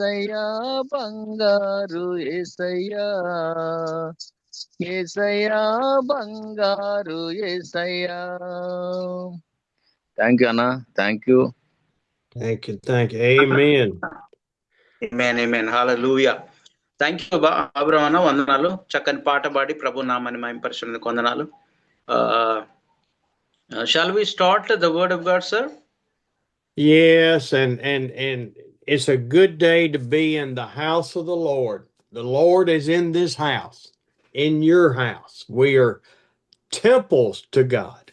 ఏసయ్యా బంగారు ఏసయ్యా, ఏసయ్యా బంగారు ఏసయ్యా. Thank you అన్న, thank you. Thank you. Amen. Amen. Hallelujah. Thank you Abraham అన్న, వందనాలు. చక్కని పాట పాడి ప్రభు నామాన్ని మహిమపరచడానికి వందనాలు. Shall we start the word of God, sir? Yes, and it's a good day to be in the house of the Lord. The Lord is in this house, in your house. We are temples to God.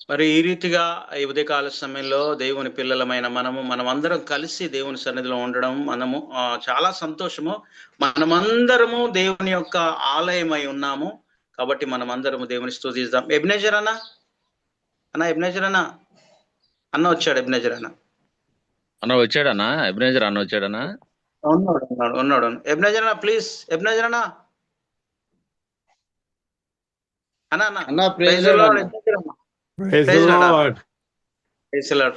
మరి ఈ రీతిగా ఈ ఉదయకాల సమయంలో దేవుని పిల్లలమైన మనమందరం కలిసి దేవుని సన్నిధిలో ఉండడం మనము చాలా సంతోషము. మనమందరము దేవుని యొక్క ఆలయమై ఉన్నాము కాబట్టి మనమందరము దేవుని స్తుతిద్దాం. ఎబినేజర్ అన్న వచ్చాడు. ఎబినేజర్ అన్న వచ్చాడన్నా. ఎబినేజర్ అన్న వచ్చాడన్నా. ఉన్నాడు. ఎబినేజర్ అన్న ప్లీజ్. ఎబినేజర్ అన్న Praise the Lord. Praise the Lord.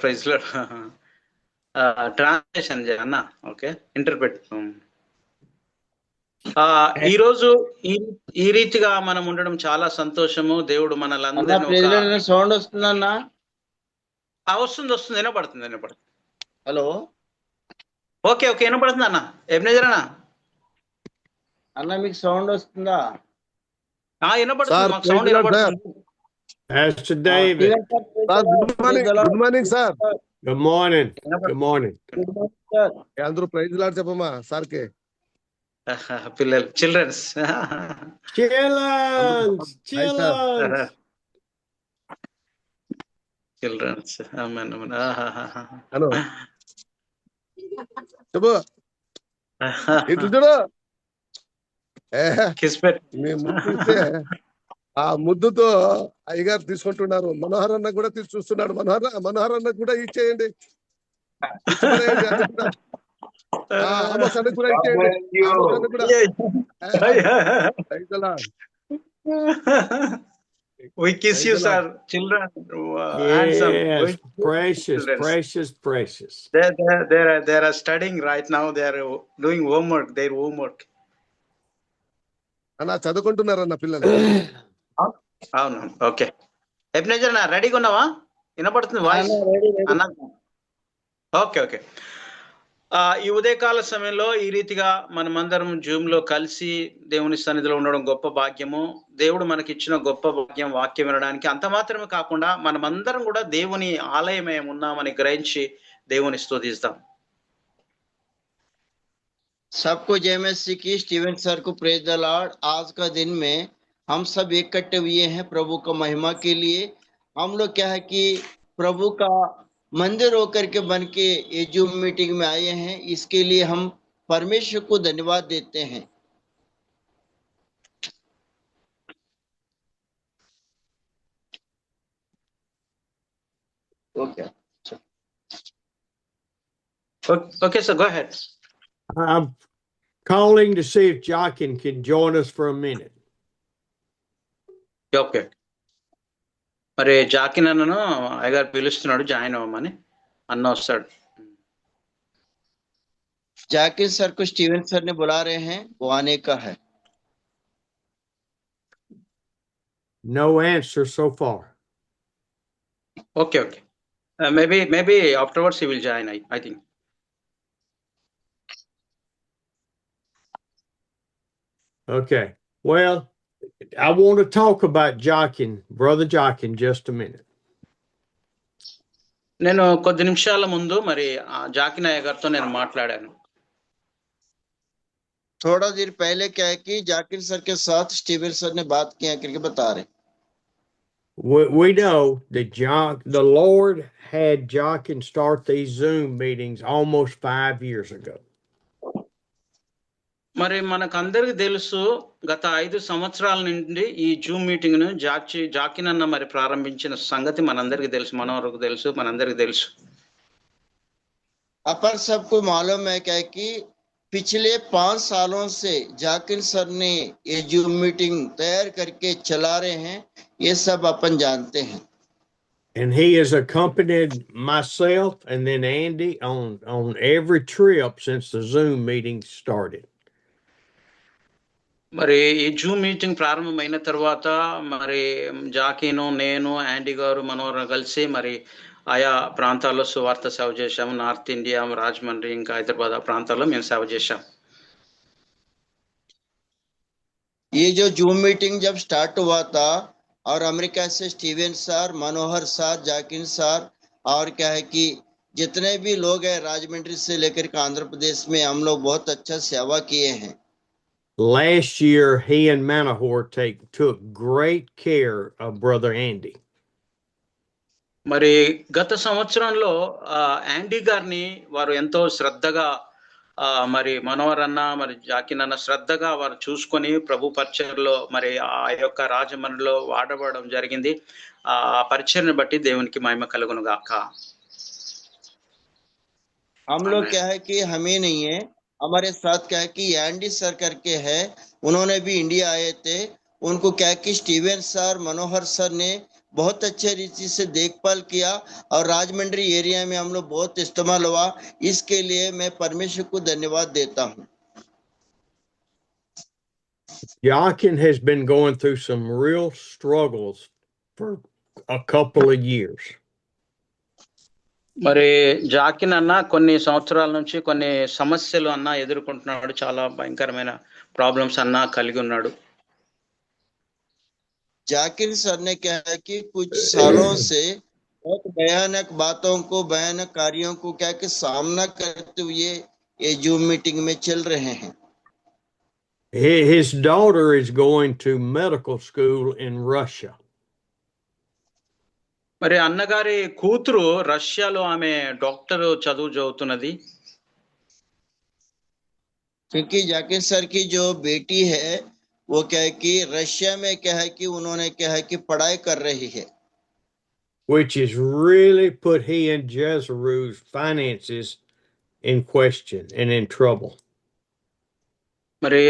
Translation అన్న. Okay, interpret. ఈ రోజు ఈ రీతిగా మనం ఉండడం చాలా సంతోషము. దేవుడు మనలందరినీ సౌండ్ వస్తుందన్నా? వస్తుంది, వినపడుతుంది. హలో, ఓకే వినపడుతుంది అన్న. ఎబినేజర్ అన్న మీకు సౌండ్ వస్తుందా? వినపడుతుంది, మాకు సౌండ్ వినపడుతుంది. Pastor David. Good morning, sir. Good morning. అందరూ ప్రైజ్ లార్డ్ చెప్పమ్మా సార్కే. పిల్లలు, చిల్డ్రన్స్. హలో చెప్పు. ఇట్లు చూడు, మీ ముద్దు ఆ ముద్దుతో అయ్యగారు తీసుకుంటున్నారు. మనోహర్ అన్న కూడా చూస్తున్నాడు. మనోహర్ అన్న కూడా ఇచ్చేయండి. ఆమోస్ అన్న కూడా ఇచ్చేయండి. We kiss you, sir. Children, yes, precious. They are studying right now. They are doing their homework. అన్న చదువుకుంటున్నారన్న పిల్లలు. అవును. ఓకే, ఎబినేజర్ అన్న రెడీగా ఉన్నావా? వినపడుతుంది వాయిస్ అన్న? ఓకే. ఈ ఉదయకాల సమయంలో ఈ రీతిగా మనమందరం జూమ్ లో కలిసి దేవుని సన్నిధిలో ఉండడం గొప్ప భాగ్యము. దేవుడు మనకిచ్చిన గొప్ప భాగ్యం వాక్యం వినడానికి. అంత మాత్రమే కాకుండా మనమందరం కూడా దేవుని ఆలయమే ఉన్నామని గ్రహించి దేవుని స్తుతిస్తాం. सबको जय मसीह की। स्टीवन सर को प्रेज द लॉर्ड। आज का दिन में हम सब इकट्ठे हुए हैं प्रभु का महिमा के लिए। हम लोग क्या है कि प्रभु का मंदिर होकर के बन के ये जूम मीटिंग में आए हैं। इसके लिए हम परमेश्वर को धन्यवाद देते हैं। Okay, so go ahead. I'm calling to see if Joaquin can join us for a minute. Okay, మరి జాకిన్ అన్నను అయ్యగారు పిలుస్తున్నాడు, జాయిన్ అవ్వమని. అన్న వస్తాడు. जाकिर सर को स्टीवन सर ने बुला रहे हैं, वो आने का है। No answer so far. Okay. Maybe afterwards he will join, I think. Okay. Well, I want to talk about Brother Joaquin, just a minute. నేను కొద్ది నిమిషాల ముందు మరి జాకిన్ అయ్య గారితో నేను మాట్లాడాను. थोड़ा देर पहले क्या है कि जाकिर सर के साथ स्टीवन सर ने बात किया करके बता रहे। We know that the Lord had Joaquin start these Zoom meetings almost 5 years ago. మరి మనకందరికి తెలుసు, గత 5 సంవత్సరాల నుండి ఈ జూమ్ మీటింగ్ ను జాకిన్ అన్న మరి ప్రారంభించిన సంగతి మనందరికి తెలుసు, మనవరకు తెలుసు, మనందరికి తెలుసు. अपन सबको मालूम है क्या कि पिछले 5 सालों से जाकिर सर ने ये जूम मीटिंग तैयार करके चला रहे हैं। ये सब अपन जानते हैं. And he has accompanied myself and then Andy on every trip since the Zoom meeting started. మరి ఈ జూమ్ మీటింగ్ ప్రారంభమైన తర్వాత మరి జాకీను నేను యాండీ గారు మనోహర్ కలిసి మరి ఆయా ప్రాంతాల్లో సువార్త సేవ చేశాము. నార్త్ ఇండియా, రాజమండ్రి, ఇంకా హైదరాబాద్ ఆ ప్రాంతాల్లో మేము సేవ చేశాం. ये जो जूम मीटिंग जब स्टार्ट हुआ था और अमेरिका से स्टीवन सर, मनोहर सर, जाकिन सर और क्या है कि जितने भी लोग हैं राजमंड्री से लेकर के आंध्र प्रदेश में हम लोग बहुत अच्छा सेवा किए हैं. Last year, he and Manohar took great care of Brother Andy. మరి గత సంవత్సరంలో యాండీ గారిని వారు ఎంతో శ్రద్ధగా మరి మనోహర్ అన్న మరి జాకిన్ అన్న శ్రద్ధగా వారు చూసుకొని ప్రభు పరిచర్లో మరి ఆ యొక్క రాజమండ్రిలో వాడబడడం జరిగింది. ఆ పరిచర్ని బట్టి దేవునికి మహిమ కలుగును గాక. हम लोग क्या है कि हमें नहीं है, हमारे साथ क्या है कि एंडी सर करके है, उन्होंने भी इंडिया आए थे. उनको क्या है कि स्टीवन सर, मनोहर सर ने बहुत अच्छे रीति से देखभाल किया और राजमंड्री एरिया में हम लोग बहुत इस्तेमाल हुआ. इसके लिए मैं परमेश्वर को धन्यवाद देता हूँ. Jochen has been going through some real struggles for a couple of years. మరి జాకిన్ అన్న కొన్ని సంవత్సరాల నుంచి కొన్ని సమస్యలు అన్న ఎదుర్కొంటున్నాడు. చాలా భయంకరమైన ప్రాబ్లమ్స్ అన్న కలిగి ఉన్నాడు. जाकिर सर ने क्या है कि कुछ सालों से बहुत भयानक बातों को, भयानक कार्यों को क्या कि सामना करते हुए ये जूम मीटिंग में चल रहे हैं. His daughter is going to medical school in Russia. మరి అన్నగారి కూతురు రష్యాలో ఆమె డాక్టర్ చదువు చదువుతున్నది. क्योंकि जाकिर सर की जो बेटी है वो क्या है कि रशिया में क्या है कि उन्होंने क्या है कि पढ़ाई कर रही है. Which has really put he and Jezreel's finances in question and in trouble. మరి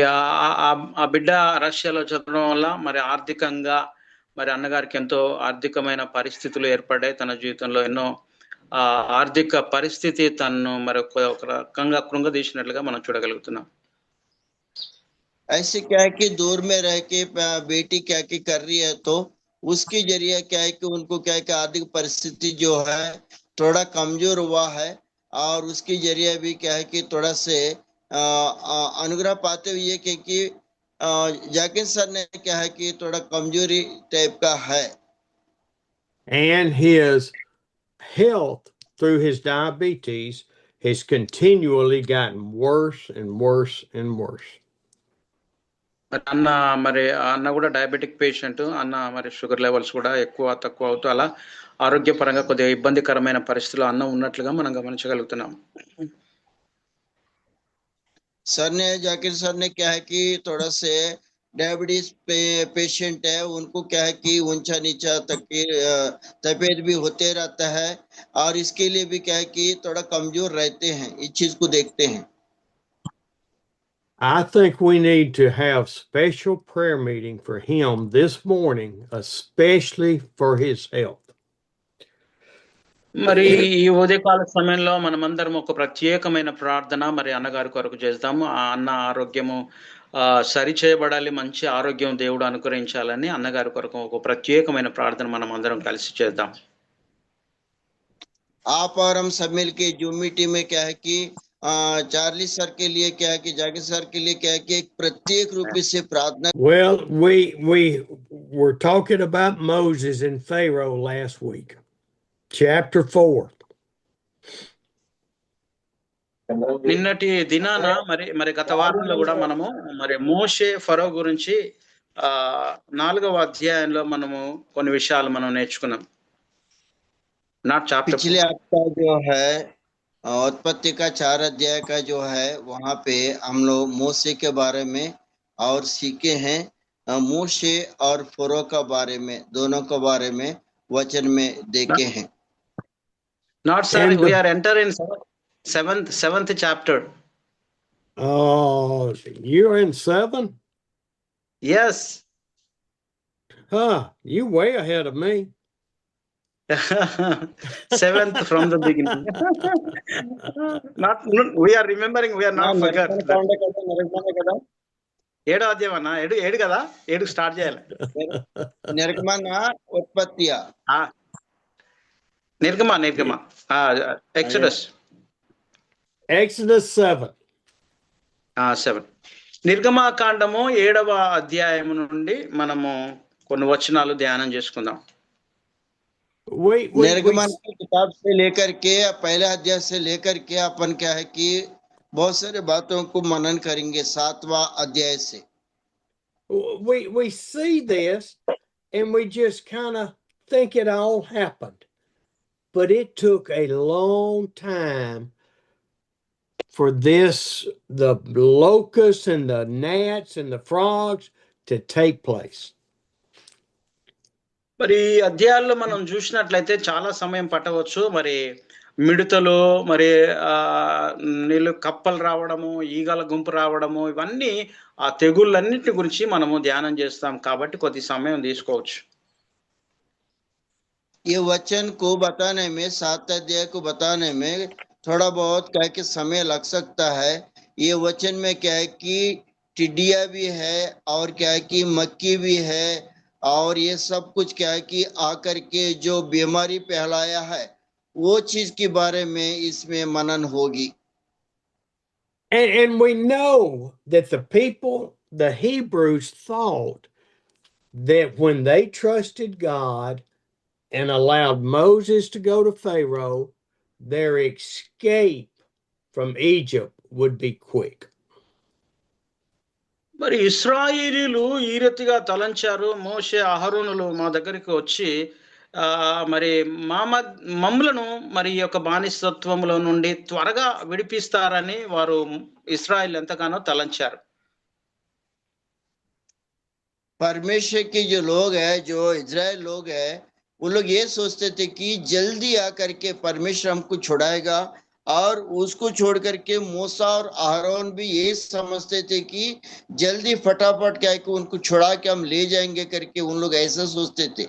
ఆ బిడ్డ రష్యాలో చదవడం వల్ల మరి ఆర్థికంగా మరి అన్నగారికి ఎంతో ఆర్థికమైన పరిస్థితులు ఏర్పడ్డాయి. తన జీవితంలో ఎన్నో ఆర్థిక పరిస్థితి తను మరి ఒక రకంగా కృంగదీసినట్లుగా మనం చూడగలుగుతున్నాం. ऐसे क्या है कि दूर में रह के बेटी क्या की कर रही है तो उसके जरिए क्या है कि उनको क्या है कि आर्थिक परिस्थिति जो है थोड़ा कमजोर हुआ है और उसके जरिए भी क्या है कि थोड़ा से अनुग्रह पाते हुए क्योंकि जाकिर सर ने क्या है कि थोड़ा कमजोरी टाइप का है. And his health through his diabetes has continually gotten worse and worse and worse. మరి అన్న కూడా డయాబెటిక్ పేషెంట్. అన్న మరి షుగర్ లెవెల్స్ కూడా ఎక్కువ తక్కువ అవుతూ అలా ఆరోగ్యపరంగా కొద్దిగా ఇబ్బందికరమైన పరిస్థితులు అన్న ఉన్నట్లుగా మనం గమనించగలుగుతున్నాం. सर ने जाकिर सर ने क्या है कि थोड़ा से डायबिटीज पेशेंट है, उनको क्या है कि ऊंचा नीचा तबीयत भी होते रहता है और इसके लिए भी क्या है कि थोड़ा कमजोर रहते हैं. इस चीज को देखते हैं. I think we need to have special prayer meeting for him this morning, especially for his health. మరి ఈ ఉదయకాల సమయంలో మనమందరం ఒక ప్రత్యేకమైన ప్రార్థన మరి అన్నగారి కొరకు చేద్దాము. ఆ అన్న ఆరోగ్యము సరి చేయబడాలి, మంచి ఆరోగ్యం దేవుడు అనుగ్రహించాలని అన్నగారి కొరకు ఒక ప్రత్యేకమైన ప్రార్థన మనం అందరం కలిసి చేద్దాం. आप और हम सब मिलके जूम मीटिंग में क्या है कि चार्ली सर के लिए क्या है कि जाकिर सर के लिए क्या है कि एक प्रत्येक रूप से प्रार्थना. Well, we were talking about Moses and Pharaoh last week, chapter 4. నిన్నటి దినాన మరి గత వారంలో కూడా మనము మరి మోషే ఫరో గురించి 4వ అధ్యాయంలో మనము కొన్ని విషయాలు మనం నేర్చుకున్నాం. पिछले हफ्ता जो है उत्पत्ति का 4 अध्याय का जो है वहां पे हम लोग मूसे के बारे में और सीखे हैं. मूसे और फरो का बारे में, दोनों के बारे में वचन में देखे हैं. Not sorry, we are entering seventh chapter. Oh, you're in 7? Yes. Huh, you way ahead of me. Seventh from the beginning. Not we are remembering, we are not forgot. నిర్గమకాండ కదా, నిర్గమకాండ కదా, ఏడో అధ్యాయం అన్న, ఏడు కదా, ఏడు స్టార్ట్ చేయాలి. నిర్గమన ఉత్పత్తియ నిర్గమ ఎక్సోడస్ Exodus 7. 7. నిర్గమాకాండము 7వ అధ్యాయం నుండి మనము కొన్ని వచనాలు ధ్యానం చేసుకుందాం. निर्गमन की किताब से लेकर के पहले अध्याय से लेकर के अपन क्या है कि बहुत सारे बातों को मनन करेंगे 7वां अध्याय से. We see this and we just kind of think it all happened, but it took a long time for the locusts and the gnats and the frogs to take place. మరి ఈ అధ్యాయాల్లో మనం చూసినట్లయితే చాలా సమయం పట్టవచ్చు. మరి మిడతలు, మరి నీళ్ళు కప్పలు రావడము, ఈగల గుంపు రావడము, ఇవన్నీ ఆ తెగుళ్ళన్నిటి గురించి మనము ధ్యానం చేస్తాం కాబట్టి కొద్ది సమయం తీసుకోవచ్చు. ये वचन को बताने में 7 अध्याय को बताने में थोड़ा बहुत क्या कि समय लग सकता है. ये वचन में क्या है कि टिड्डिया भी है और क्या है कि मक्खी भी है और ये सब कुछ क्या है कि आकर के जो बीमारी फैलाया है वो चीज के बारे में इसमें मनन होगी. And we know that the people, the Hebrews, thought that when they trusted God and allowed Moses to go to Pharaoh, their escape from Egypt would be quick. మరి ఇశ్రాయేలీలు ఈ రీతిగా తలంచారు. మోషే, అహరోనులు మా దగ్గరికి వచ్చి మరి మమ్ములను మరి ఈ యొక్క బానిసత్వములో నుండి త్వరగా విడిపిస్తారని వారు ఇశ్రాయేల్ ఎంతగానో తలంచారు. परमेश्वर के जो लोग हैं, जो इजराइल लोग हैं, वो लोग ये सोचते थे कि जल्दी आकर के परमेश्वर हमको छुड़ाएगा और उसको छोड़ करके मूसा और आरोन भी ये समझते थे कि जल्दी फटाफट क्या कि उनको छुड़ा के हम ले जाएंगे करके उन लोग ऐसा सोचते थे.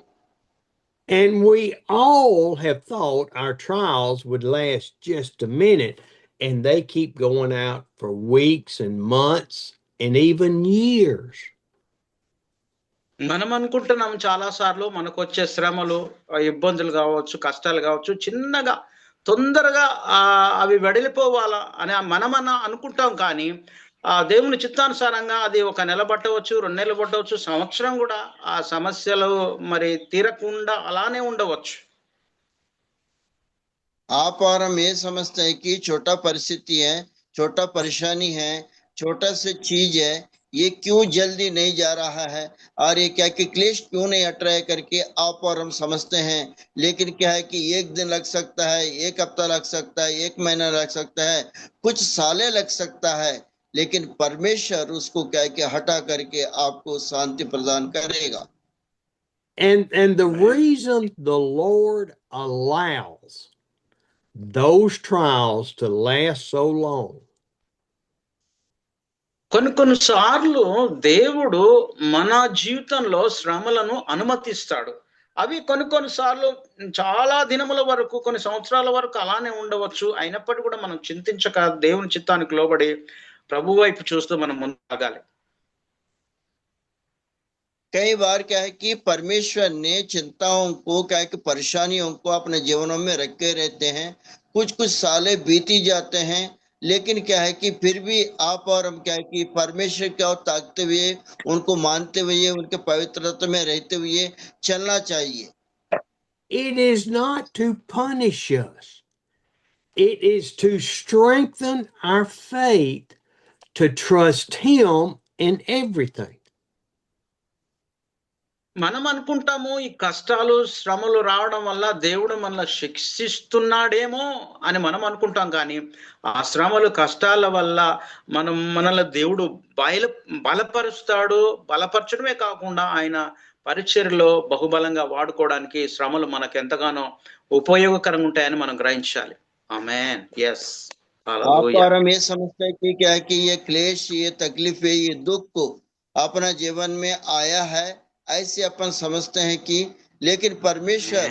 And we all have thought our trials would last just a minute, and they keep going out for weeks and months and even years. మనం అనుకుంటున్నాం చాలా సార్లు మనకు వచ్చే శ్రమలు, ఇబ్బందులు కావచ్చు, కష్టాలు కావచ్చు, చిన్నగా తొందరగా అవి వెడలిపోవాలా అని మనమన్నా అనుకుంటాం. కానీ ఆ దేవుని చిత్తానుసారంగా అది 1 నెల పట్టవచ్చు, 2 నెలలు పట్టవచ్చు, సంవత్సరం కూడా ఆ సమస్యలు మరి తీరకుండా అలానే ఉండవచ్చు. आप और हम ये समझते हैं कि छोटा परिस्थिति है, छोटा परेशानी है, छोटा से चीज है, ये क्यों जल्दी नहीं जा रहा है और ये क्या कि क्लेश क्यों नहीं हट रहा है करके आप और हम समझते हैं. लेकिन क्या है कि 1 दिन लग सकता है, 1 हफ्ता लग सकता है, 1 महीना लग सकता है, कुछ सालें लग सकता है, लेकिन परमेश्वर उसको क्या है कि हटा करके आपको शांति प्रदान करेगा. And the reason the Lord allows those trials to last so long, కొన్ని సార్లు దేవుడు మన జీవితంలో శ్రమలను అనుమతిస్తాడు. అవి కొన్ని సార్లు చాలా దినముల వరకు, కొన్ని సంవత్సరాల వరకు అలానే ఉండవచ్చు. అయినప్పటికీ కూడా మనం చింతించక దేవుని చిత్తానికి లోబడి ప్రభు వైపు చూస్తూ మనం ముందు సాగాలి. कई बार क्या है कि परमेश्वर ने चिंताओं को क्या है कि परेशानियों को अपने जीवनों में रखे रहते हैं. कुछ सालें बीती जाते हैं, लेकिन क्या है कि फिर भी आप और हम क्या है कि परमेश्वर की ओर ताकते हुए, उनको मानते हुए, उनके पवित्रता में रहते हुए चलना चाहिए. it is not to punish us. It is to strengthen our faith to trust Him in everything. మనం అనుకుంటాము ఈ కష్టాలు, శ్రమలు రావడం వల్ల దేవుడు మనల్ని శిక్షిస్తున్నాడేమో అని మనం అనుకుంటాం. కానీ ఆ శ్రమలు, కష్టాల వల్ల మనల్ని దేవుడు బలపరుస్తాడు. బలపరచడమే కాకుండా ఆయన పరిచర్యలో బహుబలంగా వాడుకోవడానికి శ్రమలు మనకు ఎంతగానో ఉపయోగకరంగా ఉంటాయని మనం గ్రహించాలి. ఆమేన్. yes. आप और हम ये समझते हैं कि क्या है कि ये क्लेश, ये तकलीफ, ये दुख को अपना जीवन में आया है, ऐसे अपन समझते हैं कि लेकिन परमेश्वर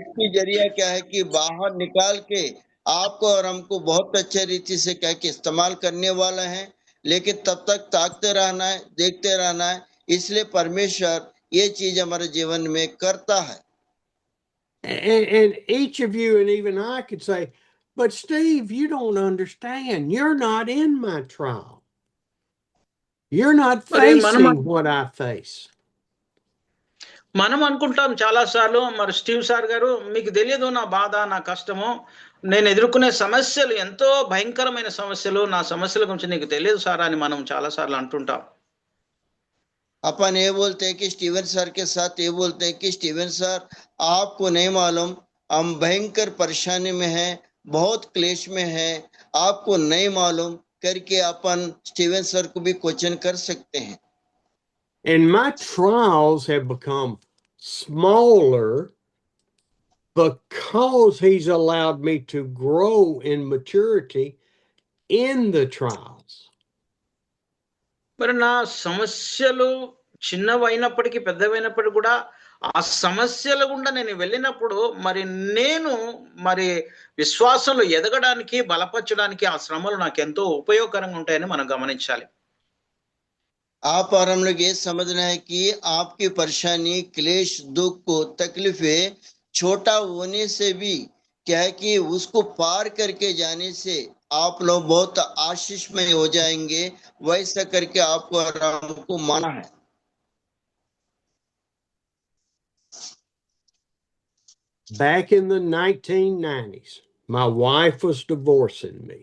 इसकी जरिया क्या है कि बाहर निकाल के आपको और हमको बहुत अच्छे रीति से क्या कि इस्तेमाल करने वाला है, लेकिन तब तक ताकते रहना है, देखते रहना है। इसलिए परमेश्वर ये चीज हमारे जीवन में करता है। And each of you and even I could say, but Steve, you don't understand. You're not in my trial. You're not మరి మనం facing what I face. మనం అనుకుంటాం చాలా సార్లు, మరి స్టీవ్ సార్ గారు మీకు తెలియదు నా బాధ, నా కష్టము, నేను ఎదుర్కొనే సమస్యలు ఎంతో భయంకరమైన సమస్యలు, నా సమస్యల గురించి నీకు తెలియదు సార్ అని మనం చాలా సార్లు అంటుంటాం. अपन ये बोलते हैं कि स्टीवन सर के साथ ये बोलते हैं कि स्टीवन सर आपको नहीं मालूम, हम भयंकर परेशानी में हैं, बहुत क्लेश में हैं, आपको नहीं मालूम करके अपन स्टीवन सर को भी क्वेश्चन कर सकते हैं। And my trials have become smaller because he's allowed me to grow in maturity in the trials. మరి నా సమస్యలు చిన్నవైనప్పటికీ పెద్దవైనప్పటికీ కూడా ఆ సమస్యల గుండా నేను వెళ్ళినప్పుడు మరి విశ్వాసంలో ఎదగడానికి, బలపరచడానికి ఆ శ్రమలు నాకు ఎంతో ఉపయోగకరంగా ఉంటాయని మనం గమనించాలి. आप और हम लोग ये समझना है कि आपकी परेशानी, क्लेश, दुख, तकलीफें छोटा होने से भी क्या है कि उसको पार करके जाने से आप लोग बहुत आशीषमय हो जाएंगे। वैसा करके आपको और हमको माना है। Back in the 1990s, my wife was divorcing me.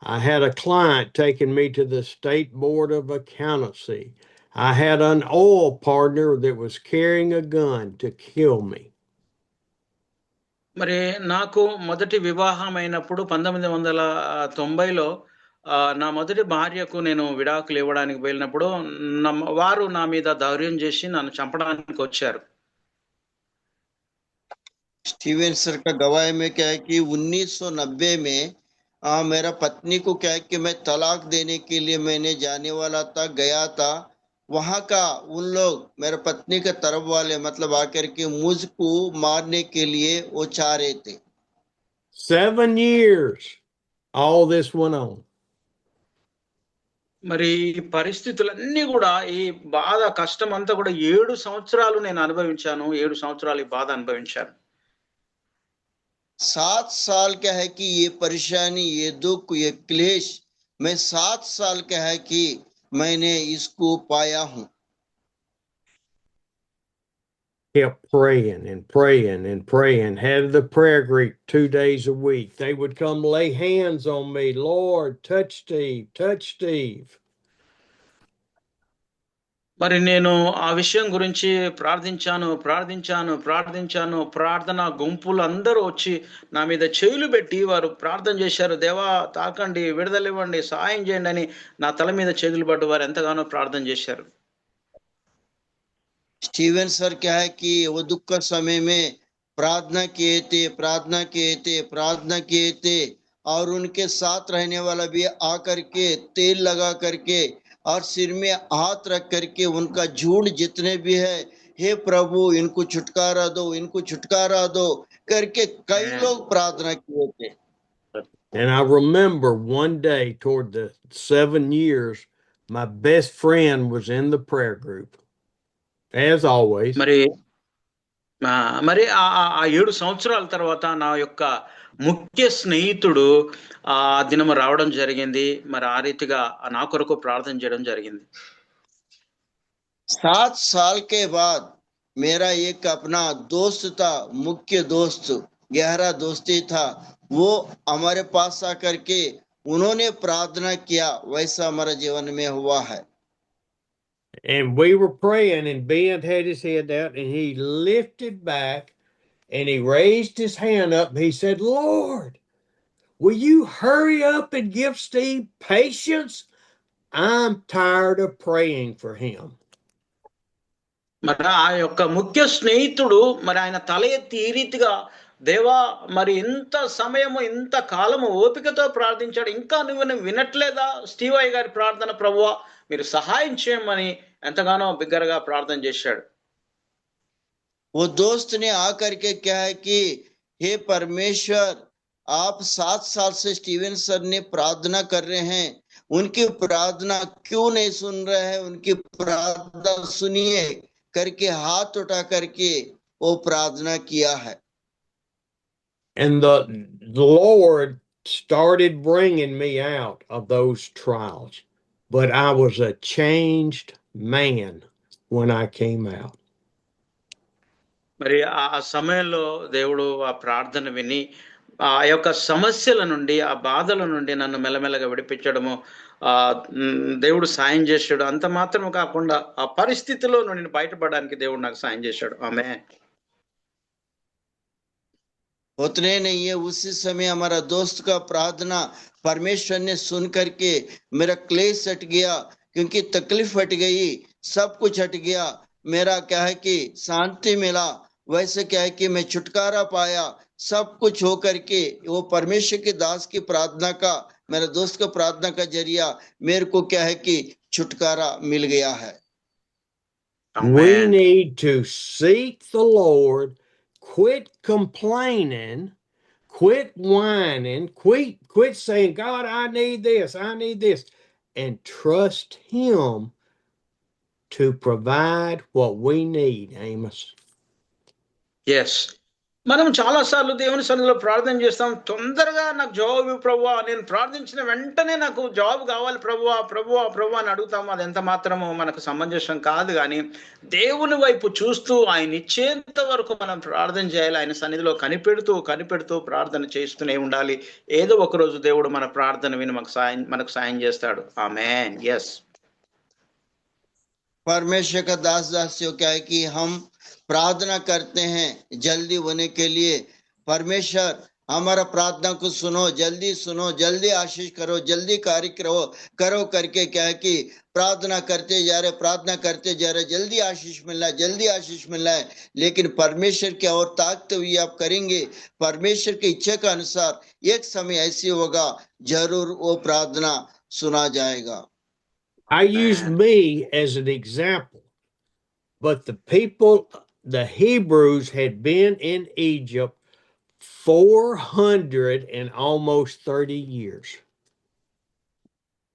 I had a client taking me to the State Board of Accountancy. I had an oil partner that was carrying a gun to kill me. మరి నాకు మొదటి వివాహం అయినప్పుడు 1990లో నా మొదటి భార్యకు నేను విడాకులు ఇవ్వడానికి వెళ్ళినప్పుడు వారు నా మీద ధైర్యం చేసి నన్ను చంపడానికి వచ్చారు. स्टीवन सर का गवाही में क्या है कि 1990 में मेरा पत्नी को क्या है कि मैं तलाक देने के लिए मैंने जाने वाला था, गया था। वहां का उन लोग मेरे पत्नी के तरफ वाले मतलब आकर के मुझको मारने के लिए वो चाह रहे थे। 7 years all this went on. మరి ఈ పరిస్థితులన్నీ కూడా, ఈ బాధ, కష్టం అంతా కూడా 7 సంవత్సరాలు నేను అనుభవించాను. 7 సంవత్సరాలు ఈ బాధ అనుభవించాను. 7 साल क्या है कि ये परेशानी, ये दुख, ये क्लेश मैं 7 साल क्या है कि मैंने इसको पाया हूं। Kept praying and praying and praying. Had the prayer group 2 days a week. They would come lay hands on me. Lord, touch Steve, touch Steve. మరి నేను ఆ విషయం గురించి ప్రార్థించాను. ప్రార్థన గుంపులు అందరూ వచ్చి నా మీద చేతులు పెట్టి వారు ప్రార్థన చేశారు. దేవా తాకండి, విడుదల ఇవ్వండి, సహాయం చేయండి అని నా తల మీద చేతులు పట్టు వారు ఎంతగానో ప్రార్థన చేశారు. स्टीवन सर क्या है कि वो दुख का समय में प्रार्थना किए थे और उनके साथ रहने वाला भी आकर के तेल लगा करके और सिर में हाथ रख करके उनका झूठ जितने भी है, हे प्रभु इनको छुटकारा दो करके कई लोग प्रार्थना किए थे। And I remember one day toward the 7 years, my best friend was in the prayer group. As always. మరి ఆ 7 సంవత్సరాల తర్వాత నా యొక్క ముఖ్య స్నేహితుడు ఆ దినము రావడం జరిగింది. మరి ఆ రీతిగా నా కొరకు ప్రార్థన చేయడం జరిగింది. 7 साल के बाद मेरा एक अपना दोस्त था, मुख्य दोस्त, गहरा दोस्ती था, वो हमारे पास आकर के उन्होंने प्रार्थना किया। वैसा हमारा जीवन में हुआ है। And we were praying and Ben had his head out and he lifted back and he raised his hand up and he said, Lord, will you hurry up and give Steve patience? I'm tired of praying for him. మరి ఆ యొక్క ముఖ్య స్నేహితుడు మరి ఆయన తల ఎత్తి ఈ రీతిగా, దేవా మరి ఇంత సమయము, ఇంత కాలము ఓపికతో ప్రార్థించాడు, ఇంకా నువ్వు వినట్లేదా స్టీవ్ అయ్య గారి ప్రార్థన? ప్రభువా మీరు సహాయం చేయమని ఎంతగానో బిగ్గరగా ప్రార్థన చేశాడు. वो दोस्त ने आकर के क्या है कि हे परमेश्वर, आप 7 साल से स्टीवन सर ने प्रार्थना कर रहे हैं, उनकी प्रार्थना क्यों नहीं सुन रहे हैं, उनकी प्रार्थना सुनिए करके हाथ उठा करके वो प्रार्थना किया है। And the Lord started bringing me out of those trials, but I was a changed man when I came out. మరి ఆ సమయంలో దేవుడు ఆ ప్రార్థన విని ఆ యొక్క సమస్యల నుండి, ఆ బాధల నుండి నన్ను మెల్లమెల్లగా విడిపించడము, దేవుడు సాయం చేశాడు. అంత మాత్రం కాకుండా ఆ పరిస్థితిలో నుండి బయటపడడానికి దేవుడు నాకు సాయం చేశాడు. ఆమేన్. उतने नहीं है, उसी समय हमारा दोस्त का प्रार्थना परमेश्वर ने सुन करके मेरा क्लेश हट गया, क्योंकि तकलीफ हट गई, सब कुछ हट गया, मेरा क्या है कि शांति मिला, वैसे क्या है कि मैं छुटकारा पाया, सब कुछ हो करके वो परमेश्वर के दास की प्रार्थना का, मेरा दोस्त का प्रार्थना का जरिया मेरे को क्या है कि छुटकारा मिल गया है। We need to seek the Lord, quit complaining, quit whining, quit saying, God, I need this, and trust Him to provide what we need, Amos. Yes, మనం చాలా సార్లు దేవుని సన్నిధిలో ప్రార్థన చేస్తాం, తొందరగా నాకు జవాబు ప్రభువా, నేను ప్రార్థించిన వెంటనే నాకు జవాబు కావాలి ప్రభువా ప్రభువా ప్రభువా అని అడుగుతాము. అది ఎంత మాత్రము మనకు సమంజసం కాదు. కానీ దేవుని వైపు చూస్తూ ఆయన ఇచ్చేంత వరకు మనం ప్రార్థన చేయాలి. ఆయన సన్నిధిలో కనిపెడుతూ ప్రార్థన చేస్తూనే ఉండాలి. ఏదో ఒక రోజు దేవుడు మన ప్రార్థన విని మనకు సాయం చేస్తాడు. ఆమేన్. ఎస్, परमेश्वर का दास दासियों क्या है कि हम प्रार्थना करते हैं जल्दी होने के लिए, परमेश्वर हमारा प्रार्थना को सुनो, जल्दी आशीष करो, जल्दी कार्य करो करके क्या है कि प्रार्थना करते जा रहे, जल्दी आशीष मिलना है। लेकिन परमेश्वर की और ताकते हुए आप करेंगे, परमेश्वर की इच्छा के अनुसार एक समय ऐसी होगा, जरूर वो प्रार्थना सुना जाएगा। I use me as an example, but the people, the Hebrews had been in Egypt 400 and almost 30 years.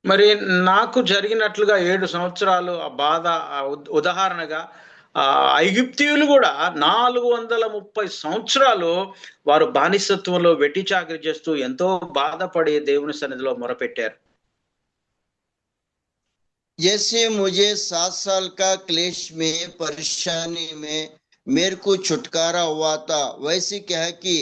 మరి నాకు జరిగినట్లుగా 7 సంవత్సరాలు ఆ బాధ ఉదాహరణగా ఐగుప్తీయులు కూడా 430 సంవత్సరాలు వారు బానిసత్వంలో వెట్టి చాకిరీ చేస్తూ ఎంతో బాధపడి దేవుని సన్నిధిలో మొరపెట్టారు. जैसे मुझे 7 साल का क्लेश में, परेशानी में मेरे को छुटकारा हुआ था, वैसे क्या है कि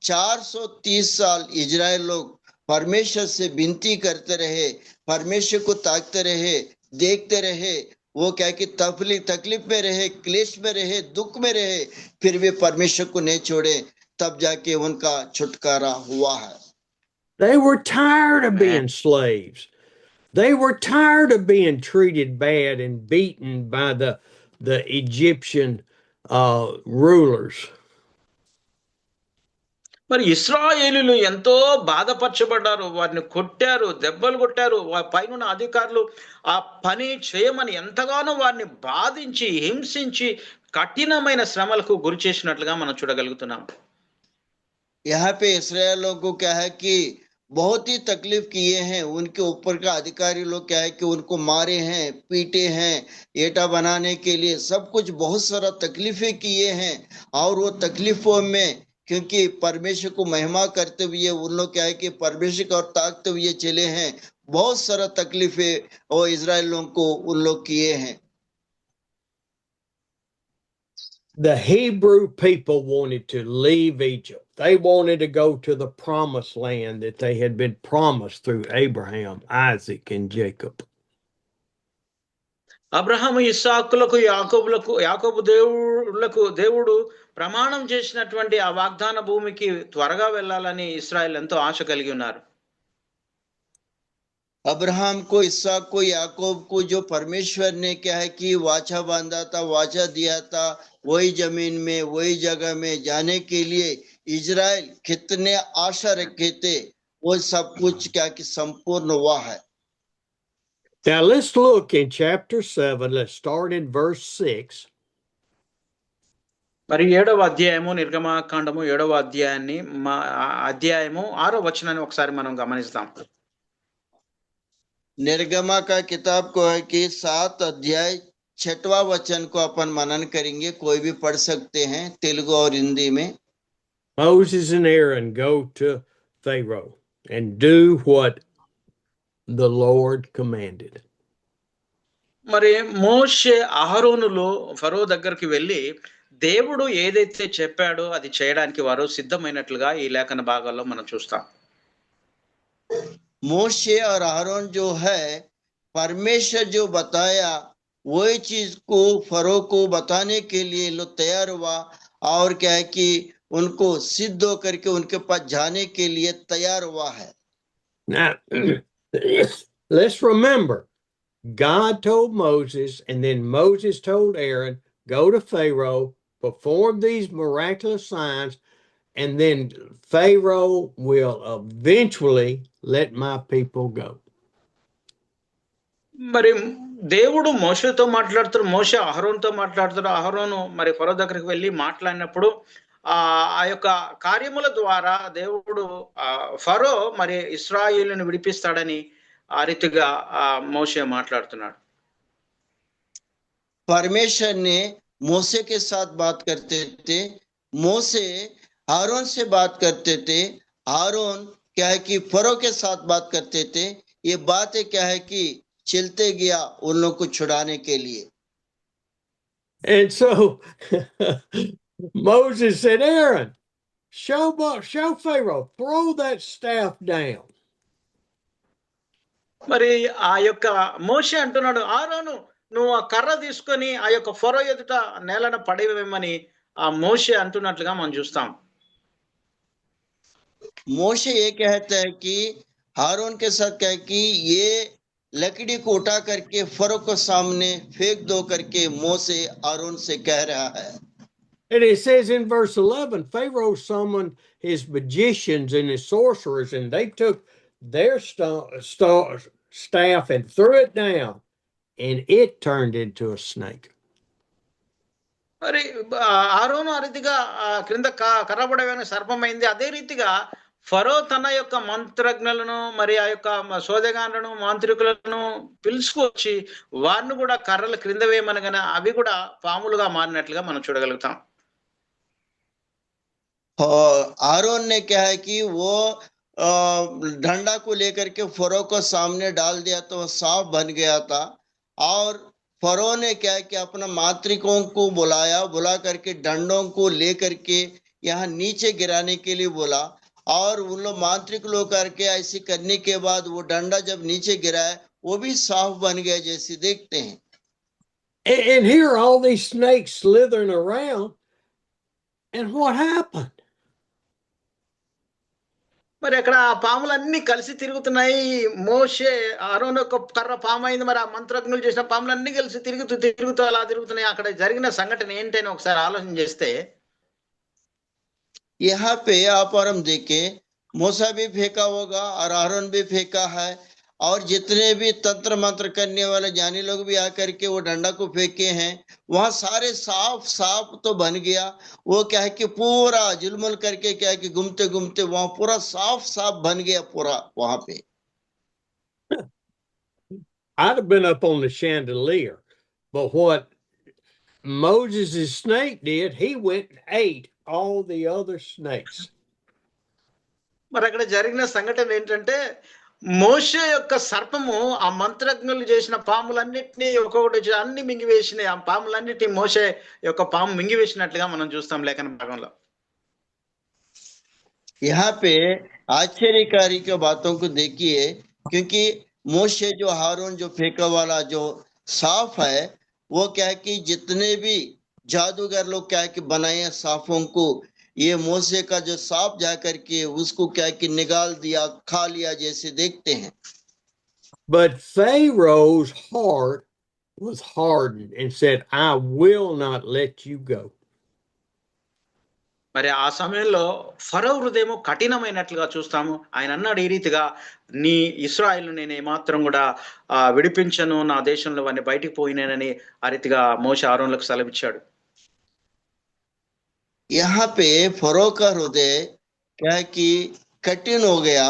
430 साल इजराइल लोग परमेश्वर से विनती करते रहे, परमेश्वर को ताकते रहे, देखते रहे, वो क्या कि तकलीफ में रहे, क्लेश में रहे, दुख में रहे, फिर भी परमेश्वर को नहीं छोड़े, तब जाके उनका छुटकारा हुआ है। They were tired of being slaves. They were tired of being treated bad and beaten by the Egyptian rulers. మరి ఇశ్రాయేలీయులు ఎంతో బాధపరచబడ్డారు, వారిని కొట్టారు, దెబ్బలు కొట్టారు, పైన అధికారులు ఆ పని చేయమని ఎంతగానో వారిని బాధించి హింసించి కఠినమైన శ్రమలకు గురి చేసినట్లుగా మనం చూడగలుగుతున్నాం. यहाँ पे इस्राएलियों को क्या है कि बहुत ही तकलीफ किए हैं, उनके ऊपर का अधिकारी लोग क्या है कि उनको मारे हैं, पीटे हैं, एटा बनाने के लिए सब कुछ बहुत सारा तकलीफें किए हैं। और वो तकलीफों में क्योंकि परमेश्वर को महिमा करते हुए उन लोग क्या है कि परमेश्वर को ताकते हुए चले हैं, बहुत सारा तकलीफें और इजराइलियों को उन लोग किए हैं। The Hebrew people wanted to leave Egypt. They wanted to go to the promised land that they had been promised through Abraham, Isaac, and Jacob. Abraham, ఇస్సాకులకు, యాకోబు దేవుడు ప్రమాణం చేసినటువంటి ఆ వాగ్దాన భూమికి త్వరగా వెళ్ళాలని ఇశ్రాయేల్ ఎంతో ఆశ కలిగి ఉన్నారు. अब्राहम को, इसहाक को, याकूब को जो परमेश्वर ने क्या है कि वाचा बांधा था, वाचा दिया था, वही जमीन में, वही जगह में जाने के लिए इजराइल कितने आशा रखे थे, वो सब कुछ क्या कि संपूर्ण हुआ है। Now let's look in chapter 7. Let's start in verse 6. మరి 7వ అధ్యాయము నిర్గమకాండము 7వ అధ్యాయాన్ని అధ్యాయము 6వ వచనాన్ని ఒకసారి మనం గమనిస్తాం. निर्गमा का किताब को है कि 7 अध्याय 6वां वचन को अपन मनन करेंगे. कोई भी पढ़ सकते हैं तेलुगु और हिंदी में. Moses and Aaron go to Pharaoh and do what the Lord commanded. మరి మోషే అహరోనులు ఫరో దగ్గరికి వెళ్ళి దేవుడు ఏదైతే చెప్పాడో అది చేయడానికి వారు సిద్ధమైనట్లుగా ఈ లేఖన భాగాల్లో మనం చూస్తాం. मोशे और अहरोन जो है परमेश्वर जो बताया वही चीज को फरो को बताने के लिए लोग तैयार हुआ और क्या है कि उनको सिद्ध होकर के उनके पास जाने के लिए तैयार हुआ है. Now, let's remember, God told Moses, and then Moses told Aaron, go to Pharaoh, perform these miraculous signs, and then Pharaoh will eventually let my people go. మరి దేవుడు మోషేతో మాట్లాడుతారు, మోషే అహరోన్తో మాట్లాడుతారు. అహరోను మరి ఫరో దగ్గరికి వెళ్ళి మాట్లాడినప్పుడు ఆ యొక్క కార్యముల ద్వారా దేవుడు ఫరో మరి ఇశ్రాయేలుని విడిపిస్తాడని ఆ రీతిగా మోషే మాట్లాడుతున్నాడు. परमेश्वर ने मोसे के साथ बात करते थे, मोसे हारून से बात करते थे, हारून क्या है कि फरो के साथ बात करते थे. ये बातें क्या है कि चलते गया उन लोगों को छुड़ाने के लिए. And so Moses said, Aaron, show Pharaoh, throw that staff down. మరి ఆ యొక్క మోషే అంటున్నాడు, ఆరోను నువ్వు ఆ కర్ర తీసుకొని ఆ యొక్క ఫరో ఎదుట నేలన పడేవేమని ఆ మోషే అంటున్నట్లుగా మనం చూస్తాం. मोशे ये कहता है कि हारून के साथ क्या है कि ये लकड़ी को उठा करके फरो को सामने फेंक दो करके मोसे हारून से कह रहा है. And it says in verse 11, Pharaoh summoned his magicians and his sorcerers, and they took their staff and threw it down, and it turned into a snake. మరి ఆరోను ఆ రీతిగా క్రింద కర్రబడమైన సర్పమైంది. అదే రీతిగా ఫరో తన యొక్క మంత్రజ్ఞులను మరి ఆ యొక్క సోదగానులను మాంత్రికులను పిలుచుకొచ్చి వారిని కూడా కర్రలు క్రింద వేయమనగానే అవి కూడా పాములుగా మారినట్లుగా మనం చూడగలుగుతాం. आरोन ने क्या है कि वो डंडा को लेकर के फरो को सामने डाल दिया तो सांप बन गया था. और फरो ने क्या है कि अपना मांत्रिकों को बुला करके डंडों को लेकर के यहाँ नीचे गिराने के लिए बोला. और उन लोग मांत्रिक लोग करके ऐसे करने के बाद वो डंडा जब नीचे गिराया वो भी सांप बन गया जैसे देखते हैं. And here all these snakes slithering around, and what happened? మరి అక్కడ ఆ పాములన్నీ కలిసి తిరుగుతున్నాయి. మోషే ఆరోను ఒక కర్ర పాము అయింది, మరి ఆ మంత్రజ్ఞులు చేసిన పాములన్నీ కలిసి తిరుగుతూ అలా తిరుగుతున్నాయి. అక్కడ జరిగిన సంఘటన ఏంటని ఒకసారి ఆలోచన చేస్తే यहाँ पे आप और हम देखे मूसा भी फेंका होगा और आरोन भी फेंका है, और जितने भी तंत्र मंत्र करने वाले ज्ञानी लोग भी आकर के वो डंडा को फेंके हैं. वहां सारे साफ तो बन गया. वो क्या है कि पूरा जुलमुल करके क्या है कि घूमते घूमते वहां पूरा साफ बन गया पूरा वहां पे. I'd have been up on the chandelier, but what Moses' snake did, he went and ate all the other snakes. మరి అక్కడ జరిగిన సంఘటన ఏంటంటే మోషే యొక్క సర్పము ఆ మంత్రజ్ఞులు చేసిన పాములన్నిటినీ ఒక్కొక్కటి అన్ని మింగివేసినాయి. ఆ పాములన్నిటి మోషే యొక్క పాము మింగివేసినట్లుగా మనం చూస్తాం లేఖన భాగంలో. यहाँ पे आश्चर्यकारी की बातों को देखिए, क्योंकि मोशे जो हारून जो फेंका वाला जो सांप है वो क्या है कि जितने भी जादूगर लोग क्या है कि बनाए सांपों को, ये मोसे का जो सांप जाकर के उसको क्या है कि निकाल दिया, खा लिया जैसे देखते हैं. But Pharaoh's heart was hardened and said, I will not let you go. మరి ఆ సమయంలో ఫరో హృదయము కఠినమైనట్లుగా చూస్తాము. ఆయన అన్నాడు ఈ రీతిగా, నీ ఇశ్రాయేలును నేను ఏమాత్రం కూడా విడిపించను, నా దేశంలో వారిని బయటికి పోయినానని ఆ రీతిగా మోషే ఆరోనులకు సెలవిచ్చాడు. यहाँ पे फरो का हृदय क्या है कि कठिन हो गया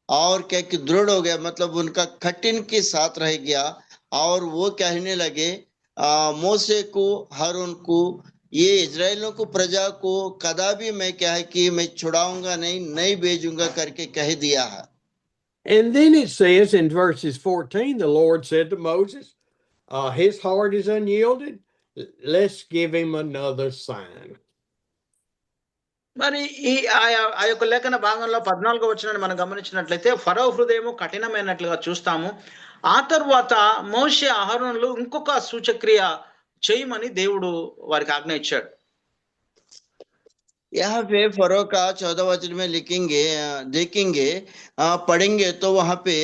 और क्या कि दृढ़ हो गया, मतलब उनका कठिन के साथ रह गया। और वो कहने लगे मोसे को, हारून को, ये इजराइलों को, प्रजा को कदापि मैं क्या है कि मैं छुड़ाऊंगा नहीं, नहीं भेजूंगा करके कह दिया है। And then it says in verses 14, the Lord said to Moses, his heart is unyielded. Let's give him another sign. మరి ఈ ఆ యొక్క లేఖన భాగంలో 14వ వచనాన్ని మనం గమనించినట్లయితే ఫరో హృదయము కఠినమైనట్లుగా చూస్తాము. ఆ తర్వాత మోషే అహరోనులు ఇంకొక సూచక్రియ చేయమని దేవుడు వారికి ఆజ్ఞ ఇచ్చాడు. यहाँ पे फरो का 14 वचन में लिखेंगे, देखेंगे, पढ़ेंगे तो वहां पे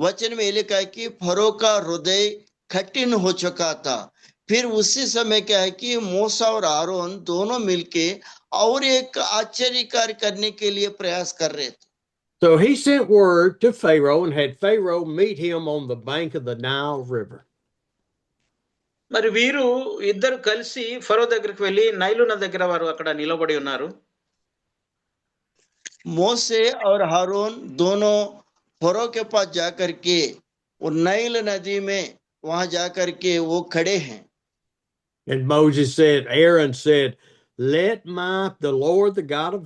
वचन में लिखा है कि फरो का हृदय कठिन हो चुका था। फिर उसी समय क्या है कि मूसा और आरोन दोनों मिलके और एक आश्चर्य कार्य करने के लिए प्रयास कर रहे थे। So he sent word to Pharaoh and had Pharaoh meet him on the bank of the Nile River. మరి వీరు ఇద్దరు కలిసి ఫరో దగ్గరికి వెళ్ళి నైలు నది దగ్గర వారు అక్కడ నిలబడి ఉన్నారు. मोसे और हारून दोनों फरो के पास जाकर के वो नाइल नदी में वहां जाकर के वो खड़े हैं। And Moses said, Aaron said, the Lord, the God of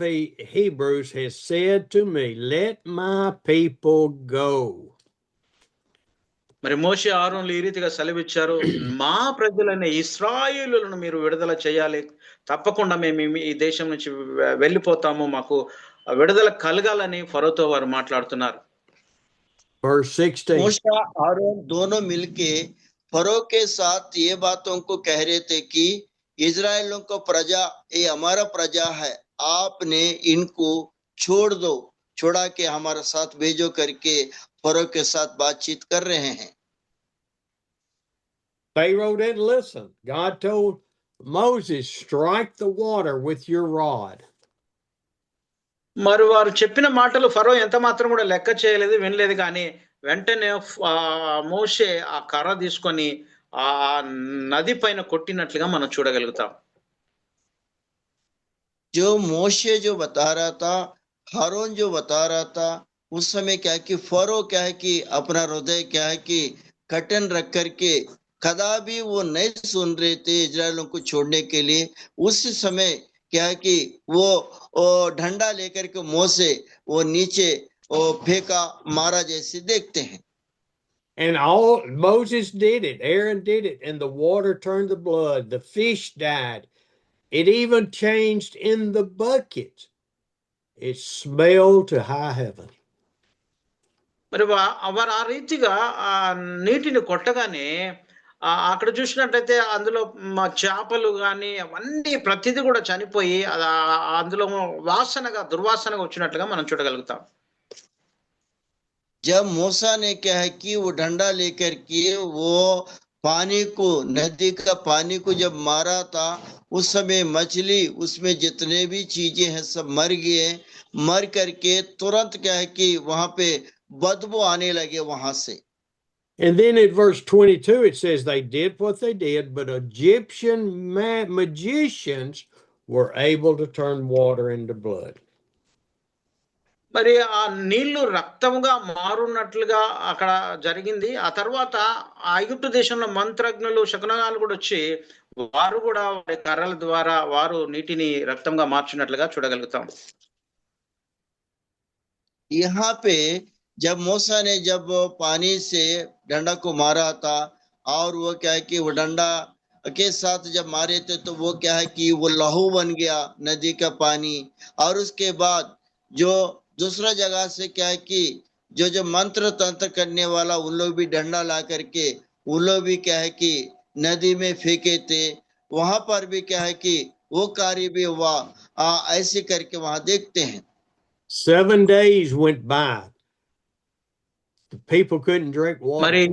Hebrews, has said to me, let my people go. మరి మోషే ఆరోనులు ఈ రీతిగా సెలవిచ్చారు, మా ప్రజలైన ఇశ్రాయేలులను మీరు విడుదల చేయాలి, తప్పకుండా మేము ఈ దేశం నుంచి వెళ్ళిపోతాము, మాకు విడుదల కలగాలని ఫరోతో వారు మాట్లాడుతున్నారు. Verse 16. मूसा आरोन दोनों मिलके फरो के साथ ये बातों को कह रहे थे कि इजराइलों को प्रजा, ये हमारा प्रजा है, आपने इनको छोड़ दो, छोड़ा के हमारे साथ भेजो करके फरो के साथ बातचीत कर रहे हैं। Pharaoh didn't listen. God told Moses, strike the water with your rod. మరి వారు చెప్పిన మాటలు ఫరో ఎంత మాత్రం కూడా లెక్క చేయలేదు, వినలేదు. కానీ వెంటనే మోషే ఆ కర్ర తీసుకొని ఆ నది పైన కొట్టినట్లుగా మనం చూడగలుగుతాం. जो मोशे जो बता रहा था, हारून जो बता रहा था, उस समय क्या है कि फरो क्या है कि अपना हृदय क्या है कि कठिन रख करके कदापि वो नहीं सुन रहे थे इजरायलों को छोड़ने के लिए। उस समय क्या है कि वो डंडा लेकर के मुंह से वो नीचे फेंका, मारा जैसे देखते हैं। And all Moses did it, Aaron did it, and the water turned to blood, the fish died. It even changed in the bucket. It smelled to high heaven. మరి వారు ఆ రీతిగా ఆ నీటిని కొట్టగానే అక్కడ చూసినట్లయితే అందులో చేపలు కానీ అవన్నీ ప్రతిదీ కూడా చనిపోయి అందులో వాసనగా, దుర్వాసనగా వచ్చినట్లుగా మనం చూడగలుగుతాం. जब मूसा ने क्या है कि वो डंडा लेकर के वो पानी को, नदी का पानी को जब मारा था, उस समय मछली, उसमें जितने भी चीजें हैं सब मर गए। मर करके तुरंत क्या है कि वहां पे बदबू आने लगे वहां से। And then in verse 22 it says they did what they did, but Egyptian magicians were able to turn water into blood. మరి ఆ నీళ్లు రక్తముగా మారున్నట్లుగా అక్కడ జరిగింది. ఆ తర్వాత ఐగుప్తు దేశంలో మంత్రజ్ఞులు, శకునాలు కూడా వచ్చి వారు కూడా వారి కర్రల ద్వారా వారు నీటిని రక్తంగా మార్చినట్లుగా చూడగలుగుతాం. यहाँ पे जब मूसा ने जब पानी से डंडा को मारा था, और वो क्या है कि वो डंडा के साथ जब मारे थे तो वो क्या है कि वो लहू बन गया नदी का पानी। और उसके बाद जो दूसरा जगह से क्या है कि जो मंत्र तंत्र करने वाला उन लोग भी डंडा ला करके उन लोग भी क्या है कि नदी में फेंके थे, वहां पर भी क्या है कि वो कार्य भी हुआ। ऐसे करके वहां देखते हैं 7 days went by. The people couldn't drink water.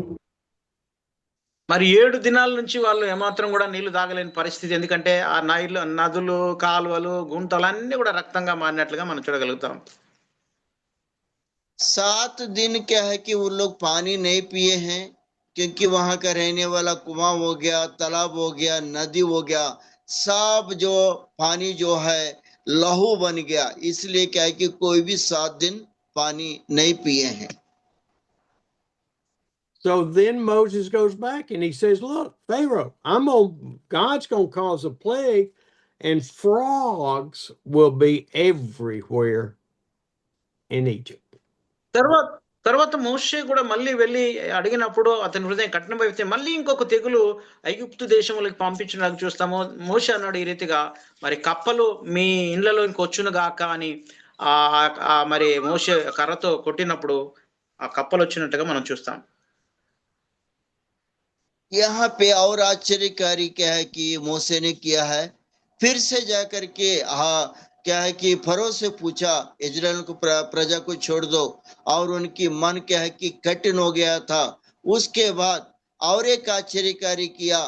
మరి 7 దినాల నుంచి వాళ్ళు ఏమాత్రం కూడా నీళ్లు తాగలేని పరిస్థితి. ఎందుకంటే ఆ నదులు, కాలువలు, గుంటలు అన్ని కూడా రక్తంగా మారినట్లుగా మనం చూడగలుగుతాం. 7 दिन क्या है कि वो लोग पानी नहीं पिए हैं, क्योंकि वहां का रहने वाला कुआं हो गया, तालाब हो गया, नदी हो गया, सब जो पानी जो है लहू बन गया, इसलिए क्या है कि कोई भी 7 दिन पानी नहीं पिए हैं। So then Moses goes back and he says, look, Pharaoh, God's going to cause a plague and frogs will be everywhere in Egypt. తర్వాత మోషే కూడా మళ్ళీ వెళ్ళి అడిగినప్పుడు అతని హృదయం కఠినమైతే మళ్ళీ ఇంకొక తెగులు ఐగుప్తు దేశంలోకి పంపించడానికి చూస్తాము. మోషే అన్నాడు ఈ రీతిగా, మరి కప్పలు మీ ఇండ్లలోకి వచ్చును గాక అని మరి మోషే కర్రతో కొట్టినప్పుడు ఆ కప్పలు వచ్చినట్టుగా మనం చూస్తాం. यहाँ पे और आश्चर्यकारी क्या है कि मूसा ने किया है, फिर से जाकर के क्या है कि फरो से पूछा इजराइल को प्रजा को छोड़ दो, और उनकी मन क्या है कि कठिन हो गया था। उसके बाद और एक आश्चर्यकारी किया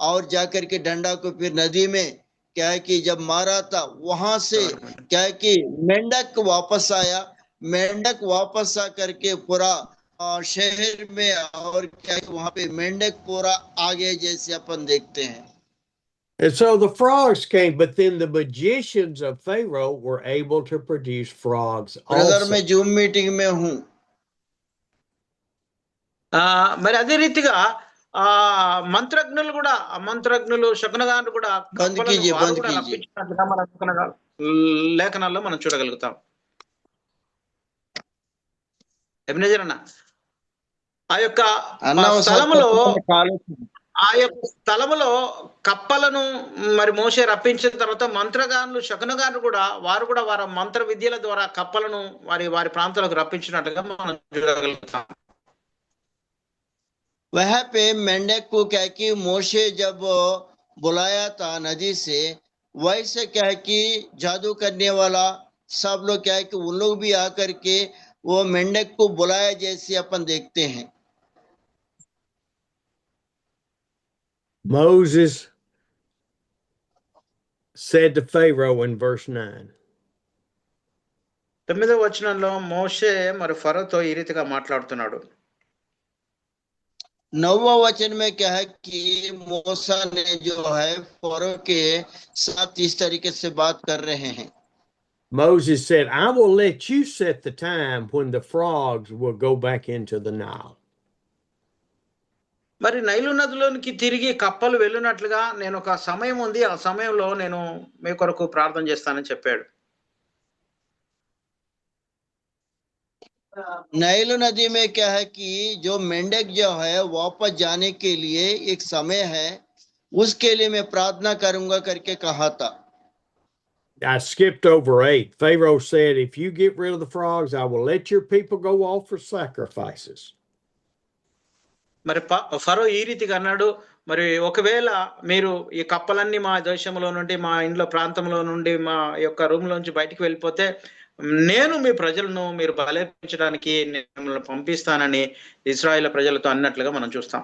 और जाकर के डंडा को फिर नदी में क्या है कि जब मारा था, वहां से क्या है कि मेंढक वापस आया। मेंढक वापस आ करके पूरा शहर में और क्या है वहां पे मेंढक पूरा आ गए जैसे अपन देखते हैं। And so the frogs came, but then the magicians of Pharaoh were able to produce frogs brother also. मैं जूम मीटिंग में हूँ। మరి అదే రీతిగా మంత్రజ్ఞులు కూడా, మంత్రజ్ఞులు శకునగారు కూడా రప్పించినట్లుగా మన లేఖనాల్లో మనం చూడగలుగుతాం. ఎబినేజర్ అన్న ఆ యొక్క స్థలములో కప్పలను మరి మోషే రప్పించిన తర్వాత మంత్రగానులు శకునగానులు కూడా వారు వారి మంత్ర విద్యల ద్వారా కప్పలను వారి ప్రాంతాలకు రప్పించినట్టుగా మనం చూడగలుగుతాం. वहां पे मेंढक को क्या कि मोशे जब बुलाया था नदी से, वैसे क्या है कि जादू करने वाला सब लोग क्या है कि उन लोग भी आकर के वो मेंढक को बुलाया जैसे अपन देखते हैं. Moses said to Pharaoh in verse 9. 9వ వచనంలో మోషే మరి ఫరోతో ఈ రీతిగా మాట్లాడుతున్నాడు. 9वां वचन में क्या है कि मूसा ने जो है फरो के साथ इस तरीके से बात कर रहे हैं. Moses said, I will let you set the time when the frogs will go back into the Nile. మరి నైలు నదిలోనికి తిరిగి కప్పలు వెళ్ళినట్లుగా నేను ఒక సమయం ఉంది, ఆ సమయంలో నేను మీ కొరకు ప్రార్థన చేస్తానని చెప్పాడు. नाइल नदी में क्या है कि जो मेंढक जो है वापस जाने के लिए एक समय है, उसके लिए मैं प्रार्थना करूंगा करके कहा था. I skipped over 8. Pharaoh said, if you get rid of the frogs, I will let your people go off for sacrifices. మరి ఫరో ఈ రీతిగా అన్నాడు, మరి ఒకవేళ మీరు ఈ కప్పలన్నీ మా దేశంలో నుండి, మా ఇంట్లో ప్రాంతంలో నుండి, మా యొక్క రూమ్ లోంచి బయటికి వెళ్ళిపోతే నేను మీ ప్రజలను మీరు బలైపించడానికి మిమ్మల్ని పంపిస్తానని ఇశ్రాయేలు ప్రజలతో అన్నట్లుగా మనం చూస్తాం.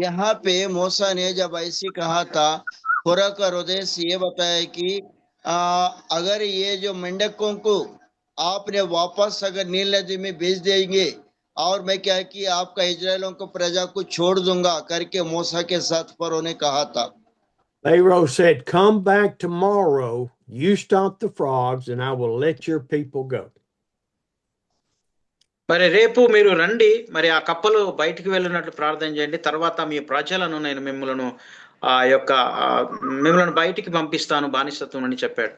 यहाँ पे मूसा ने जब ऐसी कहा था, फरो का हृदय ये बताया कि अगर ये जो मेंढकों को आपने वापस अगर नील नदी में भेज देंगे और मैं क्या कि आपका इजराइलों को प्रजा को छोड़ दूंगा करके मूसा के साथ फरो ने कहा था. Pharaoh said, come back tomorrow, you stop the frogs, and I will let your people go. మరి రేపు మీరు రండి, మరి ఆ కప్పలు బయటికి వెళ్ళినట్లు ప్రార్థన చేయండి, తర్వాత మీ ప్రజలను నేను మిమ్మల్ని బయటికి పంపిస్తాను బానిసత్వం అని చెప్పాడు.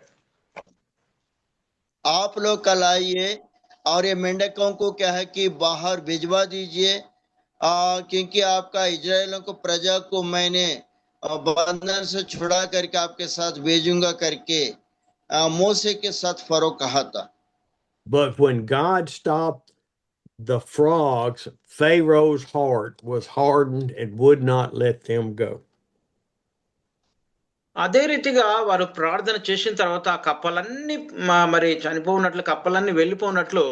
आप लोग कल आइए और ये मेंढकों को क्या है कि बाहर भिजवा दीजिए, क्योंकि आपका इजराइलों को प्रजा को मैंने बंधन से छुड़ा करके आपके साथ भेजूंगा करके मूसा के साथ फरो कहा था. But when God stopped the frogs, Pharaoh's heart was hardened and would not let them go. అదే రీతిగా వారు ప్రార్థన చేసిన తర్వాత ఆ కప్పలన్నీ మరి చనిపోయినట్లు, కప్పలన్నీ వెళ్ళిపోయినట్లు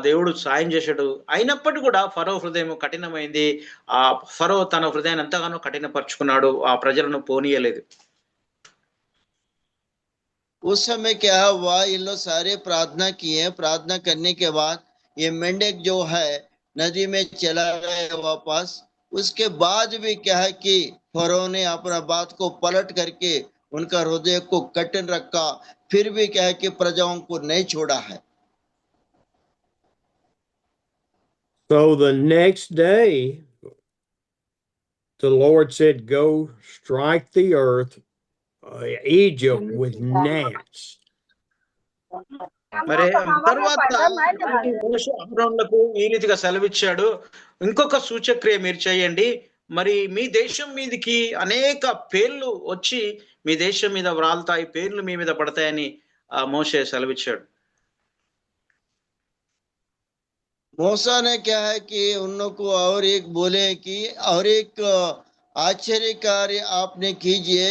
దేవుడు సాయం చేశాడు. అయినప్పటికీ కూడా ఫరో హృదయం కఠినమైంది. ఆ ఫరో తన హృదయాన్ని ఎంతగానో కఠినపరుచుకున్నాడు, ఆ ప్రజలను పోనీయలేదు. उस समय क्या हुआ, इन लोग सारे प्रार्थना किए. प्रार्थना करने के बाद ये मेंढक जो है नदी में चला गया वापस, उसके बाद भी क्या है कि फरो ने अपना बात को पलट करके उनका हृदय को कठिन रखा, फिर भी क्या है कि प्रजाओं को नहीं छोड़ा है। So the next day, the Lord said, "Go strike the earth, Egypt, with gnats." మరి తర్వాత మోషే అహరోనులకు ఈ రీతిగా సెలవిచ్చాడు, ఇంకొక సూచక్రియ మీరు చేయండి, మరి మీ దేశం మీదికి అనేక పేర్లు వచ్చి మీ దేశం మీద వ్రాలుతాయి, పేర్లు మీ మీద పడతాయని మోషే సెలవిచ్చాడు. मूसा ने क्या है कि उन लोग को और एक बोले कि और एक आश्चर्य कार्य आपने कीजिए,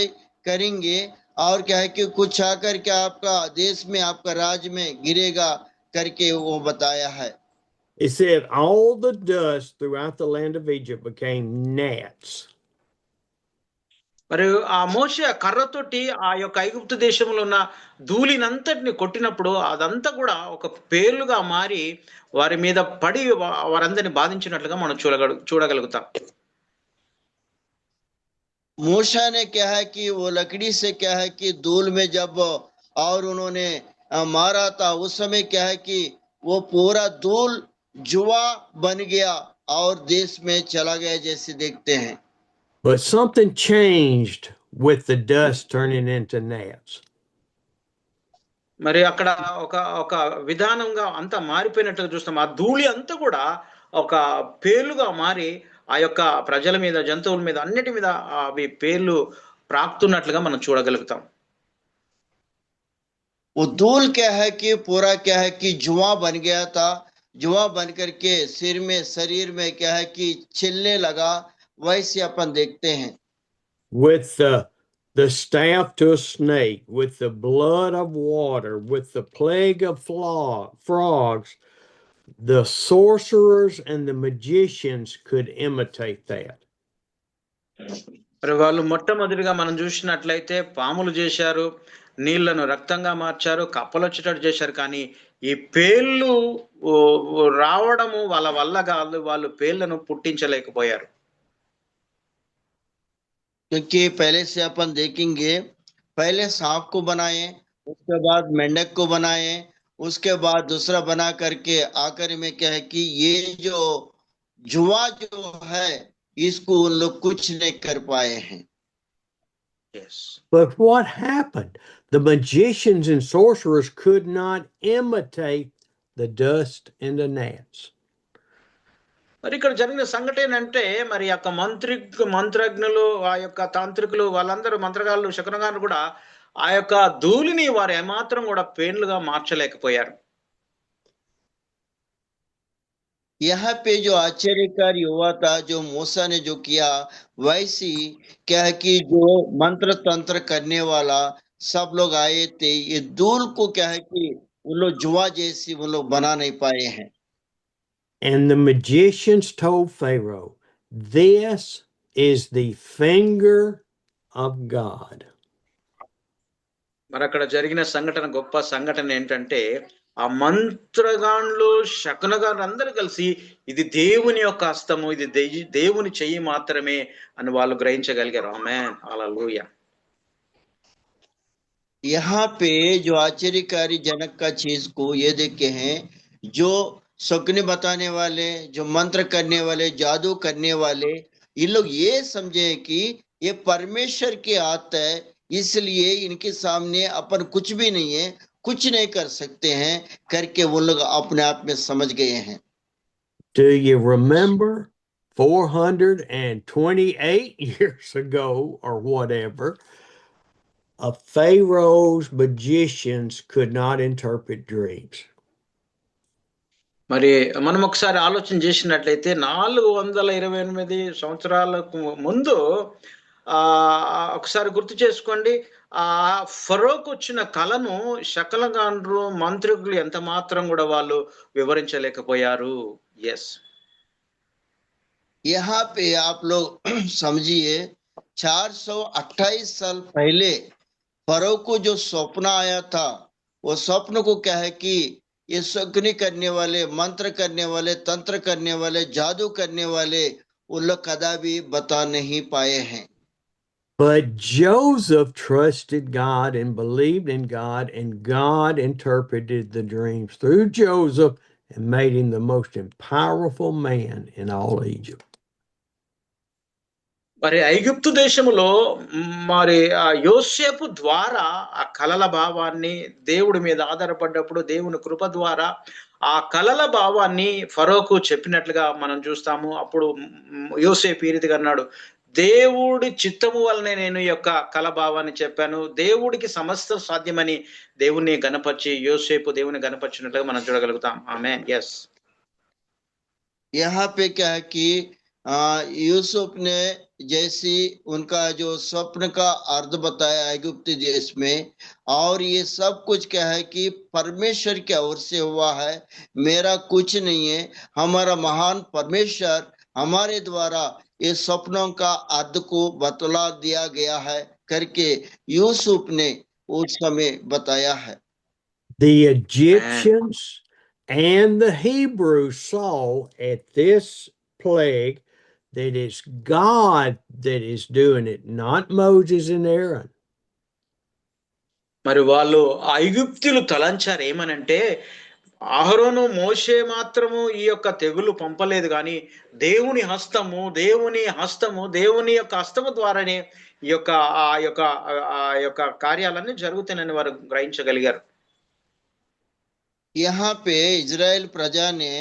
करेंगे, और क्या है कि कुछ आकर के आपका देश में, आपका राज्य में गिरेगा करके वो बताया है। It said all the dust throughout the land of Egypt became gnats. మరి ఆ మోషే కర్రతోటి ఆ యొక్క ఐగుప్తు దేశంలో ఉన్న ధూళినంతటిని కొట్టినప్పుడు అదంతా కూడా ఒక పేర్లుగా మారి వారి మీద పడి వారందరిని బాధించినట్లుగా మనం చూడగలుగుతాం. मूसा ने क्या है कि वो लकड़ी से क्या है कि धूल में जब और उन्होंने मारा था, उस समय क्या है कि वो पूरा धूल जुआ बन गया और देश में चला गया जैसे देखते हैं। But something changed with the dust turning into gnats. మరి అక్కడ ఒక ఒక విధానంగా అంతా మారిపోయినట్టుగా చూస్తాం. ఆ ధూళి అంతా కూడా ఒక పేర్లుగా మారి ఆ యొక్క ప్రజల మీద, జంతువుల మీద, అన్నిటి మీద అవి పేర్లు ప్రాక్తున్నట్లుగా మనం చూడగలుగుతాం. वो धूल क्या है कि पूरा क्या है कि जुआ बन गया था, जुआ बन करके सिर में, शरीर में क्या है कि छिलने लगा, वैसे अपन देखते हैं। With the staff to a snake, with the blood of water, with the plague of frogs, the sorcerers and the magicians could imitate that. మరి వాళ్ళు మొట్టమొదటిగా మనం చూసినట్లయితే పాములు చేశారు, నీళ్లను రక్తంగా మార్చారు, కప్పలు వచ్చేటట్టు చేశారు, కానీ ఈ పేర్లు రావడము వాళ్ళ వల్ల కాదు, వాళ్ళు పేర్లను పుట్టించలేకపోయారు. क्योंकि पहले से अपन देखेंगे, पहले सांप को बनाए, उसके बाद मेंढक को बनाए, उसके बाद दूसरा बना करके आखिर में क्या है कि ये जो जुआ जो है इसको उन लोग कुछ नहीं कर पाए हैं। Yes. But what happened? The magicians and sorcerers could not imitate the dust and the gnats. మరి ఇక్కడ జరిగిన సంఘటన ఏంటంటే, మరి యొక్క మంత్రజ్ఞులు, ఆ యొక్క తాంత్రికులు, వాళ్ళందరూ మంత్రగాళ్ళు, శకునగాళ్ళు కూడా ఆ యొక్క ధూళిని వారు ఏమాత్రం కూడా పేర్లుగా మార్చలేకపోయారు. यहाँ पे जो आश्चर्यकारी हुआ था, जो मूसा ने जो किया, वैसी क्या है कि जो मंत्र तंत्र करने वाला सब लोग आए थे, ये धूल को क्या है कि उन लोग जुआ जैसी वो लोग बना नहीं पाए हैं। And the magicians told Pharaoh, "This is the finger of God." మరి అక్కడ జరిగిన సంఘటన, గొప్ప సంఘటన ఏంటంటే, ఆ మంత్రగాండ్లు, శకునగాండ్లు అందరూ కలిసి ఇది దేవుని యొక్క హస్తము, ఇది దేవుని చెయ్యి మాత్రమే అని వాళ్ళు గ్రహించగలిగారు. ఆమేన్, హల్లెలూయా. यहाँ पे जो आश्चर्यकारी जनक का चीज को ये देखे हैं, जो सपने बताने वाले, जो मंत्र करने वाले, जादू करने वाले, ये लोग ये समझे कि ये परमेश्वर के हाथ है, इसलिए इनके सामने अपन कुछ भी नहीं है, कुछ नहीं कर सकते हैं करके वो लोग अपने आप में समझ गए हैं। Do you remember 428 years ago or whatever, Pharaoh's magicians could not interpret dreams? మరి మనం ఒకసారి ఆలోచన చేసినట్లయితే 428 సంవత్సరాలకు ముందు ఒకసారి గుర్తు చేసుకోండి, ఆ ఫరోకు వచ్చిన కళను శకునగాండ్రు, మంత్రికులు ఎంత మాత్రం కూడా వాళ్ళు వివరించలేకపోయారు. ఎస్, यहाँ पे आप लोग समझिए 428 साल पहले फरो को जो स्वप्न आया था, वो स्वप्न को क्या है कि ये शकुनी करने वाले, मंत्र करने वाले, तंत्र करने वाले, जादू करने वाले, उन लोग कदापि बता नहीं पाए हैं। But Joseph trusted God and believed in God, and God interpreted the dreams through Joseph and made him the most powerful man in all Egypt. మరి ఐగుప్తు దేశములో మరి ఆ యోసేపు ద్వారా ఆ కలల భావాన్ని దేవుడి మీద ఆధారపడ్డప్పుడు దేవుని కృప ద్వారా ఆ కలల భావాన్ని ఫరోకు చెప్పినట్లుగా మనం చూస్తాము. అప్పుడు యోసేపు ఈ రీతిగా అన్నాడు, దేవుడి చిత్తము వల్లనే నేను ఈ యొక్క కల భావాన్ని చెప్పాను, దేవుడికి సమస్తం సాధ్యమని దేవుణ్ణి గణపరిచి యోసేపు దేవుని గణపరిచినట్లుగా మనం చూడగలుగుతాం. ఆమేన్. ఎస్. यहाँ पे क्या है कि यूसुफ ने जैसी उनका जो स्वप्न का अर्थ बताया ऐगुप्त देश में, और ये सब कुछ क्या है कि परमेश्वर की ओर से हुआ है, मेरा कुछ नहीं है, हमारा महान परमेश्वर हमारे द्वारा ये स्वप्नों का अर्थ को बतला दिया गया है करके यूसुफ ने उस समय बताया है। The Egyptians and the Hebrews saw at this plague that it's God that is doing it, not Moses and Aaron. మరి వాళ్ళు ఐగుప్తులు తలంచారు ఏమనంటే, అహరోను మోషే మాత్రము ఈ యొక్క తెగులు పంపలేదు కానీ దేవుని హస్తము దేవుని యొక్క హస్తము ద్వారానే ఈ యొక్క ఆ యొక్క కార్యాలన్నీ జరుగుతాయని వారు గ్రహించగలిగారు. यहाँ पे इजराइल प्रजा ने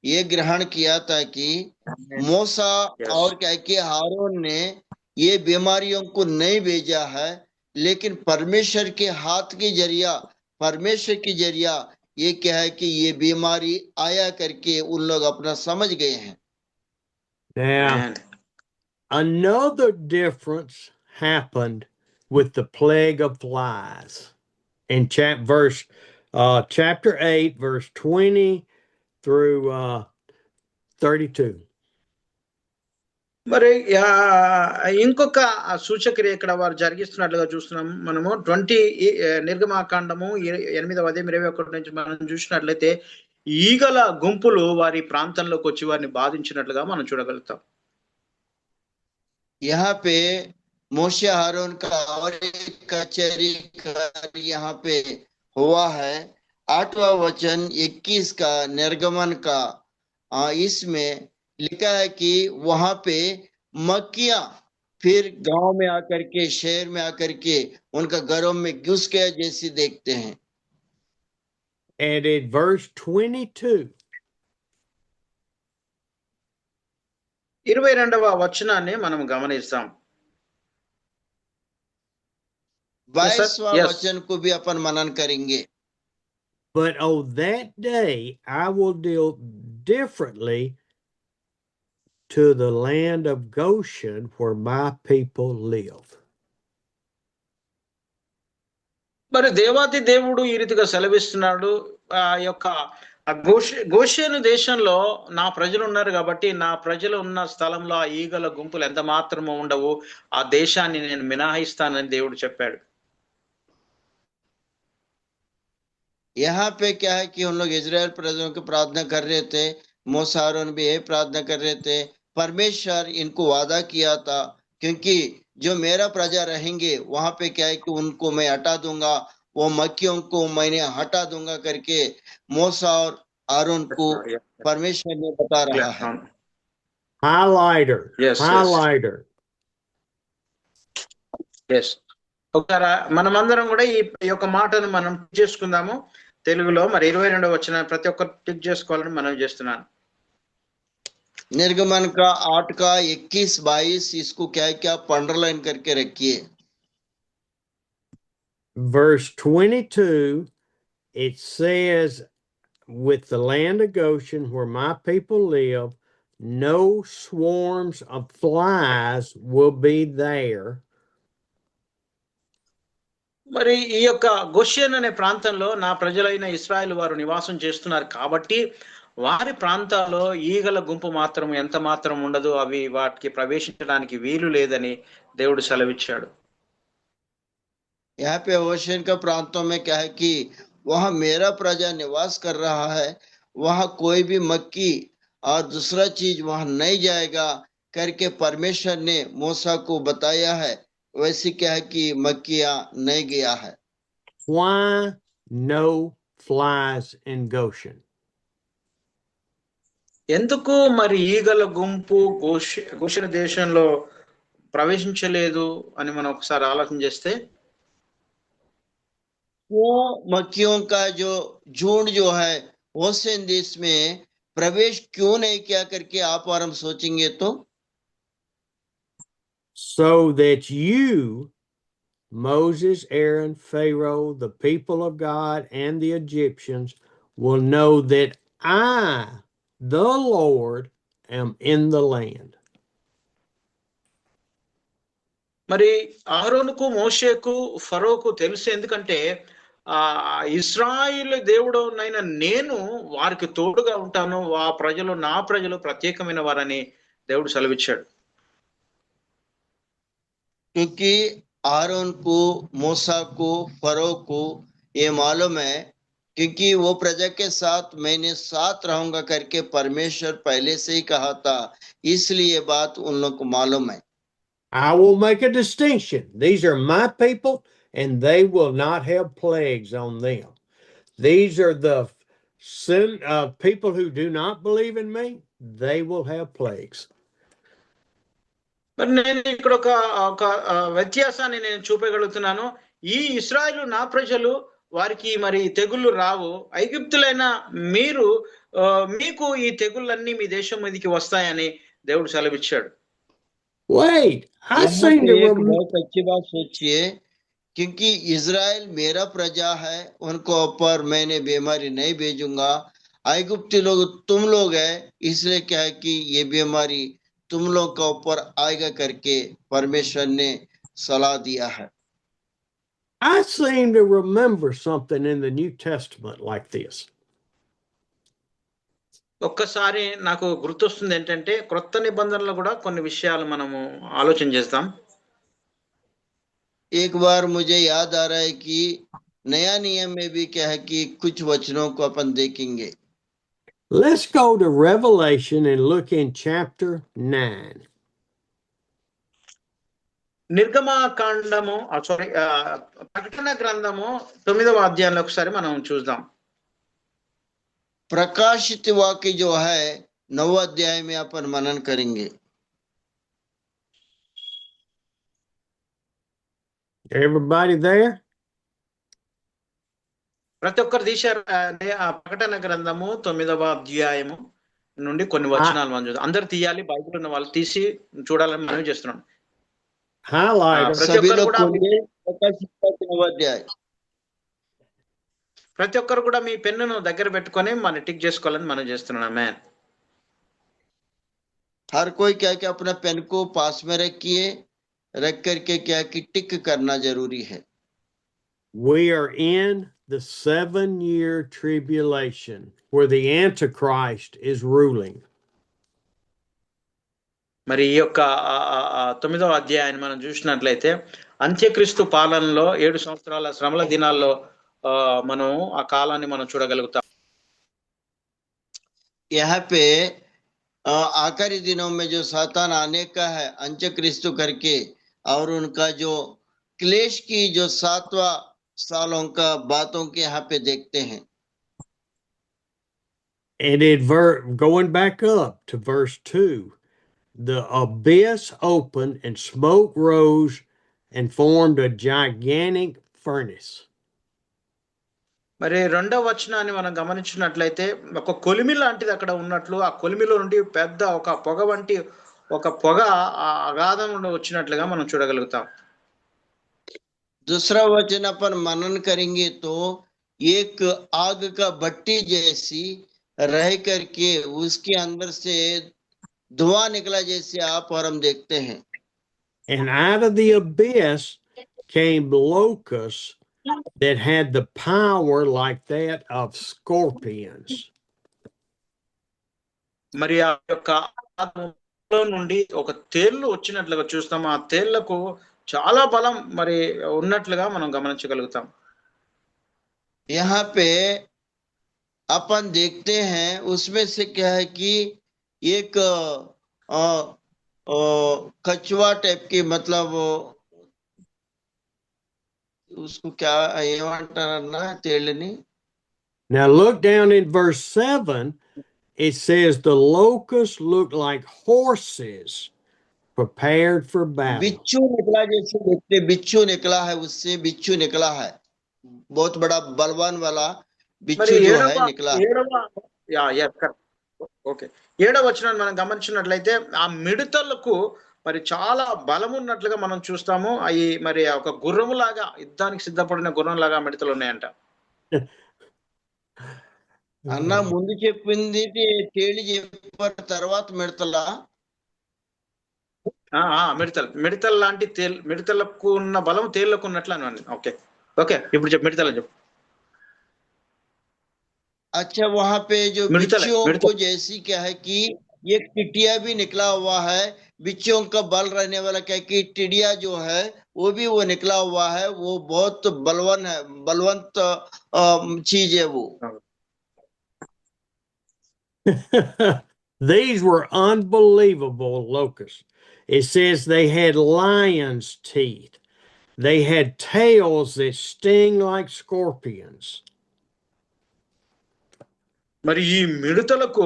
ये ग्रहण किया था कि मूसा और क्या कि हारून ने ये बीमारियों को नहीं भेजा है, लेकिन परमेश्वर के हाथ के जरिया, परमेश्वर के जरिया ये क्या है कि ये बीमारी आया करके उन लोग अपना समझ गए हैं। Now, another difference happened with the plague of flies in chapter 8, verse 20 through 32. మరి ఇంకొక సూచక్రియ ఇక్కడ వారు జరిగిస్తున్నట్లుగా చూస్తున్నాం మనము. 20 నిర్గమాకాండము 8వ అధ్యాయం 21 నుంచి మనం చూసినట్లయితే ఈగల గుంపులు వారి ప్రాంతంలోకి వచ్చి వారిని బాధించినట్లుగా మనం చూడగలుగుతాం. यहाँ पे मूसा हारून का और एक कचहरी यहाँ पे हुआ है। 8वां वचन 21 का निर्गमन का इसमें लिखा है कि वहां पे मक्खियां फिर गांव में आकर के, शहर में आकर के उनका घरों में घुस गया जैसे देखते हैं। And in verse 22, 22వ వచనాన్ని మనం గమనిస్తాం. 22वां Yes. वचन को भी अपन मनन करेंगे। but on that day I will deal differently to the land of Goshen where my people live. మరి దేవాది దేవుడు ఈ రీతిగా సెలవిస్తున్నాడు, ఆ యొక్క గోషేను దేశంలో నా ప్రజలు ఉన్నారు కాబట్టి నా ప్రజలు ఉన్న స్థలంలో ఆ ఈగల గుంపులు ఎంత మాత్రము ఉండవు, ఆ దేశాన్ని నేను మినహాయిస్తానని దేవుడు చెప్పాడు. यहाँ पे क्या है कि उन लोग इजराइल प्रजाओं की प्रार्थना कर रहे थे, मूसा हारून भी यही प्रार्थना कर रहे थे। परमेश्वर इनको वादा किया था क्योंकि जो मेरा प्रजा रहेंगे वहां पे क्या है कि उनको मैं हटा दूंगा, वो मक्खियों को मैंने हटा दूंगा करके मूसा और हारून को परमेश्वर ने बता रहा है। Highlighter. Yes, yes. Highlighter. Yes. ఒకసారి మనమందరం కూడా ఈ యొక్క మాటను మనం టిక్ చేసుకుందాము తెలుగులో. మరి 22వ వచనం ప్రతి ఒక్కరు టిక్ చేసుకోవాలని మనం చేస్తున్నాను. निर्गमन का 8 का 21-22 इसको क्या क्या अंडरलाइन करके रखिए। Verse 22, it says, with the land of Goshen where my people live, no swarms of flies will be there. మరి ఈ యొక్క గోషెన్ అనే ప్రాంతంలో నా ప్రజలైన ఇశ్రాయేలు వారు నివాసం చేస్తున్నారు కాబట్టి వారి ప్రాంతాల్లో ఈగల గుంపు మాత్రం ఎంత మాత్రం ఉండదు, అవి వాటికి ప్రవేశించడానికి వీలు లేదని దేవుడు సెలవిచ్చాడు. यहाँ पे ओशन का प्रांतों में क्या है कि वहां मेरा प्रजा निवास कर रहा है, वहां कोई भी मक्खी और दूसरा चीज वहां नहीं जाएगा करके परमेश्वर ने मूसा को बताया है, वैसे क्या है कि मक्किया नहीं गया है। Why no flies in Goshen? ఎందుకు మరి ఈగల గుంపు గోషణ దేశంలో ప్రవేశించలేదు అని మనం ఒకసారి ఆలోచన చేస్తే, वो मक्खियों का जो झुंड जो है गोशेन देश में प्रवेश क्यों नहीं किया करके आप और हम सोचेंगे तो, So that you, Moses, Aaron, Pharaoh, the people of God, and the Egyptians will know that I, the Lord, am in the land. మరి అహరోనుకు మోషేకు ఫరోకు తెలుసు. ఎందుకంటే ఇశ్రాయేలు దేవుడు నైనా నేను వారికి తోడుగా ఉంటాను, ఆ ప్రజలు నా ప్రజలు ప్రత్యేకమైన వారని దేవుడు సెలవిచ్చాడు. क्योंकि आरोन को, मूसा को, फरो को ये मालूम है, क्योंकि वो प्रजा के साथ मैंने साथ रहूंगा करके परमेश्वर पहले से ही कहा था, इसलिए ये बात उन लोग को मालूम है। I will make a distinction. These are my people, and they will not have plagues on them. These are the people who do not believe in me. They will have plagues. మరి నేను ఇక్కడ ఒక వ్యత్యాసాన్ని నేను చూపగలుగుతున్నాను. ఈ ఇశ్రాయేలు నా ప్రజలు, వారికి మరి తెగుళ్ళు రావు. ఐగుప్తులైన మీరు మీకు ఈ తెగుళ్ళన్నీ మీ దేశం మీదకి వస్తాయని దేవుడు సెలవిచ్చాడు. Wait, I seem to remember. बहुत अच्छी बात सोचिए, क्योंकि इज़राइल मेरा प्रजा है, उनको ऊपर मैंने बीमारी नहीं भेजूंगा। ऐगुप्ती लोग तुम लोग है, इसलिए क्या है कि ये बीमारी तुम लोग का ऊपर आएगा करके परमेश्वर ने सलाह दिया है। I seem to remember something in the New Testament like this. ఒక్కసారి నాకు గుర్తొస్తుంది ఏంటంటే, క్రొత్త నిబంధనలో కూడా కొన్ని విషయాలు మనము ఆలోచన చేస్తాం. एक बार मुझे याद आ रहा है कि नया नियम में भी क्या है कि कुछ वचनों को अपन देखेंगे। Let's go to Revelation and look in chapter 9. నిర్గమకాండము ప్రకటన గ్రంథము 9వ అధ్యాయంలో ఒకసారి మనం చూద్దాం. प्रकाशित वाक्य जो है 9वें अध्याय में अपन मनन करेंगे। Everybody there? ప్రతి ఒక్కరు తీశారు. ఆ ప్రకటన గ్రంథము 9వ అధ్యాయము నుండి కొన్ని వచనాలు మనం చూద్దాం. అందరు తీయాలి, బైబిల్ ఉన్న వాళ్ళు తీసి చూడాలని మనం చేస్తున్నాం. Highlight. सभी लोग खोलिए प्रकाशित वाक्य 9वां अध्याय। ప్రతి ఒక్కరు కూడా మీ పెన్నును దగ్గర పెట్టుకొని మన టిక్ చేసుకోవాలని మనం చేస్తున్నాం. మ్యాన్ हर कोई क्या क्या अपना पेन को पास में रखिए, रख करके क्या कि टिक करना जरूरी है। We are in the 7-year tribulation where the Antichrist is ruling. మరి ఈ యొక్క 9వ అధ్యాయాన్ని మనం చూసినట్లయితే అంత్యక్రీస్తు పాలనలో 7 సంవత్సరాల శ్రమల దినాల్లో మనం ఆ కాలాన్ని మనం చూడగలుగుతాం. यहाँ पे आखिरी दिनों में जो सातान आने का है अंत्यक्रिस्तु करके, और उनका जो क्लेश की जो 7वां सालों का बातों के यहाँ पे देखते हैं। And going back up to verse 2, the abyss opened and smoke rose and formed a gigantic furnace. మరి 2వ వచనాన్ని మనం గమనించినట్లయితే ఒక కొలిమి లాంటిది అక్కడ ఉన్నట్లు, ఆ కొలిమిలో నుండి పెద్ద ఒక పొగ వంటి ఒక పొగ అగాధం నుండి వచ్చినట్లుగా మనం చూడగలుగుతాం. दूसरा वचन अपन मनन करेंगे तो एक आग का भट्टी जैसी रह करके उसके अंदर से धुआं निकला जैसे आप और हम देखते हैं। And out of the abyss came locusts that had the power like that of scorpions. మరి ఆ యొక్క నుండి ఒక తేళ్లు వచ్చినట్లుగా చూస్తాం. ఆ తేళ్లకు చాలా బలం మరి ఉన్నట్లుగా మనం గమనించగలుగుతాం. यहाँ पे अपन देखते हैं उसमें से क्या है कि एक कछुआ टाइप की, मतलब उसको क्या ఏమంటారన్నా తేలిని. Now look down in verse 7. It says the locusts look like horses prepared for battle. बिच्छू निकला, जैसे देखते बिच्छू निकला है, उससे बिच्छू निकला है, बहुत बड़ा बलवान वाला మరి बिच्छू जो है ఏడవ निकला है. ఏడవ యా యా ఓకే 7వ వచనాన్ని మనం గమనించినట్లయితే ఆ మిడతలకు మరి చాలా బలం ఉన్నట్లుగా మనం చూస్తాము. అవి మరి ఒక గుర్రము లాగా, యుద్ధానికి సిద్ధపడిన గుర్రం లాగా మిడతలు ఉన్నాయంట. అన్న ముందు చెప్పింది తేలి చెప్పారు, తర్వాత మిడతలా? మిడతలు లాంటి మిడతలకు ఉన్న బలం తేళ్లకు ఉన్నట్లు అని. ఓకే ఓకే, ఇప్పుడు చెప్పు మిడతలు చెప్పు. अच्छा, वहां पे जो बिच्छुओं को जैसी क्या है कि एक टिटिया भी निकला हुआ है, बिच्छुओं का बल रहने वाला क्या है कि टिडिया जो है वो भी वो निकला हुआ है, वो बहुत बलवान है, बलवंत चीज है वो. These were unbelievable locusts. It says they had lions' teeth. They had tails that sting like scorpions. మరి ఈ మిడతలకు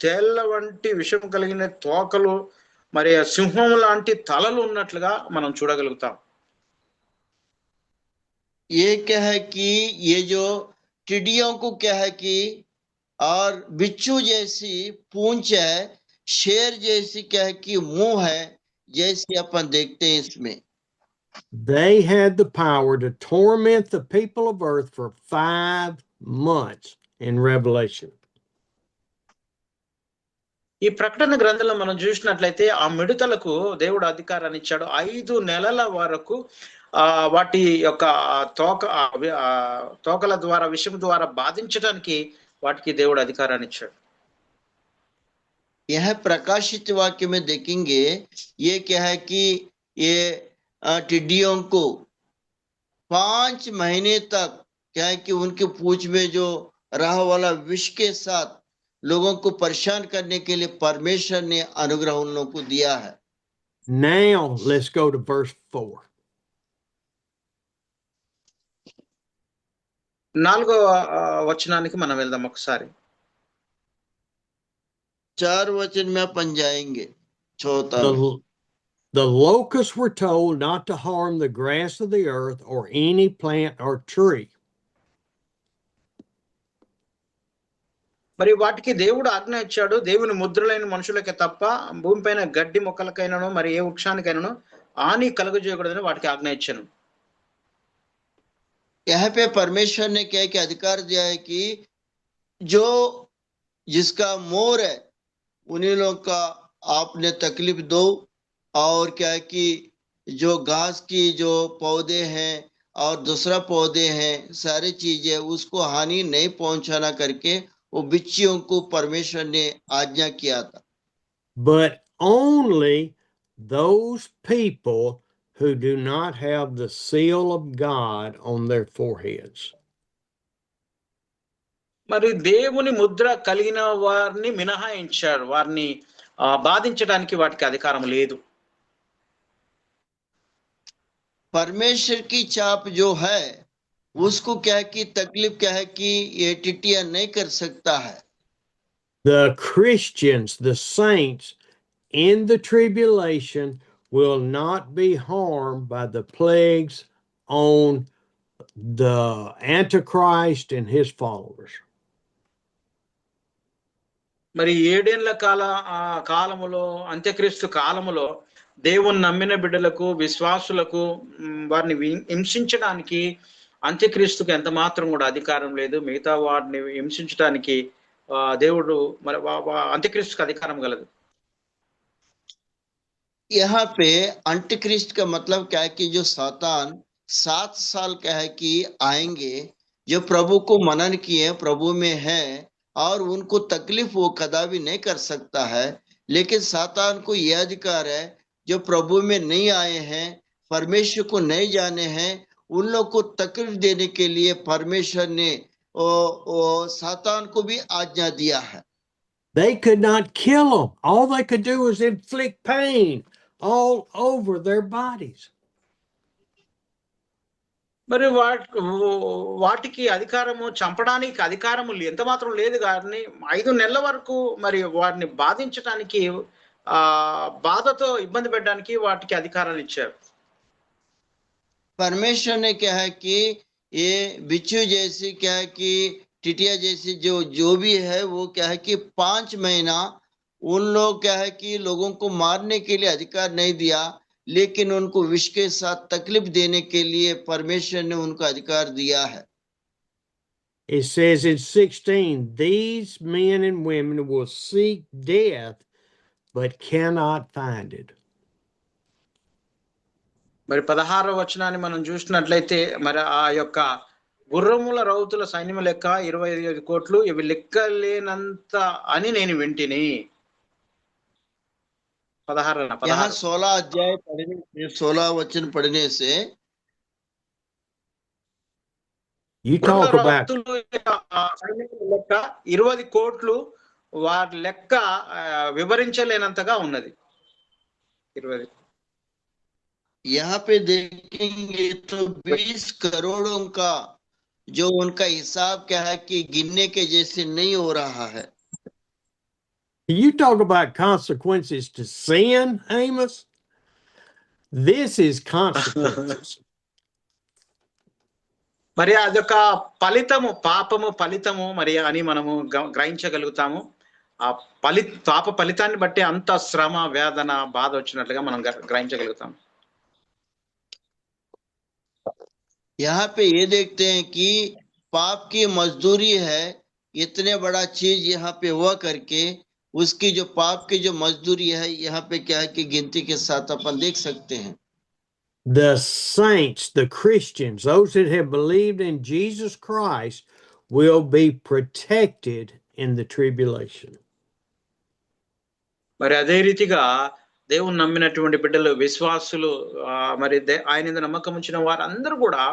తేళ్ల వంటి విషం కలిగిన తోకలు, మరి సింహం లాంటి తలలు ఉన్నట్లుగా మనం చూడగలుగుతాం. ये क्या है कि ये जो टिड्डियों को क्या है कि और बिच्छू जैसी पूंछ है, शेर जैसी क्या है कि मुंह है, जैसे अपन देखते हैं इसमें. They had the power to torment the people of earth for 5 months in Revelation. ఈ ప్రకటన గ్రంథంలో మనం చూసినట్లయితే ఆ మిడతలకు దేవుడు అధికారాన్ని ఇచ్చాడు. 5 నెలల వరకు వాటి యొక్క తోకల ద్వారా, విషం ద్వారా బాధించడానికి వాటికి దేవుడు అధికారాన్ని ఇచ్చాడు. यह प्रकाशित वाक्य में देखेंगे, ये क्या है कि ये टिड्डियों को 5 महीने तक क्या है कि उनके पूंछ में जो राह वाला विष के साथ लोगों को परेशान करने के लिए परमेश्वर ने अनुग्रह उन लोगों को दिया है. Now let's go to verse 4. 4వ వచనానికి మనం వెళ్దాం ఒకసారి. 4 वचन में अपन जाएंगे. The locusts were told not to harm the grass of the earth or any plant or tree. మరి వాటికి దేవుడు ఆజ్ఞ ఇచ్చాడు, దేవుని ముద్రలైన మనుషులకే తప్ప భూమిపైన గడ్డి మొక్కలకైనాను మరి ఏ వృక్షానికైనాను హాని కలుగజేయకూడదని వాటికి ఆజ్ఞ ఇచ్చాను. यहाँ पे परमेश्वर ने क्या कि अधिकार दिया है कि जो जिसका मोर है उन्हीं लोग का आपने तकलीफ दो, और क्या है कि जो घास की जो पौधे हैं और दूसरा पौधे हैं, सारी चीजें उसको हानि नहीं पहुंचाना करके वो बिच्छियों को परमेश्वर ने आज्ञा किया था. But only those people who do not have the seal of God on their foreheads. మరి దేవుని ముద్ర కలిగిన వారిని మినహాయించాడు, వారిని బాధించడానికి వాటికి అధికారం లేదు. परमेश्वर की चाप जो है उसको क्या है कि तकलीफ क्या है कि ये टिटिया नहीं कर सकता है. The Christians, the saints in the tribulation will not be harmed by the plagues on the Antichrist and his followers. మరి 7 ఏళ్ల కాలములో, అంత్యక్రీస్తు కాలములో దేవుని నమ్మిన బిడ్డలకు, విశ్వాసులకు వారిని హింసించడానికి అంత్యక్రీస్తుకు ఎంత మాత్రం కూడా అధికారం లేదు. మిగతా వారిని హింసించడానికి దేవుడు మరి అంత్యక్రీస్తుకు అధికారం గలదు. यहाँ पे अंटिक्रिस्ट का मतलब क्या है कि जो सातान 7 साल क्या है कि आएंगे, जो प्रभु को मनन किए, प्रभु में है, और उनको तकलीफ वो कदापि नहीं कर सकता है. लेकिन सातान को यह अधिकार है, जो प्रभु में नहीं आए हैं, परमेश्वर को नहीं जाने हैं, उन लोग को तकलीफ देने के लिए परमेश्वर ने सातान को भी आज्ञा दिया है. They could not kill them. All they could do was inflict pain all over their bodies. మరి వాటికి అధికారము, చంపడానికి అధికారము ఎంత మాత్రం లేదు కానీ 5 నెలల వరకు మరి వాటిని బాధించడానికి, బాధతో ఇబ్బంది పెట్టడానికి వాటికి అధికారాన్ని ఇచ్చారు. परमेश्वर ने क्या है कि ये बिच्छू जैसी क्या है कि टिटिया जैसी जो भी है वो क्या है कि 5 महीना उन लोग क्या है कि लोगों को मारने के लिए अधिकार नहीं दिया, लेकिन उनको विष के साथ तकलीफ देने के लिए परमेश्वर ने उनको अधिकार दिया है. It says in 16, these men and women will seek death but cannot find it. మరి 16వ వచనాన్ని మనం చూసినట్లయితే మరి ఆ యొక్క గుర్రముల రౌతుల సైన్యం లెక్క 25 కోట్లు, ఇవి లెక్కలేనంత అని నేను వింటిని. 16 अध्याय पढ़ने से 16 वचन पढ़ने से You talk about లెక్క 20 కోట్లు వారి లెక్క వివరించలేనంతగా ఉన్నది. 20 यहाँ पे देखेंगे तो 20 करोड़ों का जो उनका हिसाब क्या है कि गिनने के जैसे नहीं हो रहा है. You talk about consequences to sin, Amos. This is consequences. మరి అదొక ఫలితము, పాపము ఫలితము మరి అని మనము గ్రహించగలుగుతాము. ఆ పాప ఫలితాన్ని బట్టి అంత శ్రమ, వేదన, బాధ వచ్చినట్లుగా మనం గ్రహించగలుగుతాం. यहाँ पे ये देखते हैं कि पाप की मजदूरी है, इतने बड़ा चीज यहाँ पे हुआ करके उसकी जो पाप की जो मजदूरी है यहाँ पे क्या है कि गिनती के साथ अपन देख सकते हैं. The saints, the Christians, those that have believed in Jesus Christ will be protected in the tribulation. మరి అదే రీతిగా దేవుని నమ్మినటువంటి బిడ్డలు, విశ్వాసులు, మరి ఆయన నమ్మకం ఉంచిన వారందరూ కూడా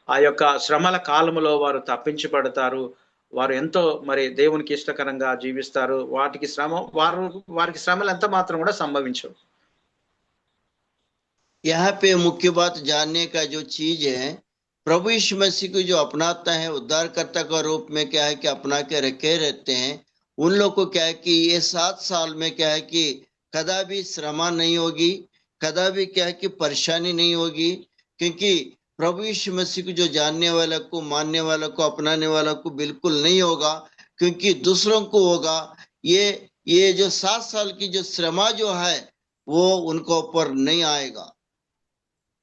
ఆ యొక్క శ్రమల కాలములో వారు తప్పించబడతారు. వారు ఎంతో మరి దేవునికి ఇష్టకరంగా జీవిస్తారు. వారికి శ్రమలు ఎంత మాత్రం కూడా సంభవించవు. यहाँ पे मुख्य बात जानने का जो चीज है, प्रभु यीशु मसीह को जो अपनाता है, उद्धारकर्ता का रूप में क्या है कि अपना के रखे रहते हैं, उन लोग को क्या है कि ये 7 साल में क्या है कि कदा भी श्रमा नहीं होगी, कदा भी क्या है कि परेशानी नहीं होगी, क्योंकि प्रभु यीशु मसीह को जो जानने वाला को, मानने वाला को, अपनाने वाला को बिल्कुल नहीं होगा, क्योंकि दूसरों को होगा. ये जो 7 साल की जो श्रमा जो है वो उनको ऊपर नहीं आएगा.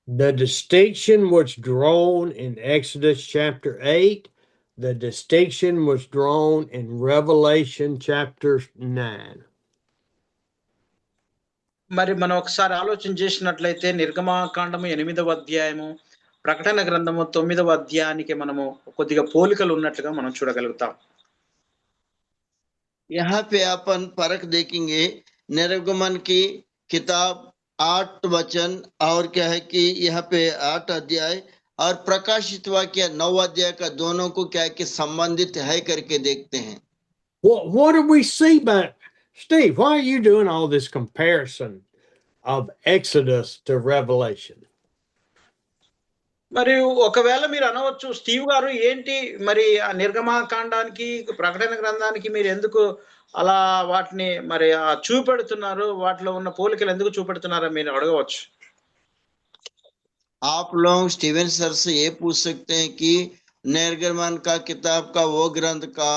The distinction was drawn in Exodus chapter 8. The distinction was drawn in Revelation chapter 9. మరి మనం ఒకసారి ఆలోచన చేసినట్లయితే నిర్గమకాండము 8వ అధ్యాయము, ప్రకటన గ్రంథము 9వ అధ్యాయానికి మనము కొద్దిగా పోలికలు ఉన్నట్లుగా మనం చూడగలుగుతాం. यहाँ पे अपन फर्क देखेंगे. निर्गमन की किताब 8 वचन और क्या है कि यहाँ पे 8 अध्याय और प्रकाशित वाक्य 9 अध्याय का दोनों को क्या है कि संबंधित है करके देखते हैं. What do we see by Steve? Why are you doing all this comparison of Exodus to Revelation? మరి ఒకవేళ మీరు అనవచ్చు, స్టీవ్ గారు ఏంటి మరి ఆ నిర్గమకాండానికి, ప్రకటన గ్రంథానికి మీరు ఎందుకు అలా వాటిని మరి చూపెడుతున్నారు, వాటిలో ఉన్న పోలికలు ఎందుకు చూపెడుతున్నారో మీరు అడగవచ్చు. आप लोग स्टीवन सर से ये पूछ सकते हैं कि निर्गमन का किताब का वो ग्रंथ का,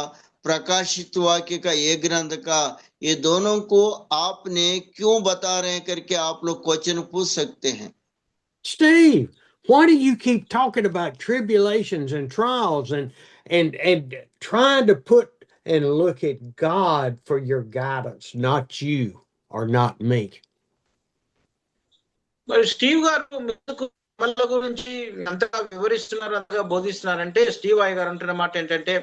प्रकाशित वाक्य का ये ग्रंथ का, ये दोनों को आपने क्यों बता रहे हैं करके आप लोग क्वेश्चन पूछ सकते हैं. Steve, why do you keep talking about tribulations and trials and trying to put and look at God for your guidance, not you or not me? మరి స్టీవ్ గారు శ్రమల గురించి అంతగా వివరిస్తున్నారు, అంతగా బోధిస్తున్నారంటే స్టీవ్ అయ్య గారు అంటున్న మాట ఏంటంటే,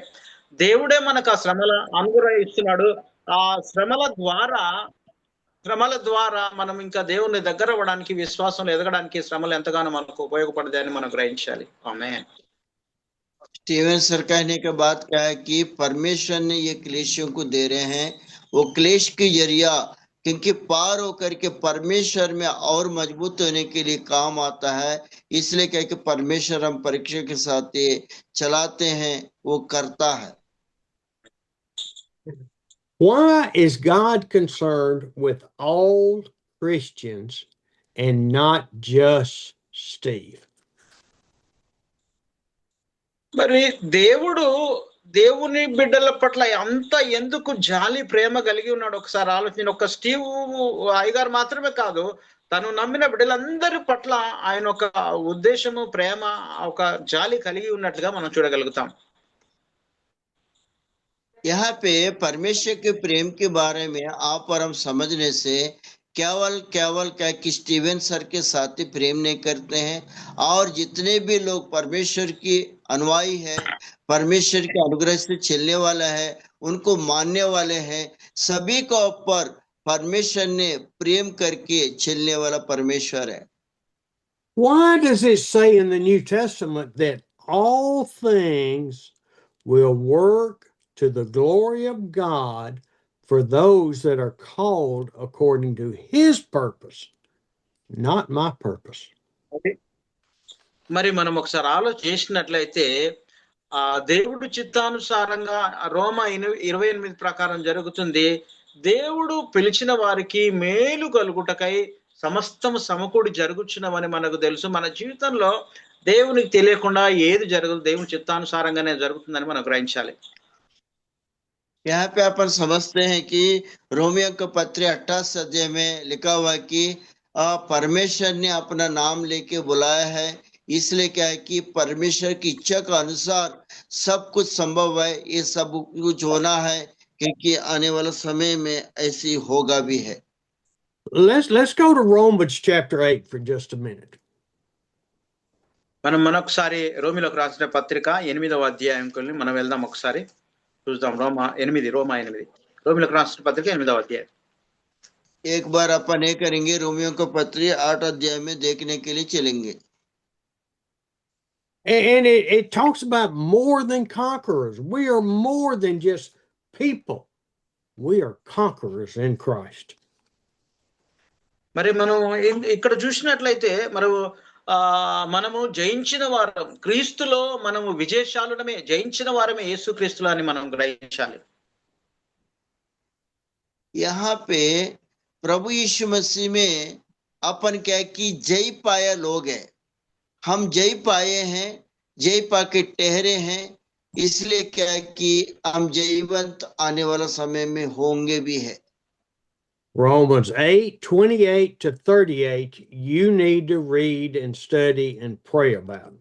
దేవుడే మనకు ఆ శ్రమల అనుగ్రహిస్తున్నాడు. ఆ శ్రమల ద్వారా మనం ఇంకా దేవుని దగ్గర అవ్వడానికి, విశ్వాసంలో ఎదగడానికి శ్రమలు ఎంతగానో మనకు ఉపయోగపడతాయని మనం గ్రహించాలి. ఆమేన్. स्टीवन सर कहने के बाद क्या है कि परमेश्वर ने ये क्लेशियों को दे रहे हैं वो क्लेश की जरिया, क्योंकि पार होकर के परमेश्वर में और मजबूत होने के लिए काम आता है। इसलिए क्या कि परमेश्वर हम परीक्षा के साथ ये चलाते हैं, वो करता है। Why is God concerned with all Christians and not just Steve? మరి దేవుని బిడ్డల పట్ల అంత ఎందుకు జాలి ప్రేమ కలిగి ఉన్నాడు ఒకసారి ఆలోచన. ఒక స్టీవ్ అయ్యగారు మాత్రమే కాదు, తను నమ్మిన బిడ్డలందరి పట్ల ఆయన ఒక ఉద్దేశము, ప్రేమ, ఒక జాలి కలిగి ఉన్నట్లుగా మనం చూడగలుగుతాం. यहाँ पे परमेश्वर के प्रेम के बारे में आप और हम समझने से केवल क्या कि स्टीवन सर के साथ ही प्रेम नहीं करते हैं, और जितने भी लोग परमेश्वर की अनुयायी है, परमेश्वर के अनुग्रह से चलने वाला है, उनको मानने वाले हैं, सभी को ऊपर परमेश्वर ने प्रेम करके चलने वाला परमेश्वर है। Why does it say in the New Testament that all things will work to the glory of God for those that are called according to his purpose, not my purpose? మరి మనం ఒకసారి ఆలోచించినట్లయితే దేవుడు చిత్తానుసారంగా రోమా 28 ప్రకారం జరుగుతుంది. దేవుడు పిలిచిన వారికి మేలు కలుగుటకై సమస్తము సమకూడి జరుగుచున్నవని మనకు తెలుసు. మన జీవితంలో దేవునికి తెలియకుండా ఏది జరగదు, దేవుని చిత్తానుసారంగానే జరుగుతుందని మనం గ్రహించాలి. यहाँ पे अपन समझते हैं कि रोमियो का पत्र 28 अध्याय में लिखा हुआ है कि परमेश्वर ने अपना नाम लेके बुलाया है, इसलिए क्या है कि परमेश्वर की इच्छा का अनुसार सब कुछ संभव है, ये सब कुछ होना है, क्योंकि आने वाला समय में ऐसी होगा भी है। Let's go to Romans chapter 8 for just a minute. మనం మనొకసారి రోమిలోకి రాసిన పత్రిక 8వ అధ్యాయంకి మనం వెళ్దాం, ఒకసారి చూద్దాం. రోమా 8 రోమిలోకి రాసిన పత్రిక 8వ అధ్యాయం. एक बार अपन ये करेंगे, रोमियो का पत्र 8 अध्याय में देखने के लिए चलेंगे। And it talks about more than conquerors. We are more than just people. We are conquerors in Christ. మరి మనం ఇక్కడ చూసినట్లయితే మనము జయించిన వారం, క్రీస్తులో మనము విజయశాలుడమే, జయించిన వారమే యేసు క్రీస్తులో అని మనం గ్రహించాలి. यहाँ पे प्रभु यीशु मसीह में अपन क्या कि जय पाया लोग हैं, हम जय पाए हैं, जय पाके ठहरे हैं, इसलिए क्या कि हम जयवंत आने वाला समय में होंगे भी है। Romans 8:28 to 38, you need to read and study and pray about.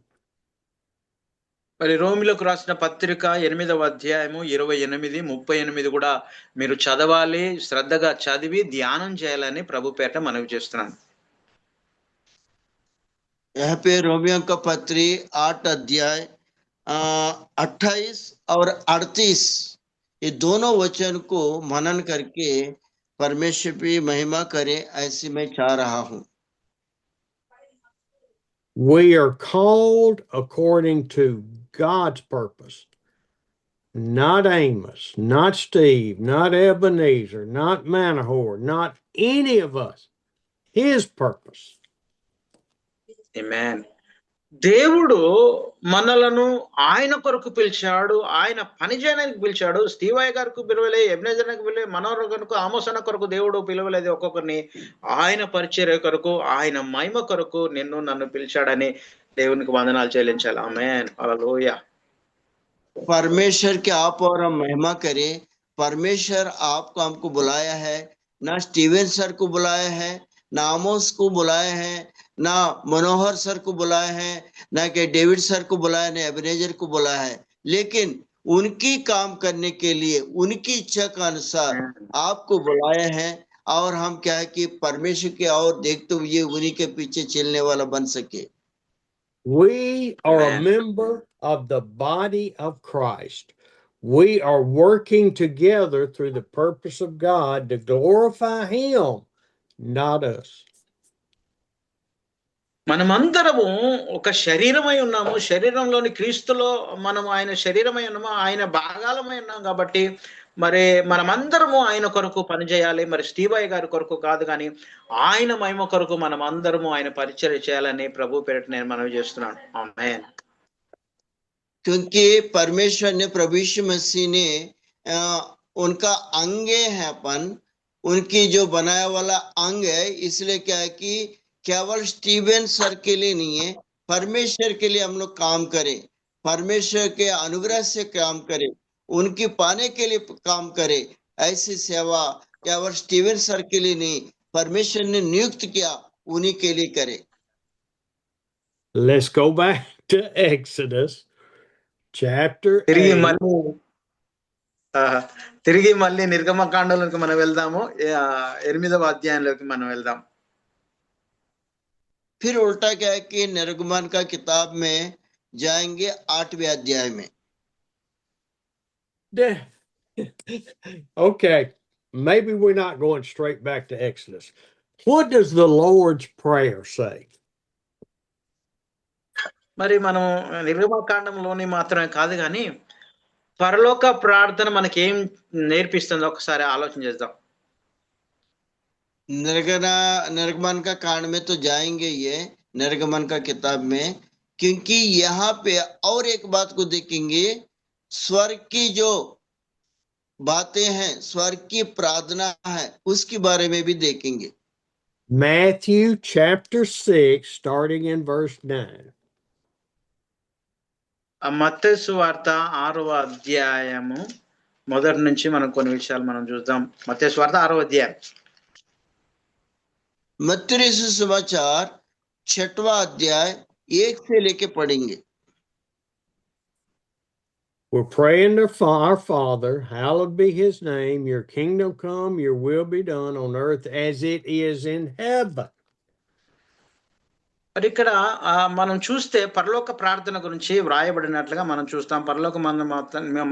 మరి రోమిలోకి రాసిన పత్రిక 8వ అధ్యాయము 28, 38 కూడా మీరు చదవాలి, శ్రద్ధగా చదివి ధ్యానం చేయాలని ప్రభు పేట మనవి చేస్తున్నాను. यहाँ पे रोमियो का पत्री 8 अध्याय 28 और 38 ये दोनों वचन को मनन करके परमेश्वर की महिमा करे, ऐसी मैं चाह रहा हूं। We are called according to God's purpose, not Amos, not Steve, not Ebenezer, not Manahor, not any of us. His purpose. ఆమేన్. దేవుడు మనలను ఆయన కొరకు పిలిచాడు, ఆయన పని చేయడానికి పిలిచాడు. స్టీవ్ అయ్య గారికి పిలవలే, ఎబ్నేజర్కి పిలవలే, మనోహర్ కొరకు, ఆమోస్ అన్న కొరకు దేవుడు పిలవలేదు. ఒక్కొక్కరిని ఆయన పరిచర్య కొరకు, ఆయన మహిమ కొరకు నిన్ను నన్ను పిలిచాడని దేవునికి వందనాలు చెల్లించాలి. ఆమేన్, హల్లెలూయా. परमेश्वर के आप और हम महिमा करें। परमेश्वर आपको हमको बुलाया है, ना स्टीवन सर को बुलाया है, ना आमोस को बुलाया है, ना मनोहर सर को बुलाया है, ना कि डेविड सर को बुलाया, ना एबनेजर को बुलाया है, लेकिन उनकी काम करने के लिए उनकी इच्छा के अनुसार आपको बुलाया है। और हम क्या है कि परमेश्वर के और देखते हुए उन्हीं के पीछे चलने वाला बन सके। We are a member of the body of Christ. We are working together through the purpose of God to glorify Him, not us. మనమందరము ఒక శరీరమై ఉన్నాము. శరీరంలోని క్రీస్తులో మనం ఆయన శరీరమై ఉన్నాము, ఆయన భాగాలమై ఉన్నాం. కాబట్టి మరి మనమందరము ఆయన కొరకు పనిచేయాలి. మరి స్టీవయ్య గారి కొరకు కాదు కానీ ఆయన మహిమ కొరకు మనం అందరము ఆయన పరిచర్య చేయాలని ప్రభు పేరిట నేను మనవి చేస్తున్నాను. ఆమేన్. क्योंकि परमेश्वर ने प्रभु यीशु मसीह ने उनका अंग है अपन, उनकी जो बनाया वाला अंग है, इसलिए क्या है कि केवल स्टीवन सर के लिए नहीं है, परमेश्वर के लिए हम लोग काम करें, परमेश्वर के अनुग्रह से काम करें, उनकी पाने के लिए काम करें। ऐसी सेवा केवल स्टीवन सर के लिए नहीं, परमेश्वर ने नियुक्त किया उन्हीं के लिए करें। Let's go back to Exodus chapter తిరిగి 8. మళ్ళీ నిర్గమకాండంలోకి మనం వెళ్దాము. 8వ అధ్యాయంలోకి మనం వెళ్దాం. फिर उल्टा क्या है कि निर्गमन का किताब में जाएंगे 8वें अध्याय में। Okay, maybe we're not going straight back to Exodus. What does the Lord's Prayer say? మరి మనం నిర్గమకాండంలోని మాత్రమే కాదు కానీ పరలోక ప్రార్థన మనకి ఏం నేర్పిస్తుందో ఒకసారి ఆలోచన చేద్దాం. निर्गमन का कांड में तो जाएंगे ये, निर्गमन का किताब में, क्योंकि यहाँ पे और एक बात को देखेंगे, स्वर्ग की जो बातें हैं, स्वर्ग की प्रार्थना है, उसके बारे में भी देखेंगे। Matthew chapter 6 starting in verse 9. మత్తయి సువార్త 6వ అధ్యాయము మొదటి నుంచి మనం కొన్ని విషయాలు మనం చూద్దాం. మత్తయి సువార్త 6వ అధ్యాయం. मत्ती सुसमाचार 6वां अध्याय 1 से लेके पढ़ेंगे। We're praying to our Father, hallowed be his name, your kingdom come, your will be done on earth as it is in heaven. మరి ఇక్కడ మనం చూస్తే పరలోక ప్రార్థన గురించి వ్రాయబడినట్లుగా మనం చూస్తాం. పరలోక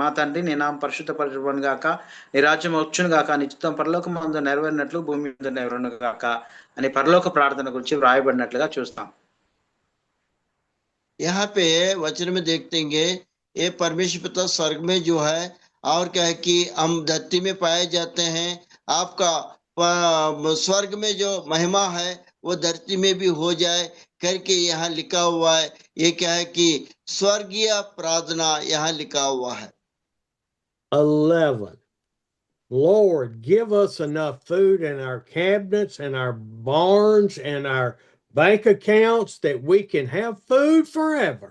మా తండ్రి నీ నామం పరిశుద్ధపరచబడును గాక, నీ రాజ్యం వచ్చును గాక, నీ చిత్తం పరలోకమందు నెరవేరినట్లు భూమి మీద నెరవేరును గాక అని పరలోక ప్రార్థన గురించి వ్రాయబడినట్లుగా చూస్తాం. यहाँ पे वचन में देखते हैं ये परमेश्वर पिता स्वर्ग में जो है, और क्या है कि हम धरती में पाए जाते हैं, आपका स्वर्ग में जो महिमा है वो धरती में भी हो जाए करके यहाँ लिखा हुआ है। ये क्या है कि स्वर्गीय प्रार्थना यहाँ लिखा हुआ है। 11. Lord, give us enough food in our cabinets and our barns and our bank accounts that we can have food forever.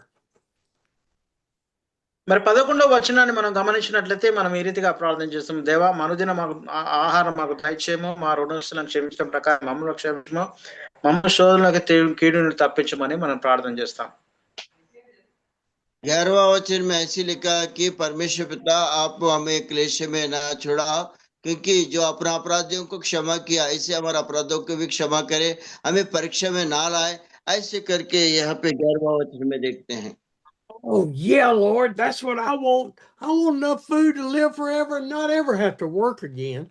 మరి 11వ వచనాన్ని మనం గమనించినట్లయితే మనం ఈ రీతిగా ప్రార్థన చేస్తాం. దేవా, మనుదిన మాకు ఆహారం మాకు దయచేయము, మా రుణస్తులను క్షమించడం ప్రకారం మమ్మల్ని క్షమించము, మమ్మల్ని శోధనలకు కీడును తప్పించమని మనం ప్రార్థన చేస్తాం. 11वां वचन में ऐसी लिखा कि परमेश्वर पिता आप हमें क्लेश में ना छोड़ाओ, क्योंकि जो अपना अपराधियों को क्षमा किया ऐसे हमारे अपराधों को भी क्षमा करे, हमें परीक्षा में ना लाए, ऐसे करके यहाँ पे 11वां वचन में देखते हैं। Oh yeah, Lord, that's what I want. I want enough food to live forever and not ever have to work again.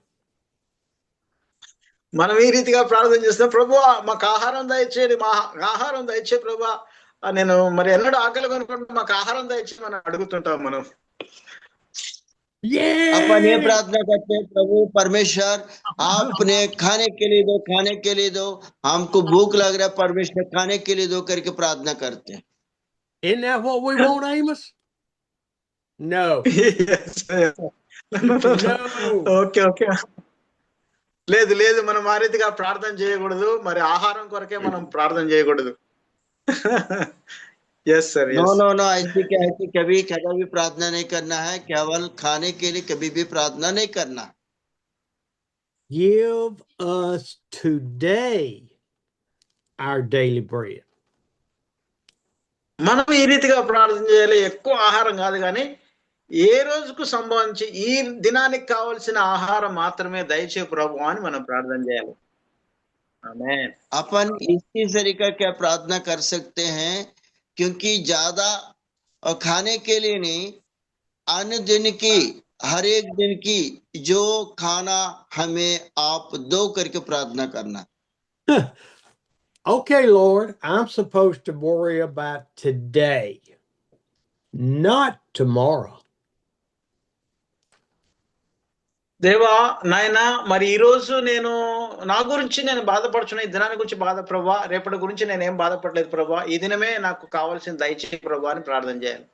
మనం ఈ రీతిగా ప్రార్థన చేస్తాం. ప్రభువా, మాకు ఆహారం దయచేయండి, మా ఆహారం దయచే ప్రభువా, నేను మరి ఎన్నడూ ఆకలి కొనుక్కుంటూ మాకు ఆహారం దయచేసి మనం అడుగుతుంటాం. మనం अपन ये प्रार्थना करते हैं, प्रभु परमेश्वर आपने खाने के लिए दो, खाने के लिए दो, हमको भूख लग रहा है, परमेश्वर खाने के लिए दो करके प्रार्थना करते हैं। Isn't that what we want, Amos? No. Okay okay లేదు లేదు, మనం ఆ రీతిగా ప్రార్థన చేయకూడదు. మరి ఆహారం కొరకే మనం ప్రార్థన చేయకూడదు. यस सर, नो ऐसी क्या है कि कभी भी प्रार्थना नहीं करना है, केवल खाने के लिए कभी भी प्रार्थना नहीं करना। Give us today our daily bread. మనం ఈ రీతిగా ప్రార్థన చేయాలి. ఎక్కువ ఆహారం కాదు కానీ ఏ రోజుకు సంబంధించి ఈ దినానికి కావాల్సిన ఆహారం మాత్రమే దయచే ప్రభు అని మనం ప్రార్థన చేయాలి. ఆమేన్. अपन इसी तरीका क्या प्रार्थना कर सकते हैं, क्योंकि ज्यादा खाने के लिए नहीं, अन्य दिन की हर एक दिन की जो खाना हमें आप दो करके प्रार्थना करना। Okay, Lord, I'm supposed to worry about today, not tomorrow. దేవా నాయన, మరి ఈ రోజు నేను నా గురించి నేను బాధపడుచున్నా, ఈ దినాన్ని గురించి బాధ ప్రభా, రేపటి గురించి నేను ఏం బాధపడలేదు ప్రభా, ఈ దినమే నాకు కావాల్సిన దయచేయి ప్రభా అని ప్రార్థన చేయాలి.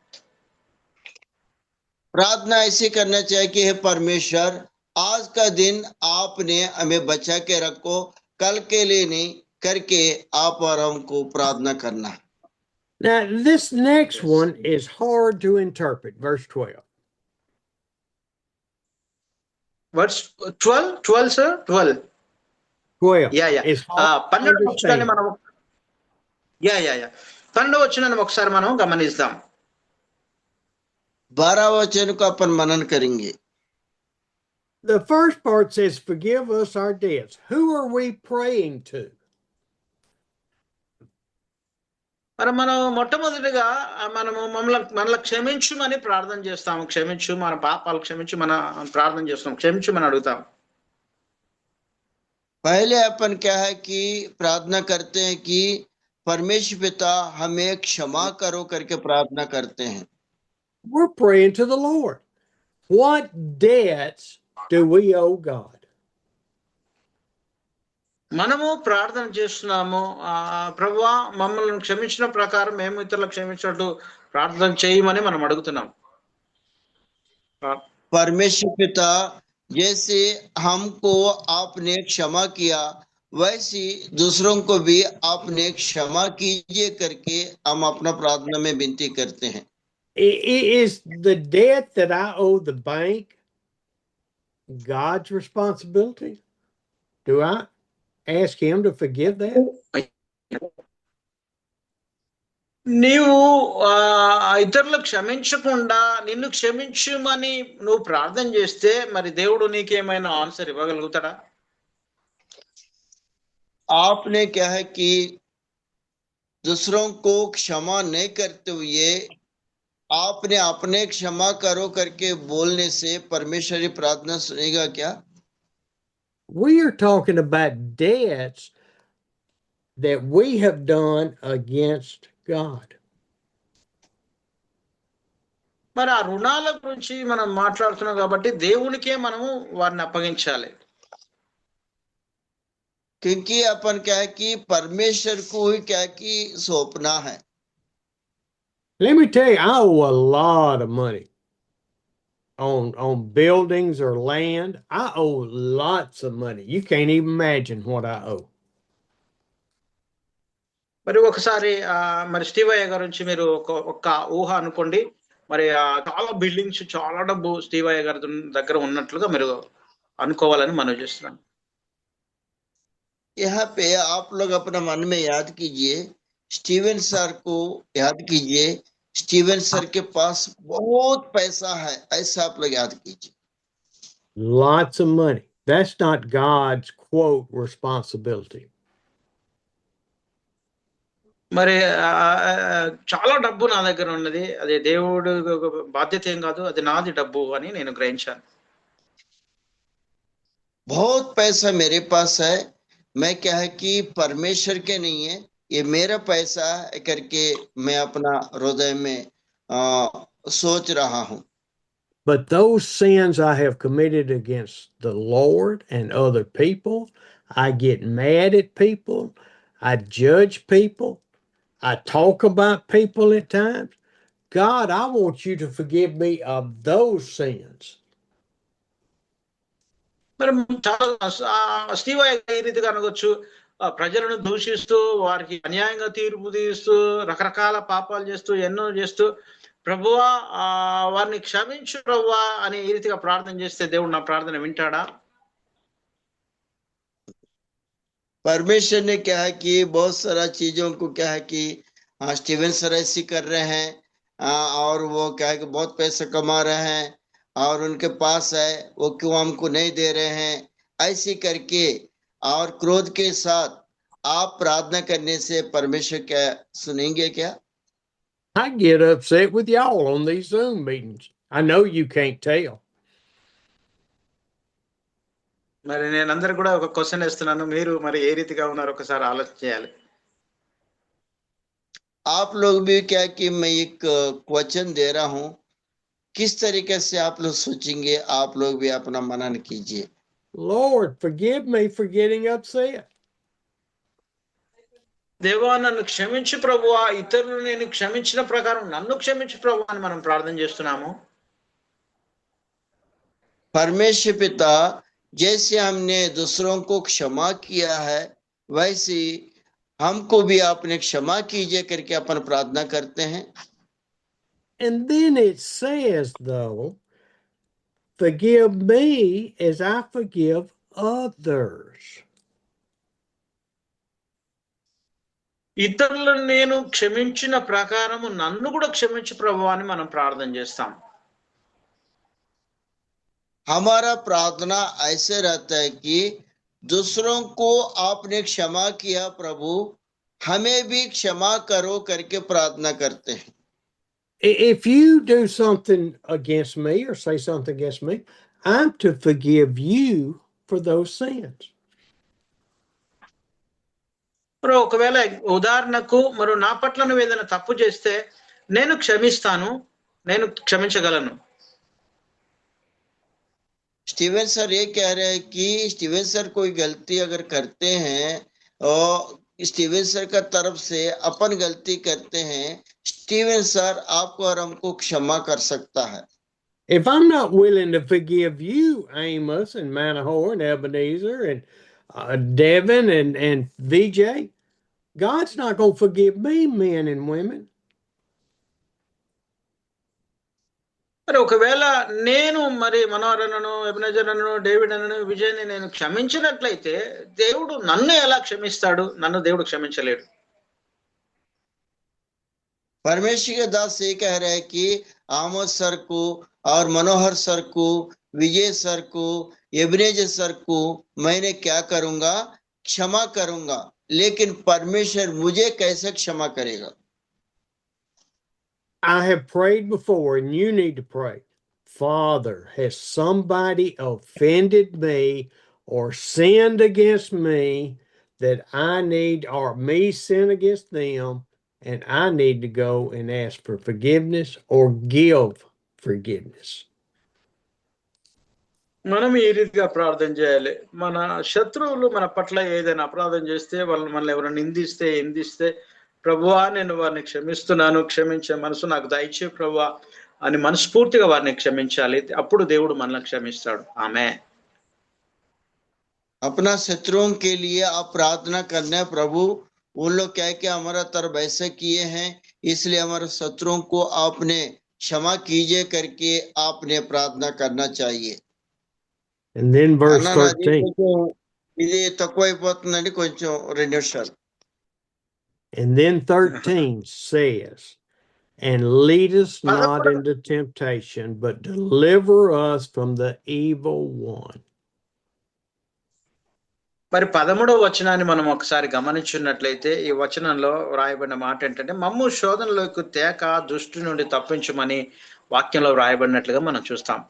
प्रार्थना ऐसी करना चाहिए कि हे परमेश्वर, आज का दिन आपने हमें बचा के रखो, कल के लिए नहीं करके आप और हमको प्रार्थना करना। Now, this next one is hard to interpret. Verse 12. Verse 12 sir 12 12 యా is hard to 12 వచ్చినాన్ని understand. మనం యా 12 వచ్చినాన్ని ఒకసారి మనం గమనిస్తాం. 12 वचन को अपन मनन करेंगे। The first part says, forgive us our debts. Who are we praying to? మరి మనం మొట్టమొదటిగా మనము మనల్ని క్షమించుమని ప్రార్థన చేస్తాము. క్షమించు, మన పాపాలు క్షమించు మన ప్రార్థన చేస్తాం, క్షమించుమని అడుగుతాం. पहले अपन क्या है कि प्रार्थना करते हैं कि परमेश्वर पिता हमें क्षमा करो करके प्रार्थना करते हैं। We're praying to the Lord. What debts do we owe God? మనము ప్రార్థన చేస్తున్నాము, ప్రభువా మమ్మల్ని క్షమించిన ప్రకారం మేము ఇతరులకు క్షమించినట్టు ప్రార్థన చేయమని మనం అడుగుతున్నాం. परमेश्वर पिता, जैसे हमको आपने क्षमा किया, वैसे दूसरों को भी आपने क्षमा कीजिए करके हम अपना प्रार्थना में विनती करते हैं। Is the debt that I owe the bank God's responsibility? Do I ask him to forgive that? నీవు ఇతరులు క్షమించకుండా నిన్ను క్షమించుమని నువ్వు ప్రార్థన చేస్తే మరి దేవుడు నీకేమైనా ఆన్సర్ ఇవ్వగలుగుతాడా? आपने क्या है कि दूसरों को क्षमा नहीं करते हुए आपने अपने क्षमा करो करके बोलने से परमेश्वर की प्रार्थना सुनेगा क्या? We are talking about debts that we have done against God. మరి ఆ రుణాల గురించి మనం మాట్లాడుతున్నాం కాబట్టి దేవునికే మనము వారిని అప్పగించాలి. क्योंकि अपन क्या है कि परमेश्वर को ही क्या कि सौंपना है। Let me tell you, I owe a lot of money on buildings or land. I owe lots of money. You can't even imagine what I owe. మరి ఒకసారి మరి స్టీవయ్య గారి నుంచి మీరు ఒక ఊహ అనుకోండి. మరి చాలా బిల్డింగ్స్, చాలా డబ్బు స్టీవయ్య గారి దగ్గర ఉన్నట్లుగా మీరు అనుకోవాలని మనవి చేస్తున్నాను. यहाँ पे आप लोग अपना मन में याद कीजिए, स्टीवन सर को याद कीजिए, स्टीवन सर के पास बहुत पैसा है, ऐसा आप लोग याद कीजिए। Lots of money. That's not God's quote responsibility. మరి చాలా డబ్బు నా దగ్గర ఉన్నది, అది దేవుడు బాధ్యత ఏం కాదు, అది నాది డబ్బు అని నేను గ్రహించాను. बहुत पैसा मेरे पास है, मैं क्या है कि परमेश्वर के नहीं है, ये मेरा पैसा है करके मैं अपना हृदय में सोच रहा हूं। But those sins I have committed against the Lord and other people, I get mad at people, I judge people, I talk about people at times. God, I want you to forgive me of those sins. మరి చాలా స్టీవయ్య ఈ రీతిగా అనవచ్చు, ప్రజలను దూషిస్తూ వారికి అన్యాయంగా తీర్పు తీస్తూ రకరకాల పాపాలు చేస్తూ ఎన్నో చేస్తూ ప్రభువా వారిని క్షమించు ప్రభువా అని ఈ రీతిగా ప్రార్థన చేస్తే దేవుడు నా ప్రార్థన వింటాడా? परमेश्वर ने क्या है कि बहुत सारा चीजों को क्या है कि स्टीवन सर ऐसी कर रहे हैं, और वो क्या है कि बहुत पैसा कमा रहे हैं और उनके पास है, वो क्यों हमको नहीं दे रहे हैं, ऐसी करके और क्रोध के साथ आप प्रार्थना करने से परमेश्वर क्या सुनेंगे क्या? I get upset with y'all on these Zoom meetings. I know you can't tell. మరి నేను అందరు కూడా ఒక క్వశ్చన్ వేస్తున్నాను, మీరు మరి ఏ రీతిగా ఉన్నారు ఒకసారి ఆలోచన చేయాలి. आप लोग भी क्या कि मैं एक क्वेश्चन दे रहा हूं किस तरीके से आप लोग सोचेंगे? आप लोग भी अपना मनन कीजिए। Lord, forgive me for getting upset. దేవా నన్ను క్షమించు ప్రభువా, ఇతరులు నేను క్షమించిన ప్రకారం నన్ను క్షమించు ప్రభువా అని మనం ప్రార్థన చేస్తున్నాము. परमेश्वर पिता, जैसे हमने दूसरों को क्षमा किया है, वैसे हमको भी आपने क्षमा कीजिए करके अपन प्रार्थना करते हैं। And then it says, though, forgive me as I forgive others. ఇతరులను నేను క్షమించిన ప్రకారము నన్ను కూడా క్షమించు ప్రభువా అని మనం ప్రార్థన చేస్తాం. हमारा प्रार्थना ऐसे रहता है कि दूसरों को आपने क्षमा किया प्रभु, हमें भी क्षमा करो करके प्रार्थना करते हैं। If you do something against me or say something against me, I'm to forgive you for those sins. మరి ఒకవేళ ఉదాహరణకు మరి నా పట్ల నువ్వు ఏదైనా తప్పు చేస్తే నేను క్షమిస్తాను, నేను క్షమించగలను. स्टीवन सर ये कह रहे हैं कि स्टीवन सर कोई गलती अगर करते हैं और स्टीवन सर का तरफ से अपन गलती करते हैं, स्टीवन सर आपको और हमको क्षमा कर सकता है. If I'm not willing to forgive you, Amos and Manahoe and Ebenezer and Devin and VJ, God's not going to forgive me, men and women. మరి ఒకవేళ నేను మరి మనోహరను, ఎబెనెజర్ను, డేవిడ్ అను, విజయ్ని నేను క్షమించినట్లయితే దేవుడు నన్ను ఎలా క్షమిస్తాడు? నన్ను దేవుడు క్షమించలేడు. परमेश्वर के दास ये कह रहे हैं कि आमोद सर को और मनोहर सर को, विजय सर को, एबेनेजर सर को मैंने क्या करूंगा? क्षमा करूंगा, लेकिन परमेश्वर मुझे कैसे क्षमा करेगा? I have prayed before, and you need to pray. Father, has somebody offended me or sinned against me that I need, or me sin against them, and I need to go and ask for forgiveness or give forgiveness? మనం ఈ రీతిగా ప్రార్థన చేయాలి. మన శత్రువులు మన పట్ల ఏదైనా అపరాధం చేస్తే, వాళ్ళు మనల్ని ఎవరైనా నిందిస్తే ప్రభువా నేను వారిని క్షమిస్తున్నాను, క్షమించే మనసు నాకు దయచే ప్రభువా అని మనస్ఫూర్తిగా వారిని క్షమించాలి. అప్పుడు దేవుడు మనల్ని క్షమిస్తాడు. ఆమేన్. अपना शत्रुओं के लिए आप प्रार्थना करना है, प्रभु उन लोग क्या क्या हमारा तरफ ऐसे किए हैं, इसलिए हमारे शत्रुओं को आपने क्षमा कीजिए करके आपने प्रार्थना करना चाहिए. And then verse 13. ఇది తక్కువైపోతుందండి, కొంచెం 2 నిమిషాలు. And then 13 says, and lead us not into temptation, but deliver us from the evil one. మరి 13వ వచనాన్ని మనం ఒకసారి గమనించున్నట్లయితే ఈ వచనంలో వ్రాయబడిన మాట ఏంటంటే, మమ్ము శోధనలోకి తేక దుష్టు నుండి తప్పించమని వాక్యంలో వ్రాయబడినట్లుగా మనం చూస్తాం.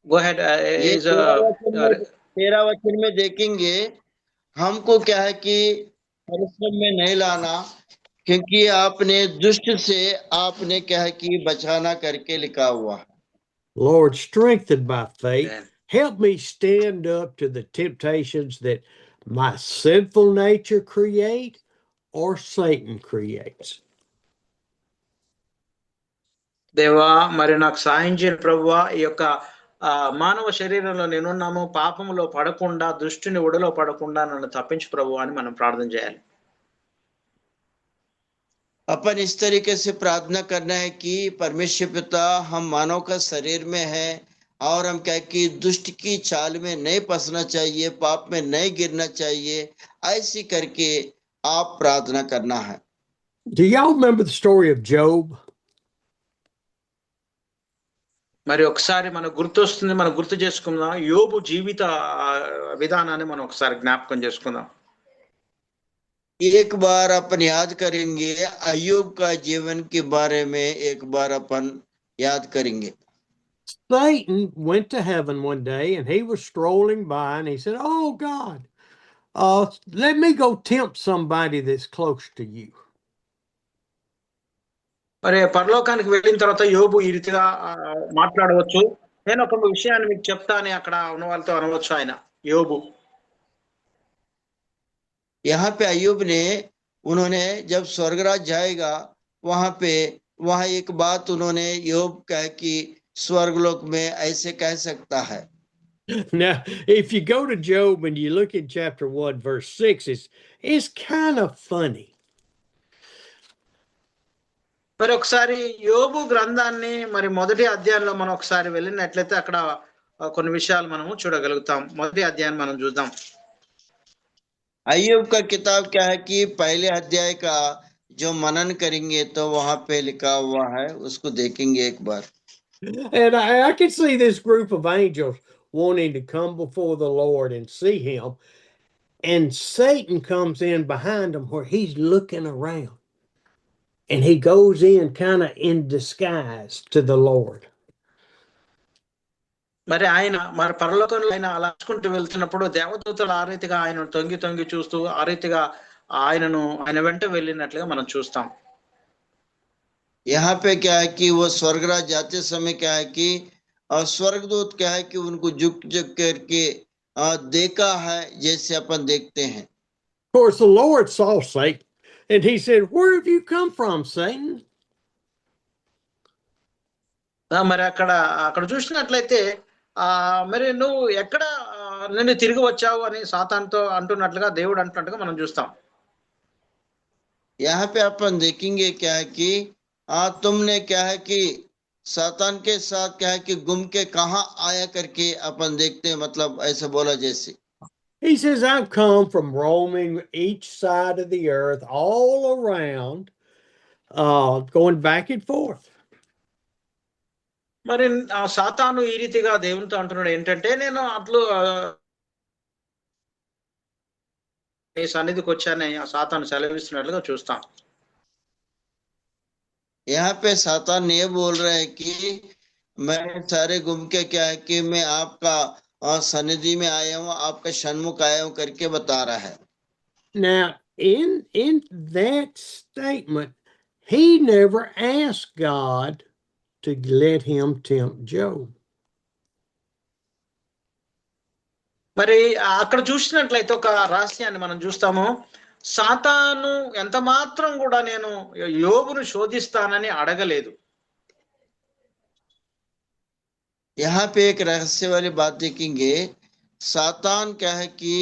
Go ahead. 13 वचन में देखेंगे, हमको क्या है कि परिश्रम में नहीं लाना, क्योंकि आपने दुष्ट से आपने क्या है कि बचाना करके लिखा हुआ है. Lord, strengthened by faith, Amen. help me stand up to the temptations that my sinful nature create or Satan creates. దేవా మరి నాకు సాయం చేయని ప్రభువా, ఈ యొక్క మానవ శరీరంలో నేనున్నాము, పాపములో పడకుండా, దుష్టుని ఒడిలో పడకుండా నన్ను తప్పించు ప్రభువా అని మనం ప్రార్థన చేయాలి. अपन इस तरीके से प्रार्थना करना है कि परमेश्वर पिता, हम मानव का शरीर में है और हम क्या कि दुष्ट की चाल में नहीं फंसना चाहिए, पाप में नहीं गिरना चाहिए, ऐसी करके आप प्रार्थना करना है. Do y'all remember the story of Job? మరి ఒకసారి మనకు గుర్తు చేసుకుందాం. యోబు జీవిత విధానాన్ని మనం ఒకసారి జ్ఞాపకం చేసుకుందాం. एक बार अपन याद करेंगे, अय्यूब का जीवन के बारे में एक बार अपन याद करेंगे. Satan went to heaven one day and he was strolling by and he said, "Oh God, let me go tempt somebody that's close to you." మరి పరలోకానికి వెళ్ళిన తర్వాత యోబు ఈ రీతిగా మాట్లాడవచ్చు. నేను ఒక విషయాన్ని మీకు చెప్తా అని అక్కడ ఉన్న వాళ్ళతో అనవచ్చు ఆయన యోబు. यहाँ पे अय्यूब ने उन्होंने जब स्वर्गराज जाएगा वहां एक बात उन्होंने योग कह कि स्वर्गलोक में ऐसे कह सकता है. Now, if you go to Job and you look at chapter 1, verse 6, it's kind of funny. మరి ఒకసారి యోబు గ్రంథాన్ని మరి మొదటి అధ్యాయంలో మనం ఒకసారి వెళ్ళినట్లయితే అక్కడ కొన్ని విషయాలు మనము చూడగలుగుతాం. మొదటి అధ్యాయం మనం చూద్దాం. अय्यूब का किताब क्या है कि पहले अध्याय का जो मनन करेंगे तो वहां पे लिखा हुआ है, उसको देखेंगे एक बार. And I can see this group of angels wanting to come before the Lord and see him, and Satan comes in behind them where he's looking around, and he goes in kind of in disguise to the Lord. మరి ఆయన మరి పరలోకంలో ఆయన అలా చూసుకుంటూ వెళ్తున్నప్పుడు దేవదూతలు ఆ రీతిగా ఆయన తొంగి తొంగి చూస్తూ ఆ రీతిగా ఆయన వెంట వెళ్ళినట్లుగా మనం చూస్తాం. यहाँ पे क्या है कि वो स्वर्गराज जाते समय क्या है कि स्वर्गदूत क्या है कि उनको झुक झुक करके देखा है जैसे अपन देखते हैं. Of course, the Lord saw Satan, and he said, "Where have you come from, Satan?" మరి అక్కడ చూసినట్లయితే మరి నువ్వు ఎక్కడ నుండి తిరిగి వచ్చావు అని సాతానుతో అంటున్నట్లుగా దేవుడు అంటున్నట్టుగా మనం చూస్తాం. यहाँ पे अपन देखेंगे क्या है कि तुमने क्या है कि सातान के साथ क्या है कि गुम के कहाँ आया करके अपन देखते हैं, मतलब ऐसा बोला जैसे. He says, "I've come from roaming each side of the earth, all around, going back and forth." మరి సాతాను ఈ రీతిగా దేవునితో అంటున్నాడు ఏంటంటే, నేను అట్లు నీ సన్నిధికి వచ్చానని ఆ సాతాను సెలవిస్తున్నట్లుగా చూస్తాం. यहाँ पे सातान ये बोल रहा है कि मैं सारे घूम के क्या है कि मैं आपका सन्निधि में आया हूँ, आपका सन्मुख आया हूँ करके बता रहा है. Now, in that statement, he never asked God to let him tempt Job. మరి అక్కడ చూసినట్లయితే ఒక రహస్యాన్ని మనం చూస్తాము. సాతాను ఎంత మాత్రం కూడా నేను యోబును శోధిస్తానని అడగలేదు. यहाँ पे एक रहस्य वाली बात देखेंगे. सातान क्या है कि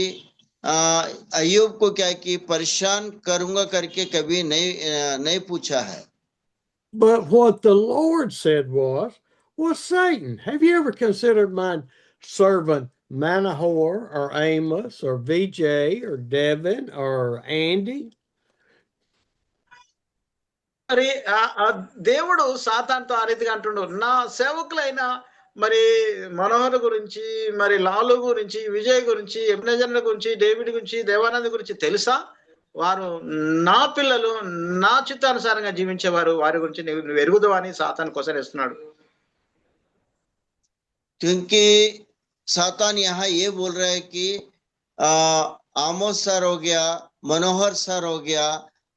अय्यूब को क्या है कि परेशान करूंगा करके कभी नहीं पूछा है. But what the Lord said was, "Well, Satan, have you ever considered my servant Manoah or Amos or VJ or Devin or Andy?" మరి దేవుడు సాతానుతో ఆ రీతిగా అంటుండు, నా సేవకులైన మరి మనోహర్ గురించి, మరి లాలు గురించి, విజయ్ గురించి, ఎబ్నెజర్ గురించి, డేవిడ్ గురించి, దేవానంద్ గురించి తెలుసా? వారు నా పిల్లలు, నా చిత్తానుసారంగా జీవించేవారు, వారి గురించి నువ్వు ఎరుగుదవా అని సాతాను కొసరేస్తున్నాడు. क्योंकि सातान यहाँ ये बोल रहा है कि आमोस सर हो गया, मनोहर सर हो गया,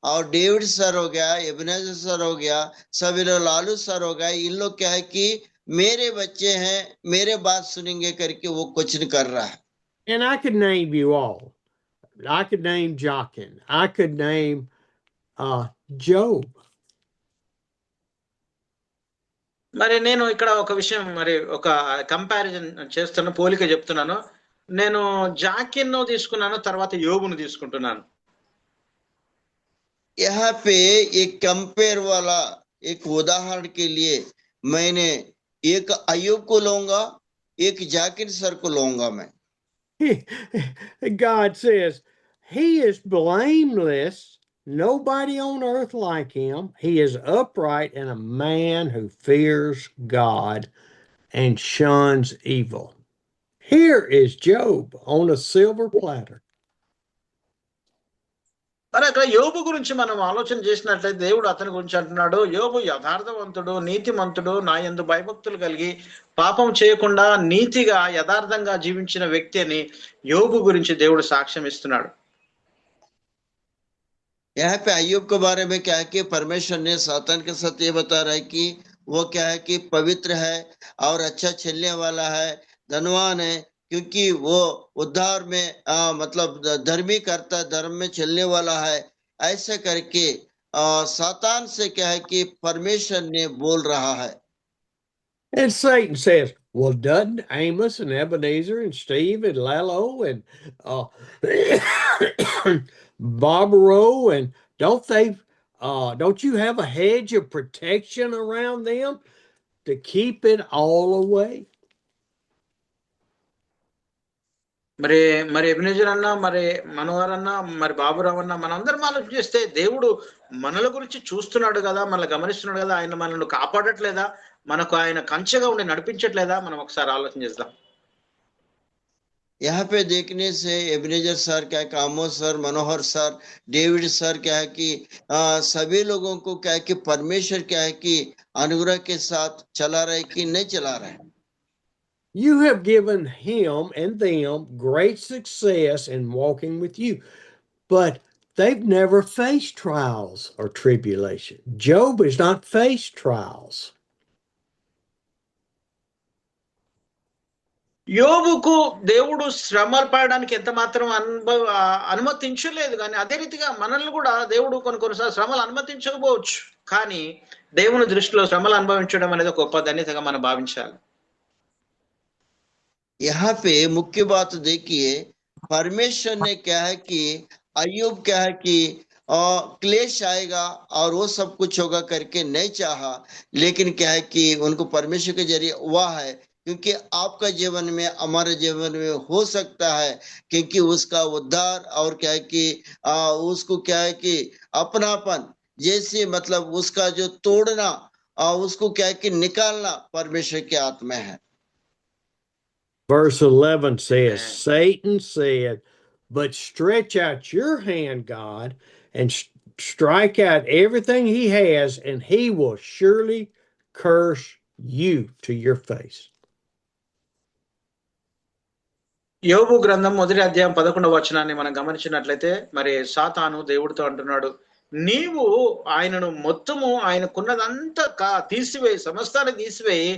और डेविड सर हो गया, एबनेजर सर हो गया, सभी लोग लालू सर हो गया, इन लोग क्या है कि मेरे बच्चे हैं, मेरे बात सुनेंगे करके वो कुछ नहीं कर रहा है. And I could name you all. I could name Jockin. I could name Job. మరి నేను ఇక్కడ ఒక విషయం, మరి ఒక కంపారిజన్ చేస్తున్న, పోలిక చెప్తున్నాను. నేను జాకిన్ను తీసుకున్నాను, తర్వాత యోబును తీసుకుంటున్నాను. यहाँ पे एक कंपेयर वाला एक उदाहरण के लिए मैंने एक अय्यूब को लूंगा, एक जाकिर सर को लूंगा मैं. God says he is blameless, nobody on earth like him. He is upright and a man who fears God and shuns evil. Here is Job on a silver platter. మరి అక్కడ యోబు గురించి మనం ఆలోచన చేసినట్లయితే దేవుడు అతని గురించి అంటున్నాడు, యోబు యథార్థవంతుడు, నీతిమంతుడు, నా యందు భయభక్తులు కలిగి పాపం చేయకుండా నీతిగా యథార్థంగా జీవించిన వ్యక్తి అని యోబు గురించి దేవుడు సాక్ష్యం ఇస్తున్నాడు. यहाँ पे अय्यूब के बारे में क्या है कि परमेश्वर ने सातान के साथ ये बता रहा है कि वो क्या है कि पवित्र है और अच्छा चलने वाला है, धनवान है, क्योंकि वो उद्धार में मतलब धर्मी करता है, धर्म में चलने वाला है। ऐसे करके सातान से क्या है कि परमेश्वर ने बोल रहा है। And Satan says, well, doesn't Amos and Ebenezer and Steve and Lalo and Barbaro and don't you have a hedge of protection around them to keep it all away? మరి మరి ఎబినేజర్ అన్న, మరి మనోహర్ అన్న, మరి బాబురావు అన్న, మనందరం ఆలోచన చేస్తే దేవుడు మనల గురించి చూస్తున్నాడు కదా, మనల్ని గమనిస్తున్నాడు కదా, ఆయన మనల్ని కాపాడట్లేదా, మనకు ఆయన కంచెగా ఉండి నడిపించట్లేదా? మనం ఒకసారి ఆలోచన చేద్దాం. यहाँ पे देखने से एबनेजर सर क्या है, आमोस सर, मनोहर सर, डेविड सर क्या है कि सभी लोगों को क्या है कि परमेश्वर क्या है कि अनुग्रह के साथ चला रहे कि नहीं चला रहे। You have given him and them great success in walking with you, but they've never faced trials or tribulation. Job has not faced trials. యోబుకు దేవుడు శ్రమలు పడడానికి ఎంత మాత్రం అనుమతించలేదు, కానీ అదే రీతిగా మనల్ని కూడా దేవుడు కొన్నిసార్లు శ్రమలు అనుమతించకపోవచ్చు, కానీ దేవుని దృష్టిలో శ్రమలు అనుభవించడం అనేది ఒక గొప్ప ధన్యతగా మనం భావించాలి. यहाँ पे मुख्य बात देखिए, परमेश्वर ने क्या है कि अय्यूब क्या है कि क्लेश आएगा और वो सब कुछ होगा करके नहीं चाहा, लेकिन क्या है कि उनको परमेश्वर के जरिए हुआ है, क्योंकि आपका जीवन में, हमारे जीवन में हो सकता है, क्योंकि उसका उद्धार और क्या है कि उसको क्या है कि अपनापन, जैसे मतलब उसका जो तोड़ना उसको क्या है कि निकालना परमेश्वर के हाथ में है। Verse 11 says, Satan said, but stretch out your hand, God, and strike out everything he has, and he will surely curse you to your face. యోబు గ్రంథం 1వ అధ్యాయం 11వ వచనాన్ని మనం గమనించినట్లయితే, మరి సాతాను దేవుడితో అంటున్నాడు, నీవు ఆయనను మొత్తము ఆయనకున్నదంతా తీసివేయి, సమస్తాన్ని తీసివేయి,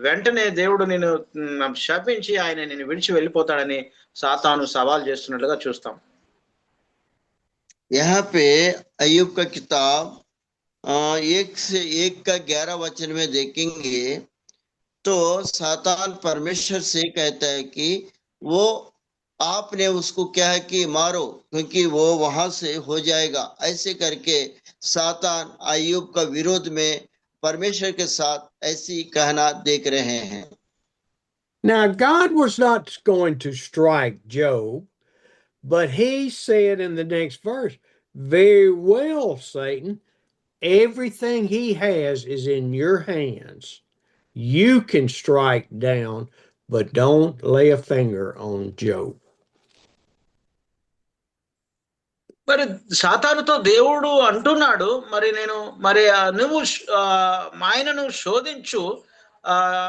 వెంటనే దేవుడు నిన్ను శపించి ఆయన నిన్ను విడిచి వెళ్ళిపోతాడని సాతాను సవాల్ చేస్తున్నట్లుగా చూస్తాం. यहाँ पे अय्यूब का किताब 1 का 11 वचन में देखेंगे तो सातान परमेश्वर से कहता है कि वो आपने उसको क्या है कि मारो, क्योंकि वो वहां से हो जाएगा। ऐसे करके सातान अय्यूब का विरोध में परमेश्वर के साथ ऐसी कहना देख रहे हैं। Now God was not going to strike Job, but he said in the next verse, very well, Satan, everything he has is in your hands. You can strike down, but don't lay a finger on Job. మరి సాతానుతో దేవుడు అంటున్నాడు, మరి నువ్వు ఆయనను శోధించు,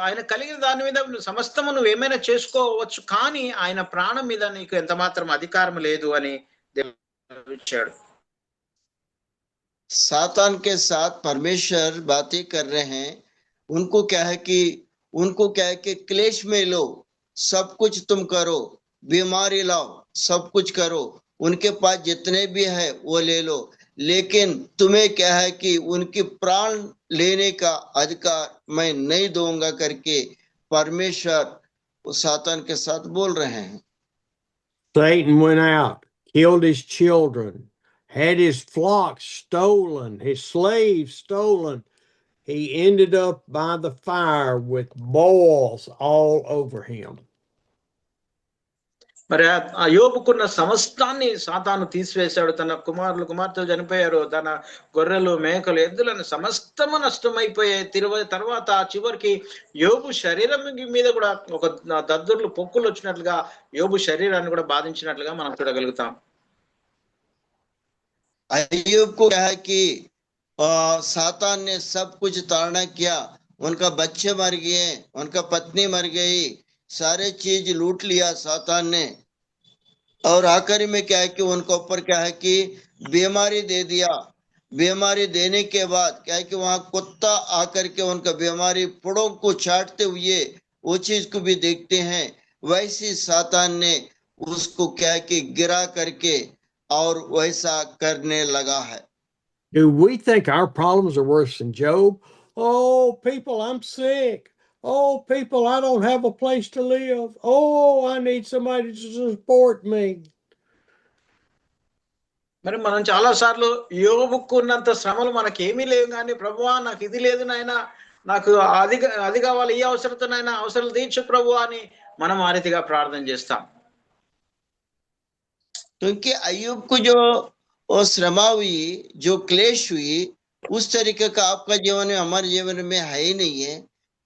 ఆయన కలిగిన దాని మీద సమస్తము నువ్వు ఏమైనా చేసుకోవచ్చు, కానీ ఆయన ప్రాణం మీద నీకు ఎంత మాత్రం అధికారం లేదు అని దేవుడు ఇచ్చాడు. सातान के साथ परमेश्वर बातें कर रहे हैं, उनको क्या है कि क्लेश में लो, सब कुछ तुम करो, बीमारी लाओ, सब कुछ करो, उनके पास जितने भी है वो ले लो, लेकिन तुम्हें क्या है कि उनकी प्राण लेने का अधिकार मैं नहीं दूंगा करके परमेश्वर सातान के साथ बोल रहे हैं। Satan went out, killed his children, had his flock stolen, his slaves stolen. He ended up by the fire with boils all over him. మరి ఆ యోబుకున్న సమస్తాన్ని సాతాను తీసివేశాడు. తన కుమార్తెలు చనిపోయారు, తన గొర్రెలు, మేకలు, ఎద్దులను సమస్తము నష్టమైపోయాయి. తర్వాత చివరికి యోబు శరీరం మీద కూడా ఒక దద్దుర్లు, పొక్కులు వచ్చినట్లుగా యోబు శరీరాన్ని కూడా బాధించినట్లుగా మనం చూడగలుగుతాం. अय्यूब को क्या है कि सातान ने सब कुछ ताड़ना किया, उनका बच्चे मर गए, उनका पत्नी मर गई, सारे चीज लूट लिया सातान ने, और आखिरी में क्या है कि उनके ऊपर क्या है कि बीमारी दे दिया। बीमारी देने के बाद क्या है कि वहां कुत्ता आकर के उनका बीमारी पुड़ों को चाटते हुए वो चीज को भी देखते हैं। वैसी सातान ने उसको क्या है कि गिरा करके और वैसा करने लगा है। Do we think our problems are worse than Job? Oh, people, I'm sick. Oh, people, I don't have a place to live. Oh, I need somebody to support me. మరి మనం చాలా సార్లు యోబుకు ఉన్నంత శ్రమలు మనకేమీ లేవు, కానీ ప్రభువా నాకు ఇది లేదు నాయనా, నాకు అది కావాలి, ఈ అవసరత నాయనా, అవసరాలు తీర్చు ప్రభువా అని మనం ఆ రీతిగా ప్రార్థన చేస్తాం. क्योंकि अय्यूब को जो श्रमा हुई, जो क्लेश हुई, उस तरीके का आपका जीवन में हमारे जीवन में है ही नहीं है।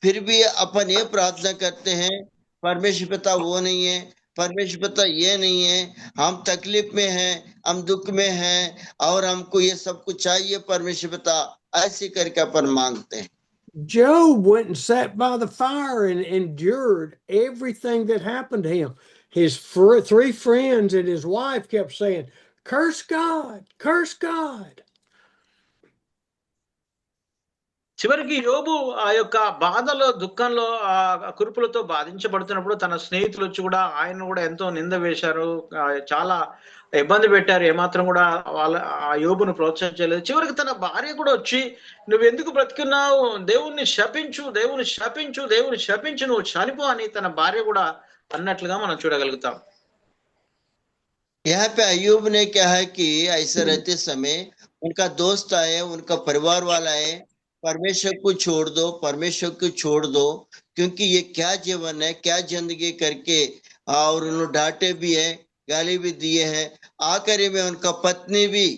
फिर भी अपन ये प्रार्थना करते हैं, परमेश्वर पिता वो नहीं है, परमेश्वर पिता ये नहीं है, हम तकलीफ में हैं, हम दुख में हैं और हमको ये सब कुछ चाहिए परमेश्वर पिता, ऐसे करके अपन मांगते हैं। Job went and sat by the fire and endured everything that happened to him. His three friends and his wife kept saying, "Curse God, curse God." చివరికి యోబు ఆ యొక్క బాధలో, దుఃఖంలో, ఆ కురుపులతో బాధించబడుతున్నప్పుడు తన స్నేహితులు వచ్చి కూడా ఆయన కూడా ఎంతో నింద వేశారు, చాలా ఇబ్బంది పెట్టారు, ఏమాత్రం కూడా ఆ యోబును ప్రోత్సహించలేదు. చివరికి తన భార్య కూడా వచ్చి, నువ్వు ఎందుకు బ్రతికున్నావు, దేవుణ్ణి శపించు, దేవుని శపించు, దేవుని శపించు, నువ్వు చనిపో అని తన భార్య కూడా అన్నట్లుగా మనం చూడగలుగుతాం. यहाँ पे अय्यूब ने क्या है कि ऐसा रहते समय उनका दोस्त आए, उनका परिवार वाला आए, परमेश्वर को छोड़ दो, परमेश्वर को छोड़ दो, क्योंकि ये क्या जीवन है, क्या जिंदगी करके, और उन्होंने डांटे भी है, गाली भी दिए हैं। आखिर में उनका पत्नी भी,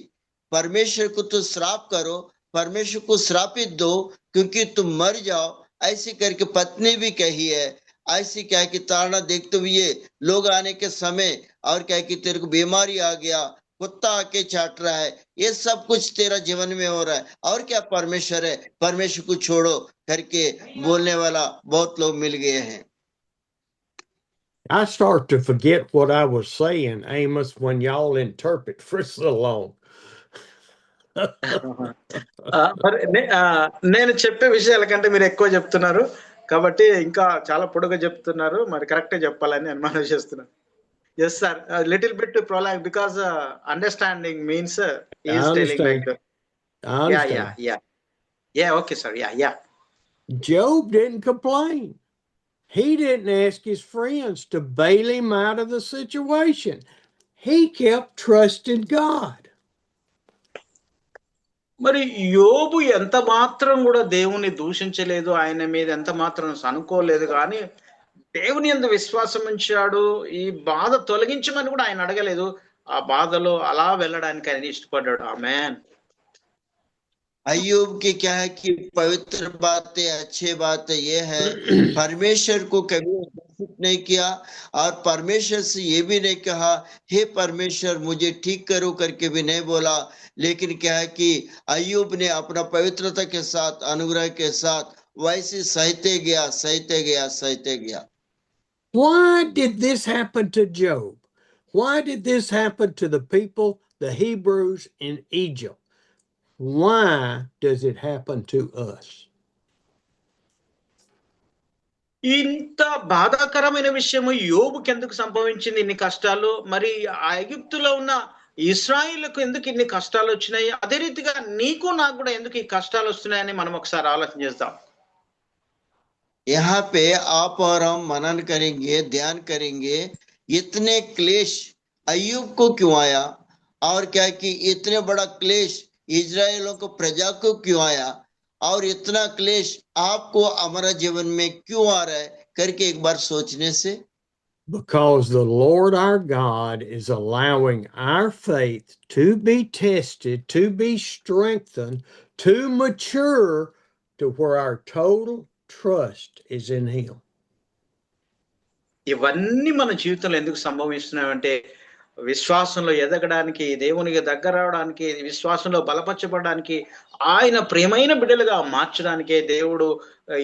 परमेश्वर को तो श्राप करो, परमेश्वर को श्रापित दो क्योंकि तुम मर जाओ, ऐसी करके पत्नी भी कही है। ऐसी क्या कि ताड़ना देखते हुए लोग आने के समय, और क्या कि तेरे को बीमारी आ गया, कुत्ता आके चाट रहा है, ये सब कुछ तेरा जीवन में हो रहा है, और क्या परमेश्वर है, परमेश्वर को छोड़ो करके बोलने वाला बहुत लोग मिल गए हैं। I start to forget what I was saying, Amos, when y'all interpret for so long. నేను చెప్పే విషయాల కంటే మీరు ఎక్కువ చెప్తున్నారు కాబట్టి ఇంకా చాలా పొడుగా చెప్తున్నారు, మరి కరెక్ట్ చెప్పాలని నేను మనం చేస్తున్నాను. Yes sir, a little bit to prolong because understanding means he is telling like yeah okay sir, yeah Job didn't complain. He didn't ask his friends to bail him out of the situation. He kept trusting God. మరి యోబు ఎంత మాత్రం కూడా దేవుని దూషించలేదు, ఆయన మీద ఎంత మాత్రం అనుకోలేదు, కానీ దేవుని యందు విశ్వాసం ఉంచాడు. ఈ బాధ తొలగించమని కూడా ఆయన అడగలేదు, ఆ బాధలో అలా వెళ్ళడానికి ఆయన ఇష్టపడ్డాడు. ఆమేన్. अय्यूब की क्या है कि पवित्र बातें, अच्छी बातें ये है, परमेश्वर को कभी उपस्थित नहीं किया और परमेश्वर से ये भी नहीं कहा हे परमेश्वर मुझे ठीक करो करके भी नहीं बोला, लेकिन क्या है कि अय्यूब ने अपना पवित्रता के साथ, अनुग्रह के साथ वैसे सहते गया। Why did this happen to Job? Why did this happen to the people, the Hebrews in Egypt? Why does it happen to us? ఇంత బాధాకరమైన విషయము యోబుకి ఎందుకు సంభవించింది, ఇన్ని కష్టాలు? మరి ఆ ఎగిప్తులో ఉన్న ఇశ్రాయేలుకు ఎందుకు ఇన్ని కష్టాలు వచ్చినాయి? అదే రీతిగా నీకు నాకు కూడా ఎందుకు ఈ కష్టాలు వస్తున్నాయని మనం ఒకసారి ఆలోచన చేద్దాం. यहाँ पे आप और हम मनन करेंगे, ध्यान करेंगे, इतने क्लेश अय्यूब को क्यों आया, और क्या कि इतने बड़ा क्लेश इजराइलों को प्रजा को क्यों आया, और इतना क्लेश आपको हमारा जीवन में क्यों आ रहा है करके एक बार सोचने से। Because the Lord our God is allowing our faith to be tested, to be strengthened, to mature to where our total trust is in Him. ఇవన్నీ మన జీవితంలో ఎందుకు సంభవిస్తున్నాయంటే విశ్వాసంలో ఎదగడానికి, దేవునికి దగ్గర రావడానికి, విశ్వాసంలో బలపరచబడడానికి, ఆయన ప్రియమైన బిడ్డలుగా మార్చడానికే దేవుడు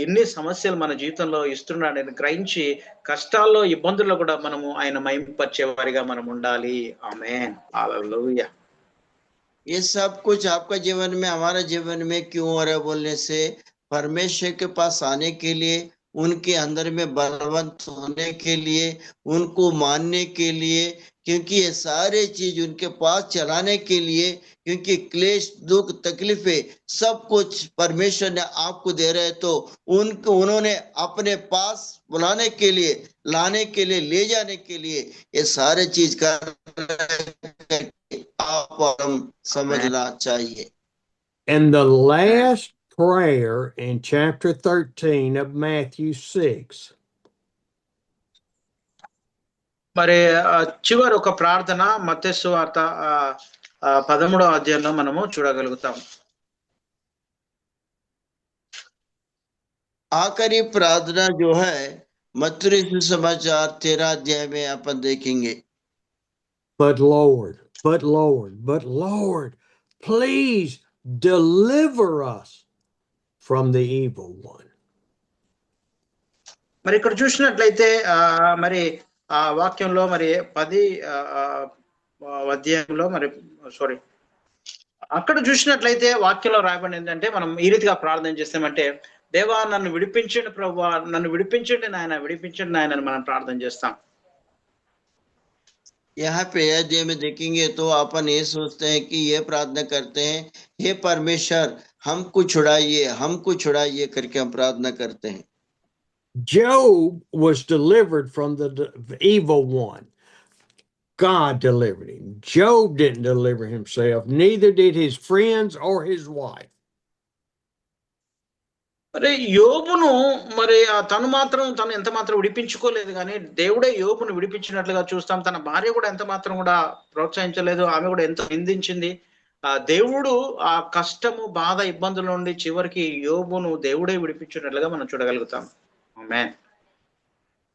ఇన్ని సమస్యలు మన జీవితంలో ఇస్తున్నాడని గ్రహించి కష్టాల్లో, ఇబ్బందుల్లో కూడా మనము ఆయన మహిమపరిచే వారిగా మనం ఉండాలి. ఆమేన్. హల్లెలూయా. ये सब कुछ आपका जीवन में हमारे जीवन में क्यों हो रहा है बोलने से परमेश्वर के पास आने के लिए, उनके अंदर में बलवंत होने के लिए, उनको मानने के लिए, क्योंकि ये सारे चीज उनके पास चलाने के लिए, क्योंकि क्लेश दुख तकलीफें सब कुछ परमेश्वर ने आपको दे रहे, तो उन्होंने अपने पास बुलाने के लिए, लाने के लिए, ले जाने के लिए ये सारे चीज कर आप और हम समझना चाहिए। And the last prayer in chapter 13 of Matthew 6. మరి చివరి ఒక ప్రార్థన మత్తయి సువార్త 13వ అధ్యాయంలో మనము చూడగలుగుతాం. आखिरी प्रार्थना जो है मत्ती सुसमाचार 13 अध्याय में अपन देखेंगे. But Lord, please deliver us from the evil one. మరి ఇక్కడ చూసినట్లయితే మరి ఆ వాక్యంలో మరి 10 అధ్యాయంలో మరి అక్కడ చూసినట్లయితే వాక్యంలో రాయబడింది ఏంటంటే మనం ఈ రీతిగా ప్రార్థన చేస్తామంటే, దేవా నన్ను విడిపించండి ప్రభువా, నన్ను విడిపించండి నాయన, విడిపించండి నాయన అని మనం ప్రార్థన చేస్తాం. यहाँ पे अध्याय में देखेंगे तो अपन ये सोचते हैं कि ये प्रार्थना करते हैं, हे परमेश्वर हमको छुड़ाइए करके हम प्रार्थना करते हैं. Job was delivered from the evil one. God delivered him. Job didn't deliver himself, neither did his friends or his wife. మరి యోబును మరి తను ఎంత మాత్రం విడిపించుకోలేదు, కానీ దేవుడే యోబును విడిపించినట్లుగా చూస్తాం. తన భార్య కూడా ఎంత మాత్రం కూడా ప్రోత్సహించలేదు, ఆమె కూడా ఎంతో నిందించింది. దేవుడు ఆ కష్టము బాధ ఇబ్బందుల నుండి చివరికి యోబును దేవుడే విడిపించినట్లుగా మనం చూడగలుగుతాం. ఆమేన్.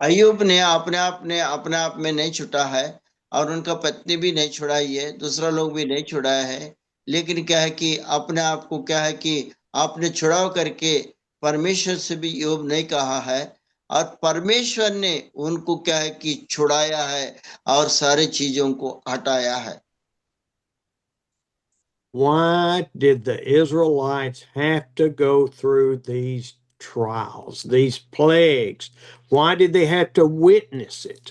अय्यूब ने अपने आप में नहीं छुटा है और उनका पत्नी भी नहीं छुड़ाई है, दूसरा लोग भी नहीं छुड़ाया है, लेकिन क्या है कि अपने आप को क्या है कि आपने छुड़ाव करके परमेश्वर से भी योग नहीं कहा है और परमेश्वर ने उनको क्या है कि छुड़ाया है और सारे चीजों को हटाया है. Why did the Israelites have to go through these trials, these plagues? Why did they have to witness it?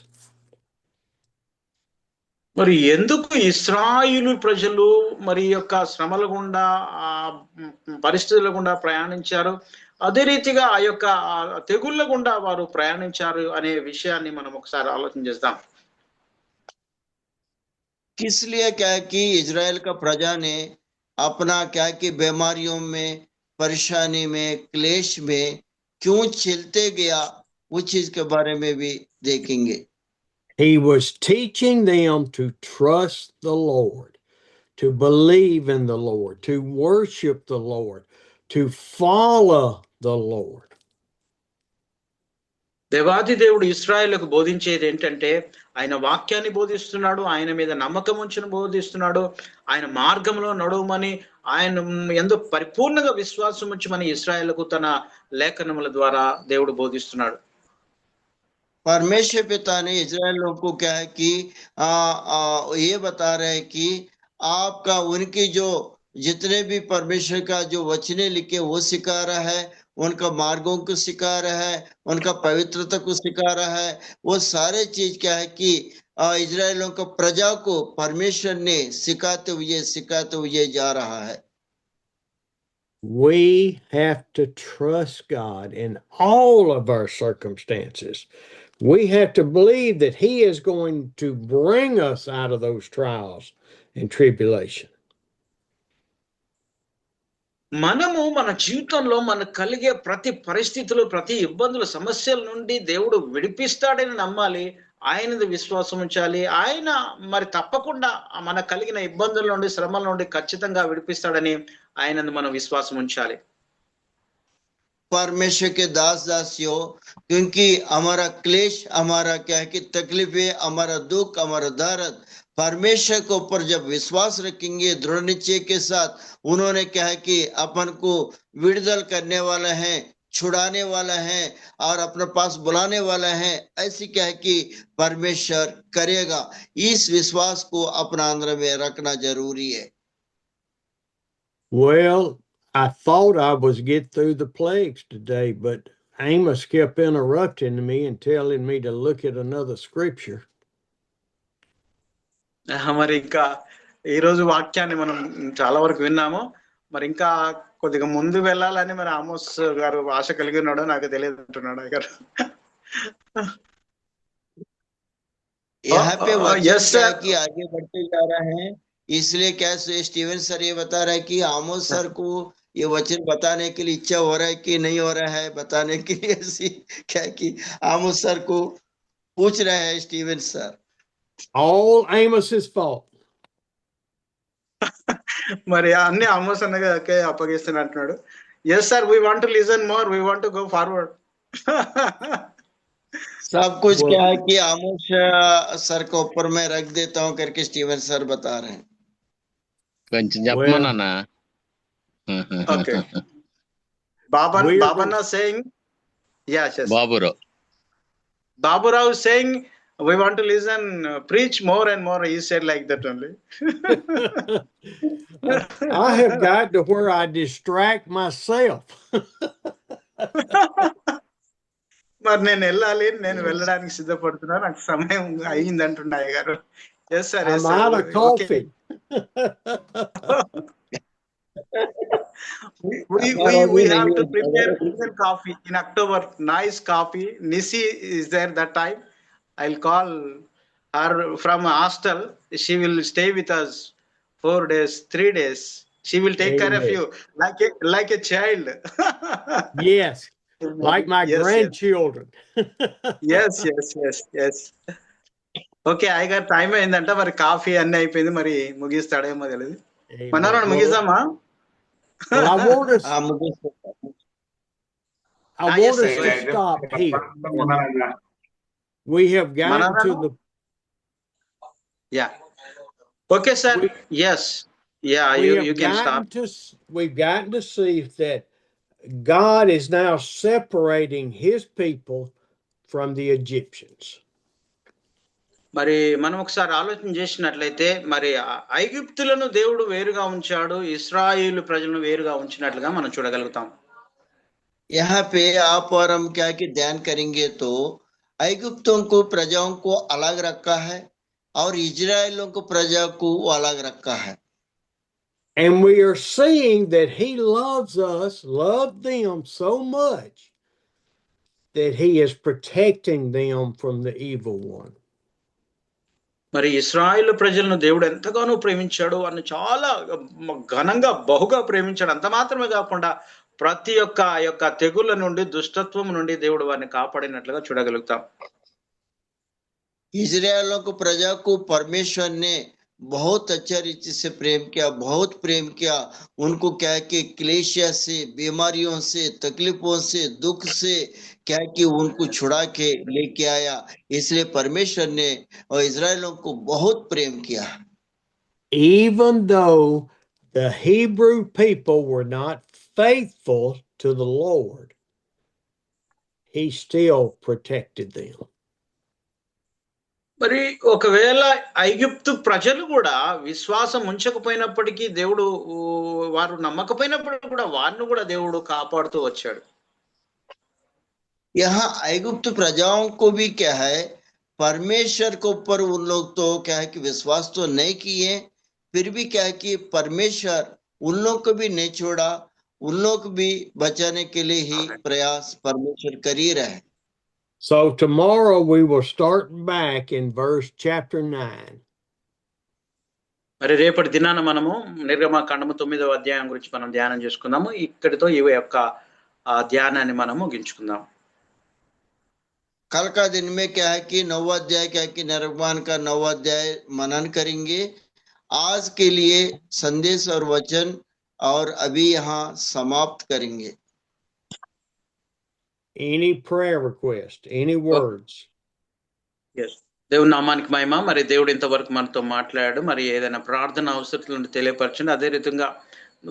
మరి ఎందుకు ఇశ్రాయేలు ప్రజలు మరి యొక్క శ్రమల గుండా పరిస్థితుల గుండా ప్రయాణించారు, అదే రీతిగా ఆ యొక్క తెగుళ్ళ గుండా వారు ప్రయాణించారు అనే విషయాన్ని మనం ఒకసారి ఆలోచన చేద్దాం. इसलिए क्या है कि इजराइल का प्रजा ने अपना क्या है कि बीमारियों में, परेशानी में, क्लेश में क्यों चलते गया, उस चीज के बारे में भी देखेंगे. He was teaching them to trust the Lord, to believe in the Lord, to worship the Lord, to follow the Lord. దేవాది దేవుడు ఇశ్రాయేలుకు బోధించేది ఏంటంటే ఆయన వాక్యాన్ని బోధిస్తున్నాడు, ఆయన మీద నమ్మకం ఉంచిన బోధిస్తున్నాడు, ఆయన మార్గంలో నడవమని, ఆయన ఎంతో పరిపూర్ణంగా విశ్వాసం ఉంచమని ఇశ్రాయేలుకు తన లేఖనముల ద్వారా దేవుడు బోధిస్తున్నాడు. परमेश्वर पिता ने इजराइल लोगों को क्या है कि ये बता रहे हैं कि आपका उनकी जो जितने भी परमेश्वर का जो वचने लिखे वो सिखा रहा है, उनका मार्गों को सिखा रहा है, उनका पवित्रता को सिखा रहा है. वो सारे चीज क्या है कि इजराइलों का प्रजा को परमेश्वर ने सिखाते हुए जा रहा है. We have to trust God in all of our circumstances. We have to believe that He is going to bring us out of those trials and tribulation. మనము మన జీవితంలో మనకు కలిగే ప్రతి పరిస్థితులు, ప్రతి ఇబ్బందులు, సమస్యల నుండి దేవుడు విడిపిస్తాడని నమ్మాలి, ఆయనది విశ్వాసం ఉంచాలి. ఆయన మరి తప్పకుండా మన కలిగిన ఇబ్బందుల నుండి, శ్రమల నుండి ఖచ్చితంగా విడిపిస్తాడని ఆయనది మనం విశ్వాసం ఉంచాలి. परमेश्वर के दास दासियों, क्योंकि हमारा क्लेश, हमारा क्या है कि तकलीफें, हमारा दुख, हमारा दर्द परमेश्वर के ऊपर जब विश्वास रखेंगे दृढ़ निश्चय के साथ, उन्होंने क्या है कि अपन को विడుదల करने वाला है, छुड़ाने वाला है और अपने पास बुलाने वाला है, ऐसी क्या है कि परमेश्वर करेगा. इस विश्वास को अपना अंदर में रखना जरूरी है. Well, I thought I was get through the plagues today, but Amos kept interrupting me and telling me to look at another scripture. మరి ఇంకా ఈ రోజు వాక్యాన్ని మనం చాలా వరకు విన్నాము. మరి ఇంకా కొద్దిగా ముందు వెళ్ళాలని మరి ఆమోస్ గారు ఆశ కలిగి ఉన్నాడో నాకు తెలియదు అంటున్నాడు గారు. यहाँ पे वचन yes, क्या है sir. कि आगे बढ़ते जा रहे हैं, इसलिए क्या स्टीवन सर ये बता रहा है कि आमोस सर को ये वचन बताने के लिए इच्छा हो रहा है कि नहीं हो रहा है, बताने के लिए ऐसी क्या है कि आमोस सर को पूछ रहे हैं Steven sir. All Amos's fault. మరి అన్ని ఆమోస్ అన్నకే అప్పగిస్తున్నా అంటున్నాడు. Yes sir, we want to listen more, we want to go forward. सब कुछ क्या है कि आमोस सर को ऊपर में रख देता हूँ करके स्टीवन सर बता रहे हैं. కొంచెం చెప్పమన్నా. ఓకే. బాబన్నా saying, yes, yes. Baburao saying we want to listen, preach more and more. He said like that only. I have got to where I distract myself. మరి నేను వెళ్ళాలి, నేను వెళ్ళడానికి సిద్ధపడుతున్నా, నాకు సమయం అయ్యింది అంటున్నాయి గారు. Yes sir, I'm out of coffee. We have to prepare coffee in October. Nice coffee. Nisi is there that time. I'll call her from hostel. She will stay with us 4 days, 3 days. She will take care of you like a child. Yes, like my grandchildren. Yes. Okay, అయ్యగారు time అయిందంట, మరి coffee అన్ని అయిపోయింది, మరి ముగిస్తాడేమో తెలియదు. మనోరాడు ముగిస్తామా? Well, I want us to stop here. We have gotten to the. Yeah. Okay, sir. Yes. Yeah, you can stop. We've gotten to see that God is now separating his people from the Egyptians. మరి మనం ఒకసారి ఆలోచన చేసినట్లయితే, మరి ఐగుప్తులను దేవుడు వేరుగా ఉంచాడు, ఇశ్రాయేలు ప్రజలను వేరుగా ఉంచినట్లుగా మనం చూడగలుగుతాం. यहाँ पे आप और हम क्या कि ध्यान करेंगे तो ऐगुप्तों को प्रजाओं को अलग रखा है और इजराइलों को प्रजा को अलग रखा है. And we are seeing that he loves us, loved them so much that he is protecting them from the evil one. మరి ఇశ్రాయేలు ప్రజలను దేవుడు ఎంతగానో ప్రేమించాడు అని చాలా ఘనంగా బహుగా ప్రేమించాడు. అంత మాత్రమే కాకుండా ప్రతి యొక్క తెగుళ్ళ నుండి, దుష్టత్వం నుండి దేవుడు వారిని కాపాడినట్లుగా చూడగలుగుతాం. इजराइलों को प्रजा को परमेश्वर ने बहुत अच्छा रीति से प्रेम किया, बहुत प्रेम किया. उनको क्या है कि क्लेशिया से, बीमारियों से, तकलीफों से, दुख से क्या है कि उनको छुड़ा के लेके आया. इसलिए परमेश्वर ने और इजराइलों को बहुत प्रेम किया. Even though the Hebrew people were not faithful to the Lord, he still protected them. మరి ఒకవేళ ఐగుప్తు ప్రజలు కూడా విశ్వాసం ఉంచకపోయినప్పటికీ, దేవుడు వారు నమ్మకపోయినప్పటికీ కూడా వారిని కూడా దేవుడు కాపాడుతూ వచ్చాడు. यहाँ ऐगुप्त प्रजाओं को भी क्या है, परमेश्वर के ऊपर उन लोग तो क्या है कि विश्वास तो नहीं किए, फिर भी क्या है कि परमेश्वर उन लोग को भी नहीं छोड़ा, उन लोग भी बचाने के लिए ही प्रयास परमेश्वर कर ही रहे. So tomorrow we will start back in chapter 9. మరి రేపటి దినాన మనము నిర్గమకాండము 9వ అధ్యాయం గురించి మనం ధ్యానం చేసుకుందాము. ఇక్కడితో ఈ యొక్క ధ్యానాన్ని మనము ముగించుకుందాం. कल का दिन में क्या है कि 9वां अध्याय क्या है कि निर्गमन का 9वां अध्याय मनन करेंगे. आज के लिए संदेश और वचन और अभी यहाँ समाप्त करेंगे. Any prayer request, any words? Yes. దేవుని నామానికి మహిమ. మరి దేవుడు ఇంతవరకు మనతో మాట్లాడాడు. మరి ఏదైనా ప్రార్థన అవసరం తెలియపరచండి. అదే రీతిగా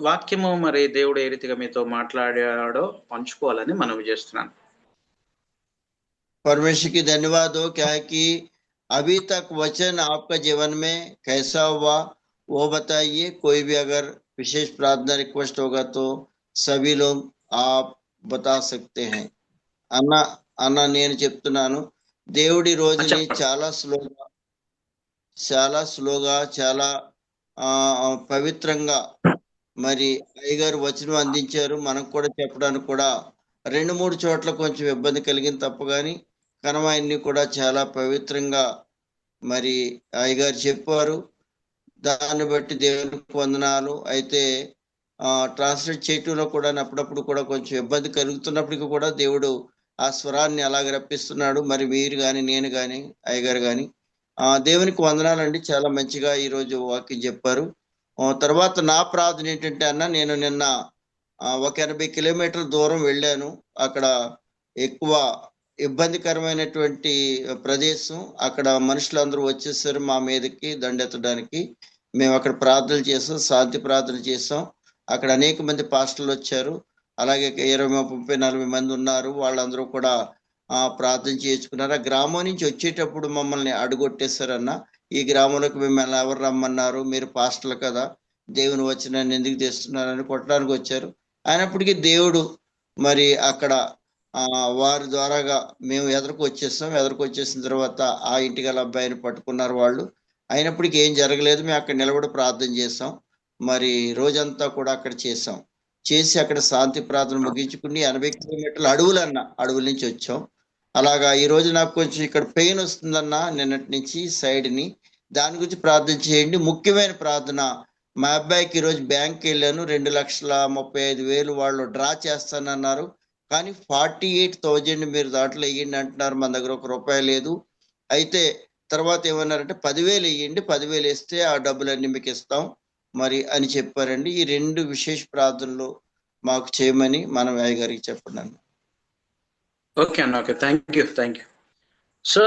వాక్యము మరి దేవుడు ఏ రీతిగా మీతో మాట్లాడాడో పంచుకోవాలని మనం చేస్తున్నాను. परमेश्वर की धन्यवाद हो क्या है कि अभी तक वचन आपका जीवन में कैसा हुआ वो बताइए. कोई भी अगर विशेष प्रार्थना रिक्वेस्ट होगा तो सभी लोग आप बता सकते हैं. అన్న నేను చెప్తున్నాను, దేవుడి రోజుని చాలా స్లోగా చాలా పవిత్రంగా మరి అయ్యగారు వచనం అందించారు. మనకు కూడా చెప్పడానికి కూడా 2-3 చోట్ల కొంచెం ఇబ్బంది కలిగింది తప్ప కానీ కనవాయిన్ని కూడా చాలా పవిత్రంగా మరి అయ్యగారు చెప్పారు. దాన్ని బట్టి దేవునికి వందనాలు. అయితే ట్రాన్స్లేట్ చేయటంలో కూడా అప్పుడప్పుడు కూడా కొంచెం ఇబ్బంది కలుగుతున్నప్పటికీ కూడా దేవుడు ఆ స్వరాన్ని అలాగ రప్పిస్తున్నాడు. మరి మీరు కానీ నేను కానీ అయ్యగారు కానీ దేవునికి వందనాలండి. చాలా మంచిగా ఈరోజు వాక్యం చెప్పారు. తర్వాత నా ప్రార్థన ఏంటంటే అన్న, నేను నిన్న ఒక 80 కిలోమీటర్ల దూరం వెళ్ళాను. అక్కడ ఎక్కువ ఇబ్బందికరమైనటువంటి ప్రదేశం. అక్కడ మనుషులందరూ వచ్చేసారు మా మీదకి దండెత్తడానికి. మేము అక్కడ ప్రార్థనలు చేసాం, శాంతి ప్రార్థన చేసాం. అక్కడ అనేక మంది పాస్టర్లు వచ్చారు. అలాగే 20, 30, 40 మంది ఉన్నారు. వాళ్ళందరూ కూడా ప్రార్థన చేసుకున్నారు. ఆ గ్రామం నుంచి వచ్చేటప్పుడు మమ్మల్ని అడుగొట్టేశారన్న, ఈ గ్రామంలోకి మిమ్మల్ని ఎవరు రమ్మన్నారు, మీరు పాస్టర్లు కదా, దేవుని వచనాన్ని ఎందుకు తెస్తున్నారని కొట్టడానికి వచ్చారు. అయినప్పటికీ దేవుడు మరి అక్కడ వారి ద్వారాగా మేము ఎదురుకు వచ్చేసిన తర్వాత ఆ ఇంటి గల అబ్బాయిని పట్టుకున్నారు వాళ్ళు. అయినప్పటికీ ఏం జరగలేదు. మేము అక్కడ నిలబడి ప్రార్థన చేసాం. మరి రోజంతా కూడా అక్కడ చేసి అక్కడ శాంతి ప్రార్థన ముగించుకుని 80 కిలోమీటర్ల అడవుల నుంచి వచ్చాం. అలాగా ఈ రోజు నాకు కొంచెం ఇక్కడ పెయిన్ వస్తుందన్న, నిన్నటి నుంచి సైడ్ని. దాని గురించి ప్రార్థన చేయండి. ముఖ్యమైన ప్రార్థన, మా అబ్బాయికి ఈరోజు బ్యాంక్కి వెళ్ళాను, 2,35,000 వాళ్ళు డ్రా చేస్తానన్నారు. కానీ 48,000 మీరు దాంట్లో వేయండి అంటున్నారు. మన దగ్గర ₹1 లేదు. అయితే తర్వాత ఏమన్నారంటే 10,000 వేయండి, 10,000 వేస్తే ఆ డబ్బులన్నీ మీకు ఇస్తాం మరి అని చెప్పారండి. ఈ 2 విశేష ప్రార్థనలు మాకు చేయమని మనం అయ్యగారికి చెప్పండి. ఓకే అన్న, okay, thank you sir.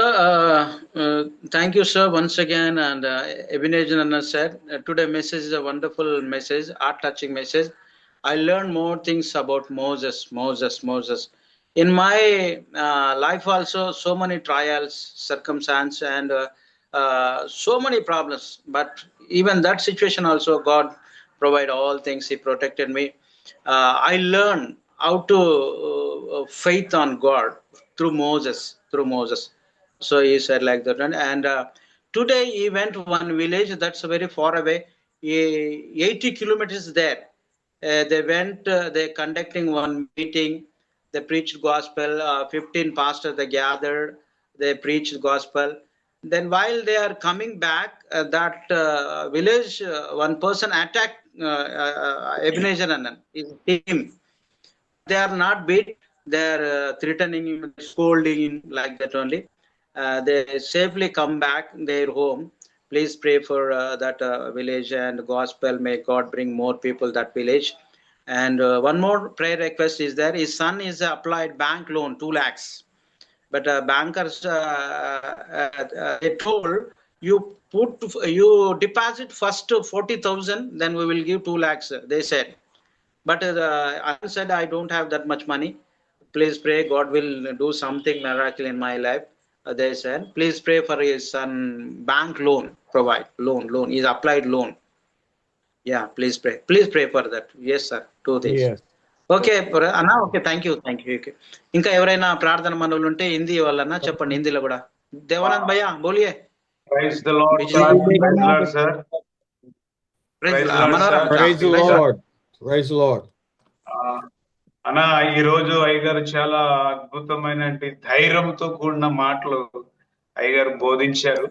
Thank you sir once again. And Ebenezer Anna said today message is a wonderful message, heart touching message. I learned more things about Moses. In my life also, so many trials, circumstance, and so many problems. But even that situation also, God provide all things. He protected me. I learned how to faith on God through Moses. So he said like that. And today he went to one village that's very far away, 80 kilometers there. They went, they conducting one meeting. They preached gospel. 15 pastors they gathered. They preached gospel. Then while they are coming back, that village, one person attacked Ebenezer Anand, his team. They are not beat. They are threatening him, scolding him like that only. They safely come back their home. Please pray for that village and gospel. May God bring more people that village. And one more prayer request is there. His son is applied bank loan 2 lakhs. But bankers they told you deposit first 40,000, then we will give 2 lakhs. They said. But I said I don't have that much money. Please pray God will do something miracle in my life. They said, please pray for his son bank loan, provide loan. He's applied loan. Yeah, please pray for that. Yes sir, 2 things. Yes. Okay అన్నా, okay, thank you. ఇంకా ఎవరైనా ప్రార్థన మనవులు ఉంటే హిందీ వాళ్ళన్నా చెప్పండి, హిందీలో కూడా. దేవానంద్ భయ్యా బోలియే. Praise the Lord, sir. Praise the Lord, sir. Praise the Lord. అన్న, ఈ రోజు అయ్యగారు చాలా అద్భుతమైన ధైర్యంతో కూడిన మాటలు అయ్యగారు బోధించారు.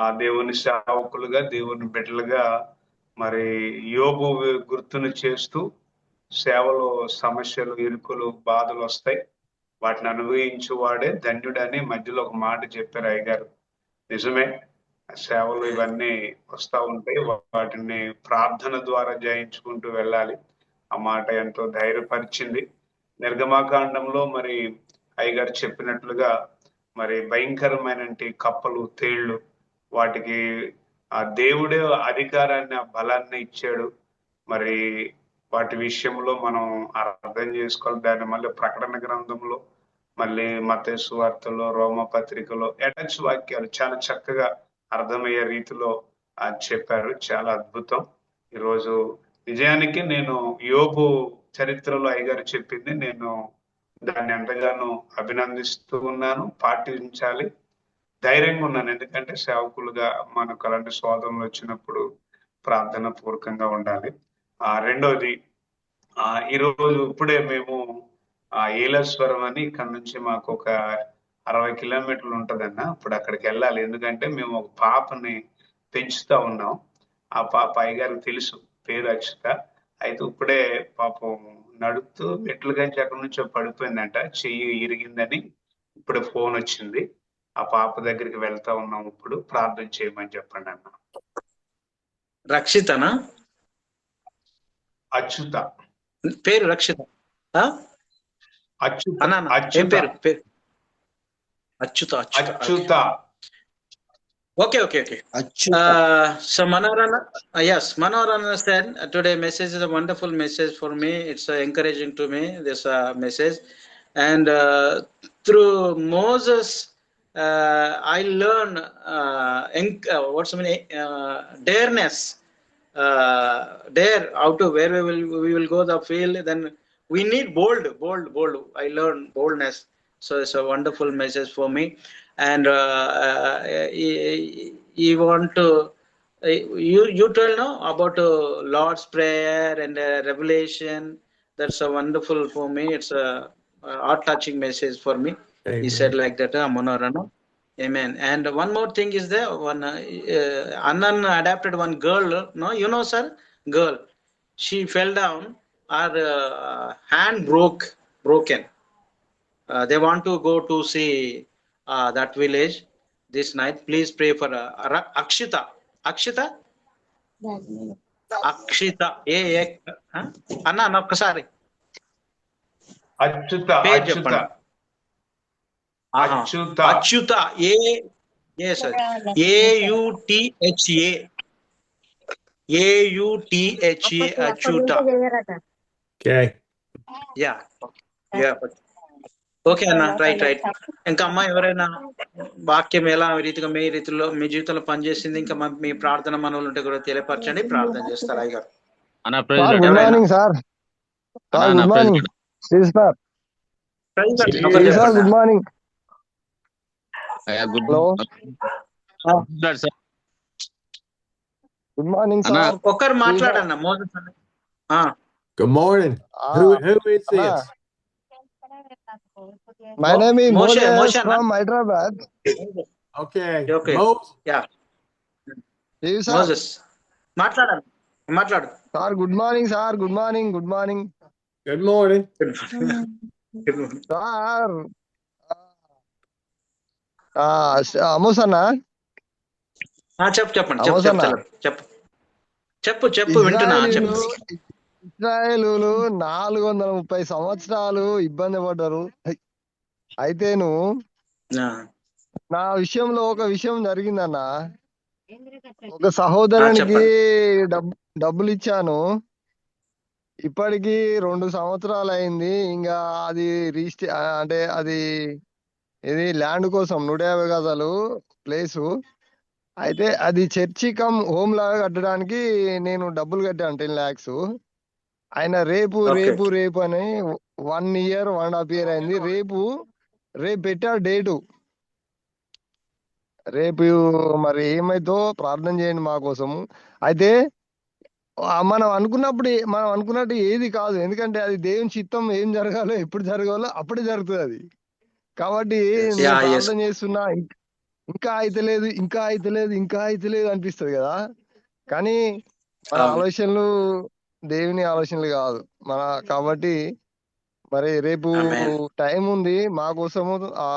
ఆ దేవుని సేవకులుగా, దేవుని బిడ్డలుగా మరి యోబు గుర్తును చేస్తూ, సేవలో సమస్యలు, ఇరుకులు, బాధలు వస్తాయి, వాటిని అనుభవించువాడే ధన్యుడని మధ్యలో ఒక మాట చెప్పారు అయ్యగారు. నిజమే, సేవలు ఇవన్నీ వస్తూ ఉంటాయి, వాటిని ప్రార్థన ద్వారా జయించుకుంటూ వెళ్ళాలి. ఆ మాట ఎంతో ధైర్యపరిచింది. నిర్గమాకాండంలో మరి అయ్యగారు చెప్పినట్లుగా మరి భయంకరమైన కప్పలు, తేళ్లు, వాటికి ఆ దేవుడే అధికారాన్ని, ఆ బలాన్ని ఇచ్చాడు. మరి వాటి విషయంలో మనం అర్థం చేసుకోవాలి. దాన్ని మళ్ళీ ప్రకటన గ్రంథంలో, మళ్ళీ మత్తయి సువార్తలో, రోమ పత్రికలో అటాచ్ వాక్యాలు చాలా చక్కగా అర్థమయ్యే రీతిలో చెప్పారు. చాలా అద్భుతం. ఈరోజు నిజానికి నేను యోబు చరిత్రలో అయ్యగారు చెప్పింది నేను దాన్ని ఎంతగానో అభినందిస్తూ ఉన్నాను, పాటించాలి, ధైర్యంగా ఉన్నాను. ఎందుకంటే సేవకులుగా మనకు అలాంటి శోధనలు వచ్చినప్పుడు ప్రార్థన పూర్వకంగా ఉండాలి. రెండోది, ఈరోజు ఇప్పుడే మేము ఏలేశ్వరం అని ఇక్కడ నుంచి మాకు ఒక 60 కిలోమీటర్లు ఉంటదన్న. ఇప్పుడు అక్కడికి వెళ్ళాలి, ఎందుకంటే మేము ఒక పాపని పెంచుతా ఉన్నాం. ఆ పాప అయ్యగారికి తెలుసు, పేరు అక్షిత. అయితే ఇప్పుడే పాపం నడుస్తూ మెట్లు గంచి అక్కడి నుంచో పడిపోయిందంట, చెయ్యి ఇరిగిందని ఇప్పుడే ఫోన్ వచ్చింది. ఆ పాప దగ్గరికి వెళ్తా ఉన్నాం, ఇప్పుడు ప్రార్థన చేయమని చెప్పండి అన్న. రక్షితనా? అచ్యుత. పేరు రక్షిత అచ్యుత. అన్నా ఏం పేరు? Achyuta. Achyuta. Okay. So Manorana, yes, Manorana said today message is a wonderful message for me. It's encouraging to me, this message. And through Moses, I learn what's the meaning? Dareness. Dare how to where we will go the field. Then we need bold. I learn boldness. So it's a wonderful message for me. And you want to you tell now about Lord's Prayer and Revelation. That's a wonderful for me. It's a heart touching message for me. Amen. He said like that, Manorana. Amen. And one more thing is there, one Annan adopted one girl, no, you know, sir, girl, she fell down, her hand broken. They want to go to see that village this night. Please pray for Akshita. Anna ఒక్కసారి Achyuta. Achyuta AUTHA Achyuta. Okay అన్న, right. ఇంకా అమ్మ ఎవరైనా వాక్యం ఎలా రీతిగా మీ రీతిలో మీ జీవితంలో పనిచేసింది, ఇంకా మీ ప్రార్థన మనవులు ఉంటే కూడా తెలియపరచండి, ప్రార్థన చేస్తారు అయ్య గారు. Good morning sir. Good morning sir. Good morning. Hello, good morning sir. ఒక్కరు మాట్లాడన్న. మోసెస్ అన్న. Good morning. Who is this? My name is Moses from Hyderabad. Okay. Moses. Yeah. Moses. మాట్లాడు. Sir good morning sir. Good morning. Good morning. Sir Amos అన్న. చెప్పండి. చెప్పు వింటున్నా. ఇశ్రాయేలు 430 సంవత్సరాలు ఇబ్బంది పడ్డారు. అయితేను నా విషయంలో ఒక విషయం జరిగిందన్న. ఒక సహోదరునికి డబ్బులు ఇచ్చాను, ఇప్పటికి 2 సంవత్సరాలు అయింది. ఇంకా అది అంటే అది ఇది ల్యాండ్ కోసం 150 గజాలు ప్లేసు. అయితే అది చర్చి కమ్ హోమ్ లాగా కట్టడానికి నేను డబ్బులు కట్టాను 10 lakhs. ఆయన రేపు అని 1 year 1.5 year అయింది. రేపు పెట్టారు డేటు. రేపు మరి ఏమైతో ప్రార్థన చేయండి మా కోసము. అయితే మనం అనుకున్నట్టు ఏది కాదు, ఎందుకంటే అది దేవుని చిత్తం. ఏం జరగాలో ఎప్పుడు జరగాలో అప్పుడే జరుగుతుంది అది. కాబట్టి నేను ప్రార్థన చేస్తున్నా, ఇంకా అయితలేదు అనిపిస్తుంది కదా. కానీ మన ఆలోచనలు దేవుని ఆలోచనలు కాదు కాబట్టి మరి రేపు టైం ఉంది, మా కోసము ఆ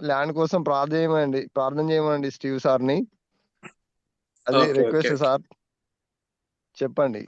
ల్యాండ్ కోసం ప్రార్థన చేయమండి స్టీవ్ సార్ని. అది రిక్వెస్ట్ సార్, చెప్పండి.